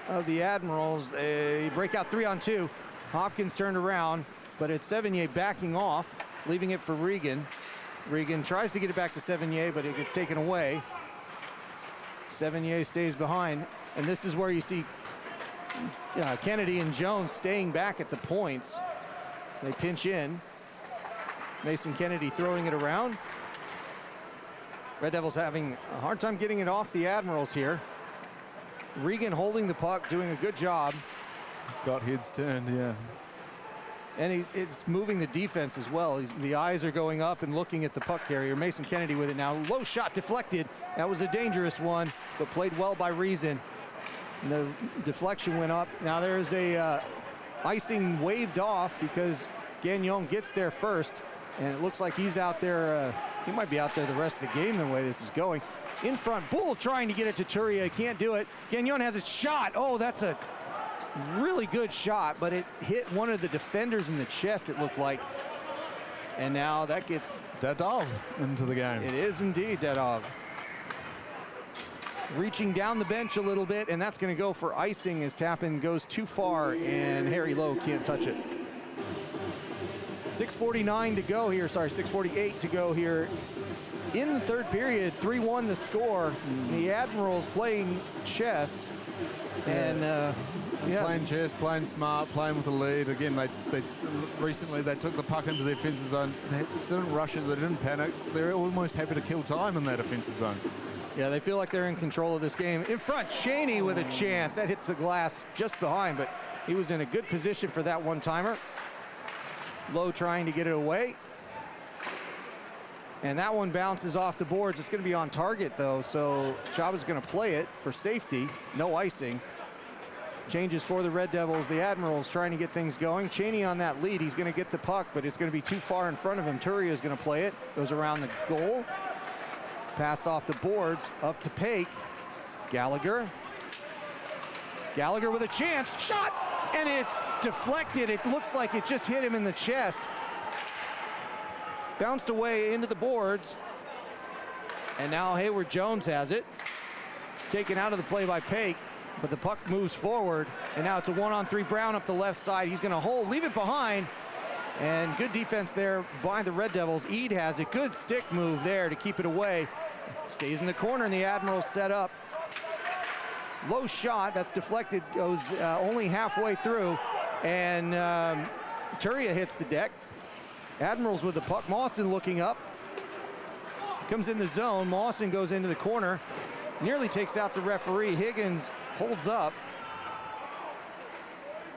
of the Admirals. A breakout 3-on-2. Hopkins turned around, but it's Sevigny backing off, leaving it for Regan. Regan tries to get it back to Sevigny, but it gets taken away. Sevigny stays behind, and this is where you see Kennedy and Jones staying back at the points. They pinch in. Mason Kennedy throwing it around. Red Devils having a hard time getting it off the Admirals here. Regan holding the puck, doing a good job. Got heads turned, yeah. And it's moving the defense as well. The eyes are going up and looking at the puck carrier. Mason Kennedy with it now. Low shot deflected. That was a dangerous one, but played well by Reason. And the deflection went up. Now there's a icing waved off because Gagnon gets there first. And it looks like he's out there. He might be out there the rest of the game the way this is going. In front, Bull trying to get it to Turia. Can't do it. Gagnon has a shot. Oh, that's a really good shot, but it hit one of the defenders in the chest, it looked like. And now that gets Dadov into the game. It is indeed Dadov. Reaching down the bench a little bit, and that's going to go for icing as Tappan goes too far, and Harry Lowe can't touch it. 6:49 to go here, 6:48 to go here in the third period. 3-1 the score. The Admirals playing chess And yeah, Playing chess, playing smart, playing with the lead. Again, they recently they took the puck into the offensive zone. They didn't rush it. They didn't panic. They're almost happy to kill time in that offensive zone. yeah, they feel like they're in control of this game. In front, Cheney with a chance. That hits the glass just behind, but he was in a good position for that one-timer. Lowe trying to get it away. And that one bounces off the boards. It's going to be on target, though, so Chava's going to play it for safety. No icing. Changes for the Red Devils. The Admirals trying to get things going. Cheney on that lead. He's going to get the puck, but it's going to be too far in front of him. Turia is going to play it. Goes around the goal. Passed off the boards. Up to Pake. Gallagher. Gallagher with a chance. Shot! And it's deflected. It looks like it just hit him in the chest. Bounced away into the boards. And now Hayward Jones has it. Taken out of the play by Pake, but the puck moves forward. And now it's a 1-on-3 Brown up the left side. He's gonna hold, leave it behind. And good defense there by the Red Devils. Eade has it, good stick move there to keep it away. Stays in the corner and the Admirals set up. Low shot, that's deflected, goes only halfway through. And Turia hits the deck. Admirals with the puck. Mawson looking up. Comes in the zone. Mawson goes into the corner. Nearly takes out the referee. Higgins holds up.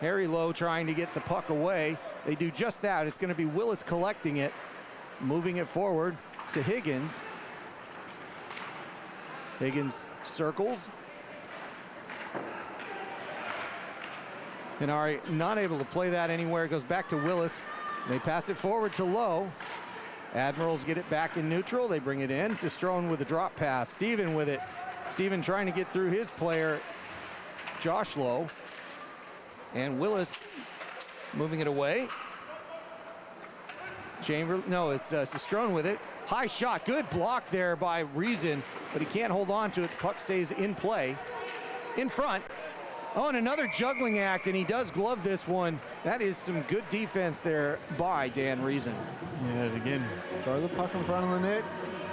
Harry Lowe trying to get the puck away. They do just that. It's going to be Willis collecting it. Moving it forward to Higgins. Higgins circles. And are not able to play that anywhere. It goes back to Willis. They pass it forward to Lowe. Admirals get it back in neutral. They bring it in. Cistrone with a drop pass. Steven with it. Steven trying to get through his player, Josh Lowe. And Willis moving it away. Cistrone with it. High shot. Good block there by Reason, but he can't hold on to it. Puck stays in play. In front. Oh, and another juggling act, and he does glove this one. That is some good defense there by Dan Reason. Yeah, again, throw the puck in front of the net.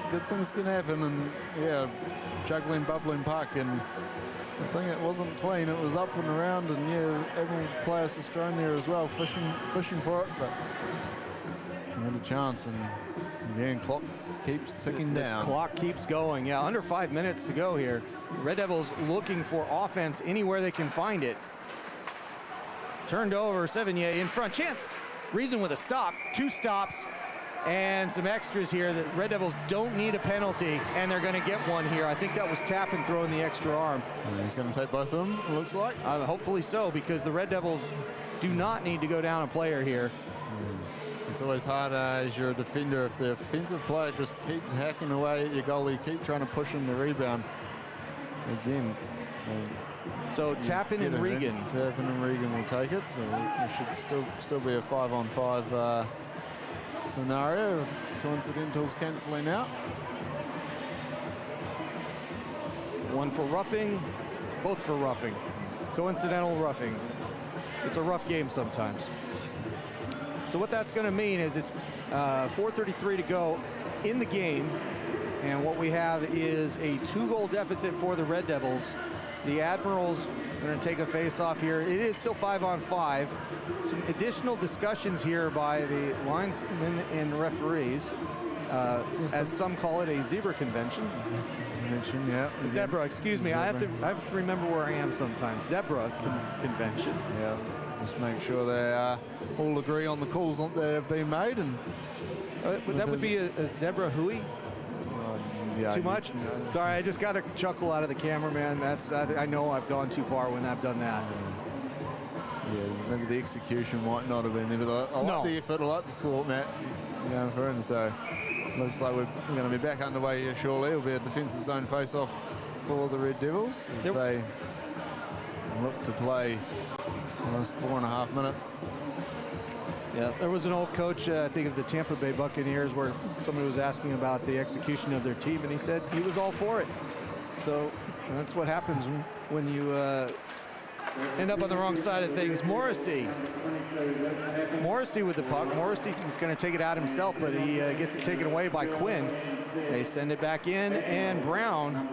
Good things can happen, and yeah, juggling, bubbling puck, and I think it wasn't clean. It was up and around, and yeah, Admiral player Cistrone there as well, fishing for it, but he had a chance, and again, clock keeps ticking down. The clock keeps going. Yeah, under 5 minutes to go here. Red Devils looking for offense anywhere they can find it. Turned over, Sevigny in front. Chance. Reason with a stop. 2 stops and some extras here. The Red Devils don't need a penalty, and they're going to get one here. I think that was Tappan throwing the extra arm. And he's going to take both of them, it looks like. Hopefully so, because the Red Devils do not need to go down a player here. It's always hard as you're a defender if the offensive player just keeps hacking away at your goalie, keep trying to push him to rebound. Again. So Tappan and Regan. Tappan and Regan will take it. So it should still be a 5-on-5 scenario with coincidentals cancelling out. One for roughing, both for roughing. Coincidental roughing. It's a rough game sometimes. So what that's going to mean is it's 4:33 to go in the game. And what we have is a 2-goal deficit for the Red Devils. The Admirals are going to take a face-off here. It is still 5-on-5. Some additional discussions here by the linesmen and referees, as some call it a zebra convention. Yeah. Zebra, excuse me. I have to remember where I am sometimes. Zebra convention. Yeah. Just make sure they all agree on the calls that have been made. And that would be a zebra hooey. Yeah, too much? Sorry, I just got a chuckle out of the cameraman. I know I've gone too far when I've done that. Yeah, maybe the execution might not have been there, but I like the effort, I like the thought, Matt, going for it. And so looks like we're going to be back underway here shortly. It'll be a defensive zone face-off for the Red Devils as they look to play the last 4.5 minutes. Yeah, there was an old coach, I think, of the Tampa Bay Buccaneers, where somebody was asking about the execution of their team, and he said he was all for it. So that's what happens when you end up on the wrong side of things. Morrissey with the puck. Morrissey is going to take it out himself, but he gets it taken away by Quinn. They send it back in, and Brown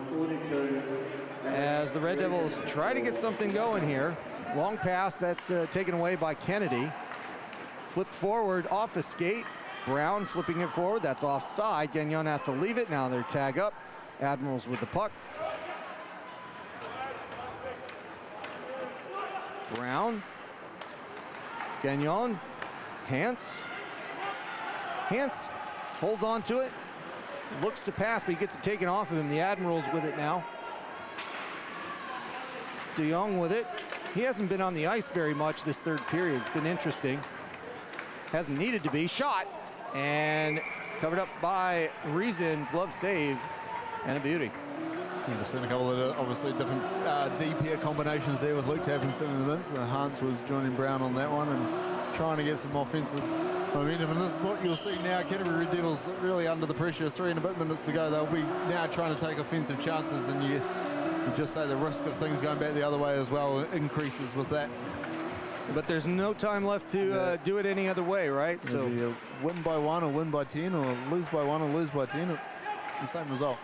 as the Red Devils try to get something going here. Long pass, that's taken away by Kennedy. Flip forward off a skate. Brown flipping it forward, that's offside. Gagnon has to leave it, now they're tag up. Admirals with the puck. Brown. Gagnon. Hance. Hance holds on to it. Looks to pass, but he gets it taken off of him. The Admirals with it now. De Jong with it. He hasn't been on the ice very much this third period. It's been interesting. Hasn't needed to be. Shot. And covered up by Reason. Glove save. And a beauty. Just seen a couple of obviously different D pair combinations there with Luke tapping 7 in the minutes. Hans was joining Brown on that one and trying to get some offensive momentum. And this is what you'll see now. Canterbury Red Devils really under the pressure. 3 and a bit minutes to go. They'll be now trying to take offensive chances, and you just say the risk of things going back the other way as well increases with that. But there's no time left to do it any other way, right? So win by 1 or win by 10, or lose by 1 or lose by 10. It's the same result.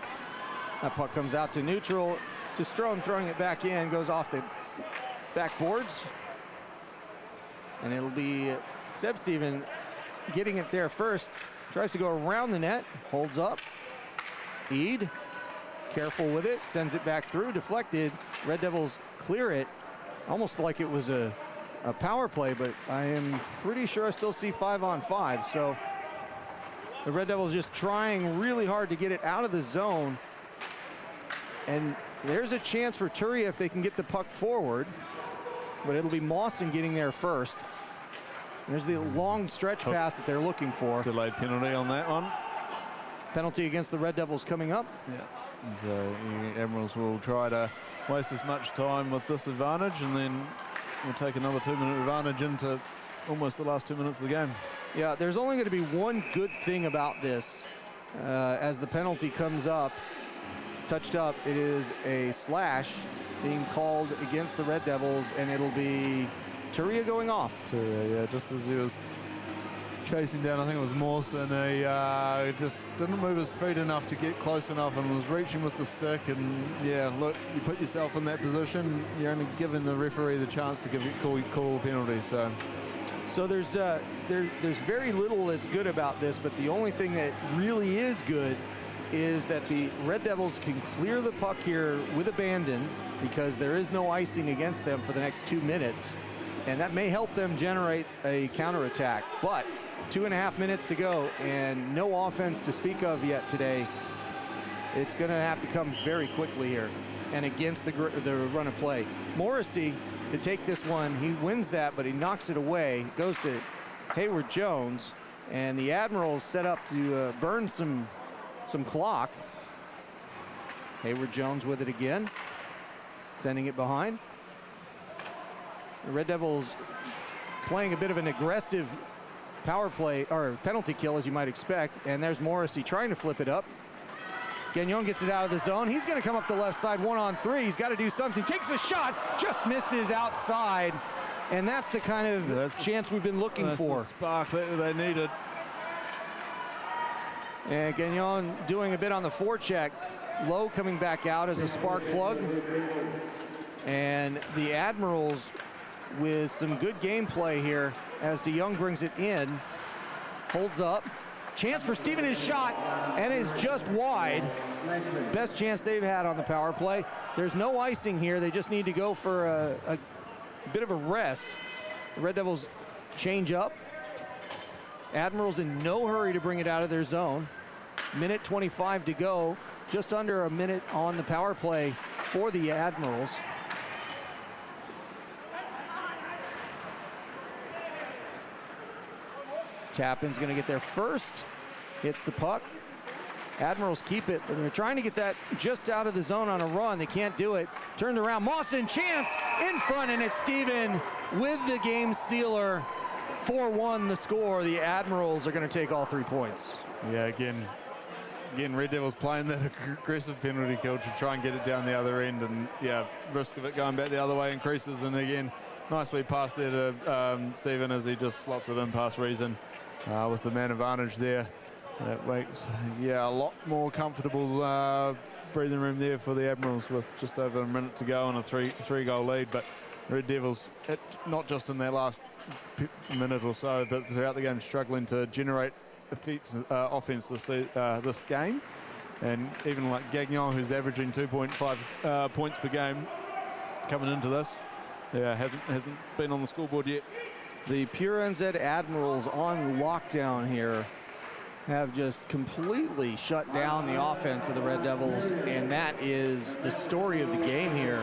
that puck comes out to neutral. Sistrone throwing it back in, goes off the backboards. And it'll be Seb Steven getting it there first. Tries to go around the net, holds up. Eade, careful with it, sends it back through, deflected. Red Devils clear it, almost like it was a power play, but I am pretty sure I still see 5-on-5. So the Red Devils just trying really hard to get it out of the zone. And there's a chance for Turia if they can get the puck forward, but it'll be Mawson getting there first. There's the long stretch pass that they're looking for. Delayed penalty on that one. Penalty against the Red Devils coming up. Yeah. And so Admirals will try to waste as much time with this advantage, and then we'll take another 2-minute advantage into almost the last 2 minutes of the game. Yeah, there's only going to be one good thing about this. As the penalty comes up, touched up, it is a slash being called against the Red Devils, and it'll be Turia going off. Turia, yeah, just as he was chasing down, I think it was Mawson. He just didn't move his feet enough to get close enough and was reaching with the stick. And yeah, look, you put yourself in that position, you're only giving the referee the chance to call a penalty. So there's very little that's good about this, but the only thing that really is good is that the Red Devils can clear the puck here with abandon because there is no icing against them for the next 2 minutes. And that may help them generate a counterattack. But 2.5 minutes to go and no offense to speak of yet today. It's going to have to come very quickly here and against the run of play. Morrissey to take this one, he wins that, but he knocks it away. Goes to Hayward Jones, and the Admirals set up to burn some clock. Hayward Jones with it again, sending it behind. The Red Devils playing a bit of an aggressive power play, or penalty kill, as you might expect. And there's Morrissey trying to flip it up. Gagnon gets it out of the zone. He's going to come up the left side 1-on-3. He's got to do something. Takes a shot, just misses outside. And that's the kind of chance we've been looking for. That's the spark that they needed. And Gagnon doing a bit on the forecheck. Lowe coming back out as a spark plug. And the Admirals with some good gameplay here as De Jong brings it in, holds up. Chance for Steven is shot and is just wide. Best chance they've had on the power play. There's no icing here. They just need to go for a bit of a rest. The Red Devils change up. Admirals in no hurry to bring it out of their zone. Minute 25 to go. Just under a minute on the power play for the Admirals. Tappan's going to get there first. Hits the puck. Admirals keep it, but they're trying to get that just out of the zone on a run. They can't do it. Turned around. Mawson, chance in front, and it's Steven with the game sealer. 4-1 the score. The Admirals are going to take all 3 points. Yeah, again, Red Devils playing that aggressive penalty kill to try and get it down the other end, and yeah, risk of it going back the other way increases. And again, nicely passed there to Steven as he just slots it in past Reason with the man advantage there. That makes, yeah, a lot more comfortable breathing room there for the Admirals with just over a minute to go and a three-goal lead. But Red Devils, not just in that last minute or so, but throughout the game, struggling to generate offense this game. And even like Gagnon, who's averaging 2.5 points per game coming into this, hasn't been on the scoreboard yet. The pure NZ Admirals on lockdown here have just completely shut down the offense of the Red Devils, and that is the story of the game here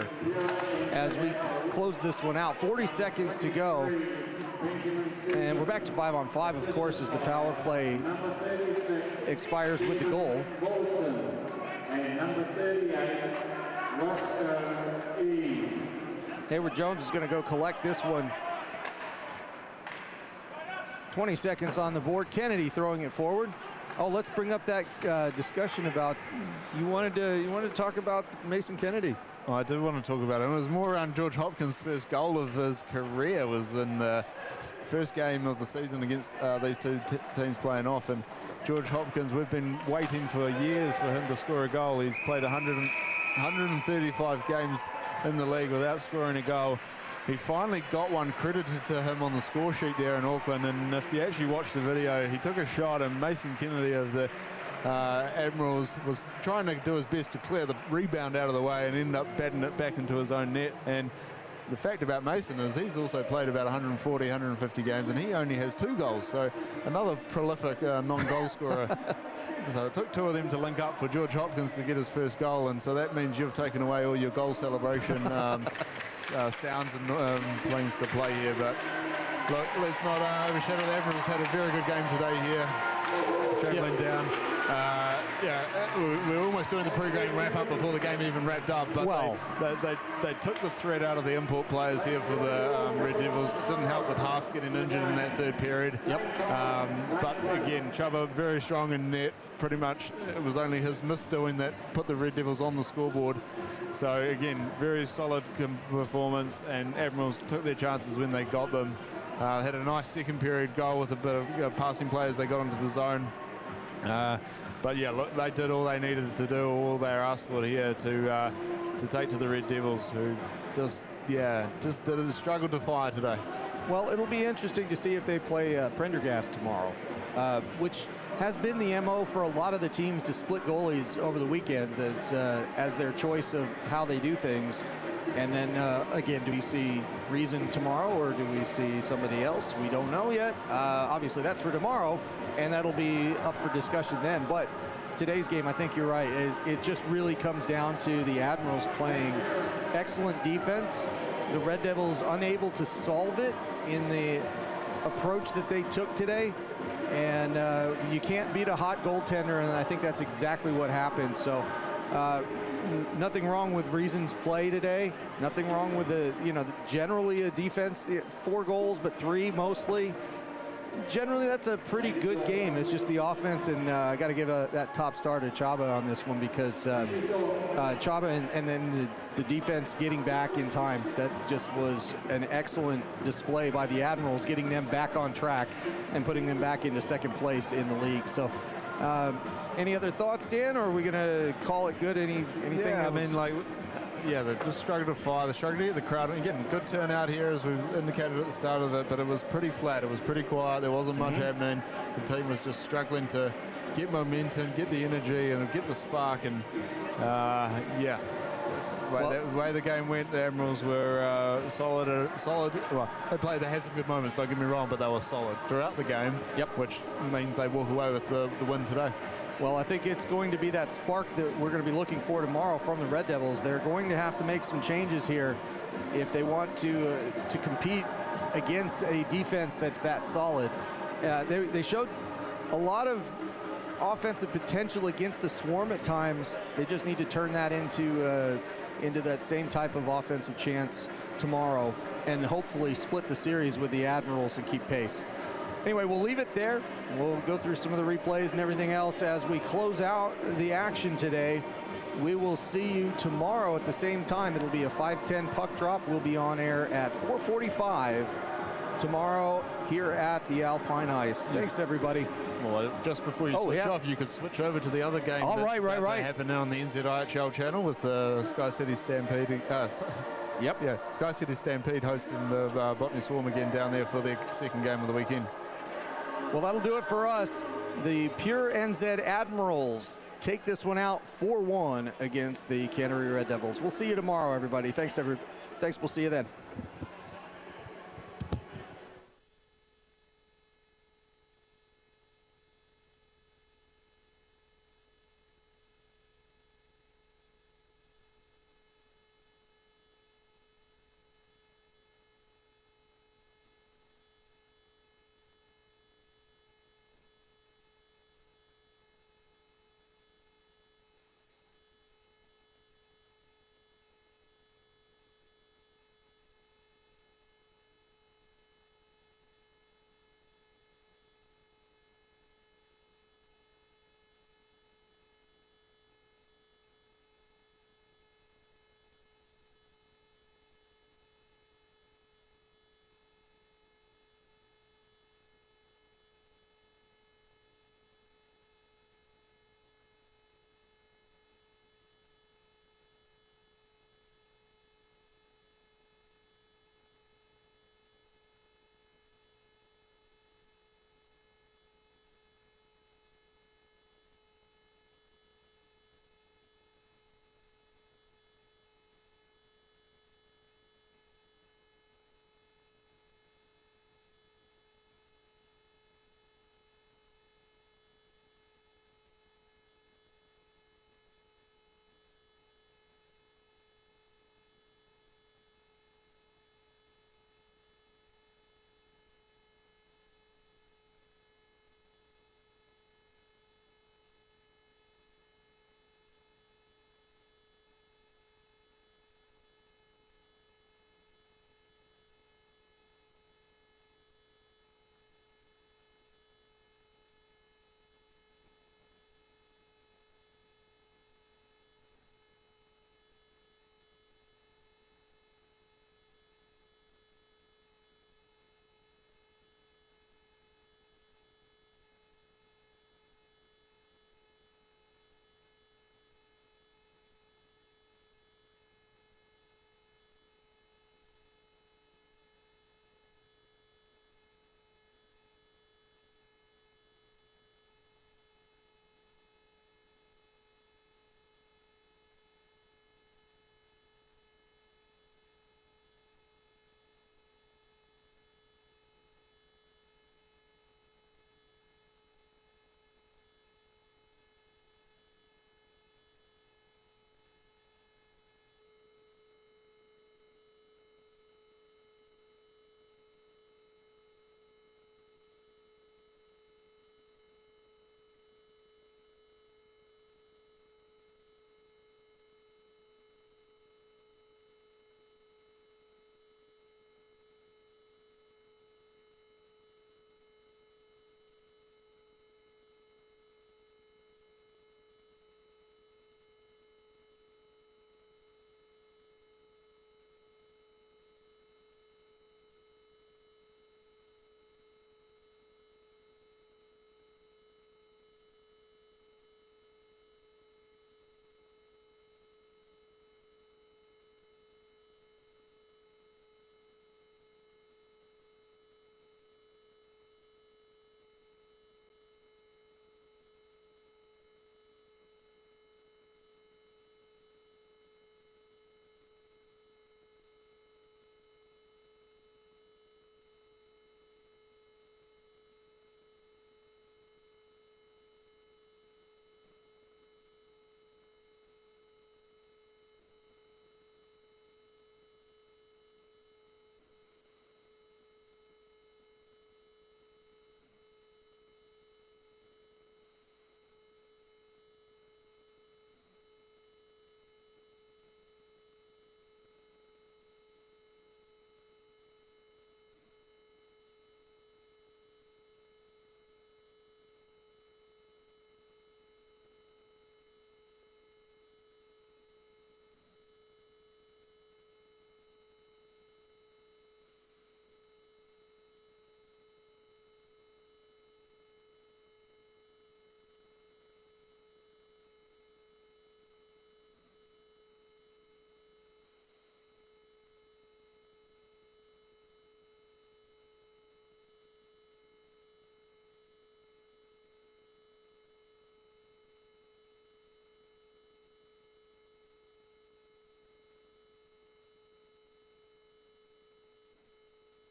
as we close this one out. 40 seconds to go, and we're back to 5-on-5, of course, as the power play expires with the goal. Hayward Jones is going to go collect this one. 20 seconds on the board. Kennedy throwing it forward. Oh, let's bring up that discussion about you wanted to talk about Mason Kennedy. Oh, I did want to talk about it. It was more around George Hopkins' first goal of his career was in the first game of the season against these two teams playing off. And George Hopkins, we've been waiting for years for him to score a goal. He's played 135 games in the league without scoring a goal. He finally got one credited to him on the score sheet there in Auckland, and if you actually watch the video, he took a shot and Mason Kennedy of the Admirals was trying to do his best to clear the rebound out of the way and ended up batting it back into his own net. And the fact about Mason is he's also played about 140, 150 games, and he only has 2 goals, so another prolific non-goal scorer. So it took 2 of them to link up for George Hopkins to get his first goal, and so that means you've taken away all your goal celebration sounds and things to play here. But look, let's not overshadow the Admirals. Had a very good game today here, travelling down. We're almost doing the pre-game wrap-up before the game even wrapped up, but they took the threat out of the import players here for the Red Devils. It didn't help with Haas getting injured in that third period. Yep. But again, Chuba very strong in net. Pretty much it was only his misdoing that put the Red Devils on the scoreboard. So again, very solid performance, and Admirals took their chances when they got them. Had a nice second period goal with a bit of passing play as they got into the zone. But yeah, look, they did all they needed to do, all they were asked for here to take to the Red Devils, who just struggled to fire today. Well, it'll be interesting to see if they play Prendergast tomorrow, which has been the MO for a lot of the teams to split goalies over the weekends as their choice of how they do things. And then, again, do we see Reason tomorrow or do we see somebody else? We don't know yet. Obviously, that's for tomorrow, and that'll be up for discussion then. But today's game, I think you're right. It just really comes down to the Admirals playing excellent defense. The Red Devils unable to solve it in the approach that they took today. And you can't beat a hot goaltender, and I think that's exactly what happened. So nothing wrong with Reason's play today. Nothing wrong with generally a defense, 4 goals, but 3 mostly. Generally, that's a pretty good game. It's just the offense, and I got to give that top star to Chaba on this one because Chaba and then the defense getting back in time. That just was an excellent display by the Admirals, getting them back on track and putting them back into second place in the league. So, any other thoughts, Dan, or are we going to call it good? Anything? Yeah, they just struggled to fire. They struggled to get the crowd. And again, good turnout here, as we've indicated at the start of it, but it was pretty flat. It was pretty quiet. There wasn't much happening. The team was just struggling to get momentum, get the energy, and get the spark. And, the way the game went, the Admirals were solid. Well, they had some good moments, don't get me wrong, but they were solid throughout the game, which means they walk away with the win today. Well, I think it's going to be that spark that we're going to be looking for tomorrow from the Red Devils. They're going to have to make some changes here if they want to compete against a defense that's that solid. They showed a lot of offensive potential against the Swarm at times. They just need to turn that into that same type of offensive chance tomorrow and hopefully split the series with the Admirals and keep pace. Anyway, we'll leave it there. We'll go through some of the replays and everything else as we close out the action today. We will see you tomorrow at the same time. It'll be a 5:10 puck drop. We'll be on air at 4:45 tomorrow here at the Alpine Ice. Thanks, everybody. Well, just before you switch off, you could switch over to the other game. All that's right. happening now on the NZIHL channel with Sky City Stampede. Sky City Stampede hosting the Botany Swarm again down there for their second game of the weekend. Well, that'll do it for us. The Pure NZ Admirals take this one out 4-1 against the Canterbury Red Devils. We'll see you tomorrow, everybody. Thanks. We'll see you then.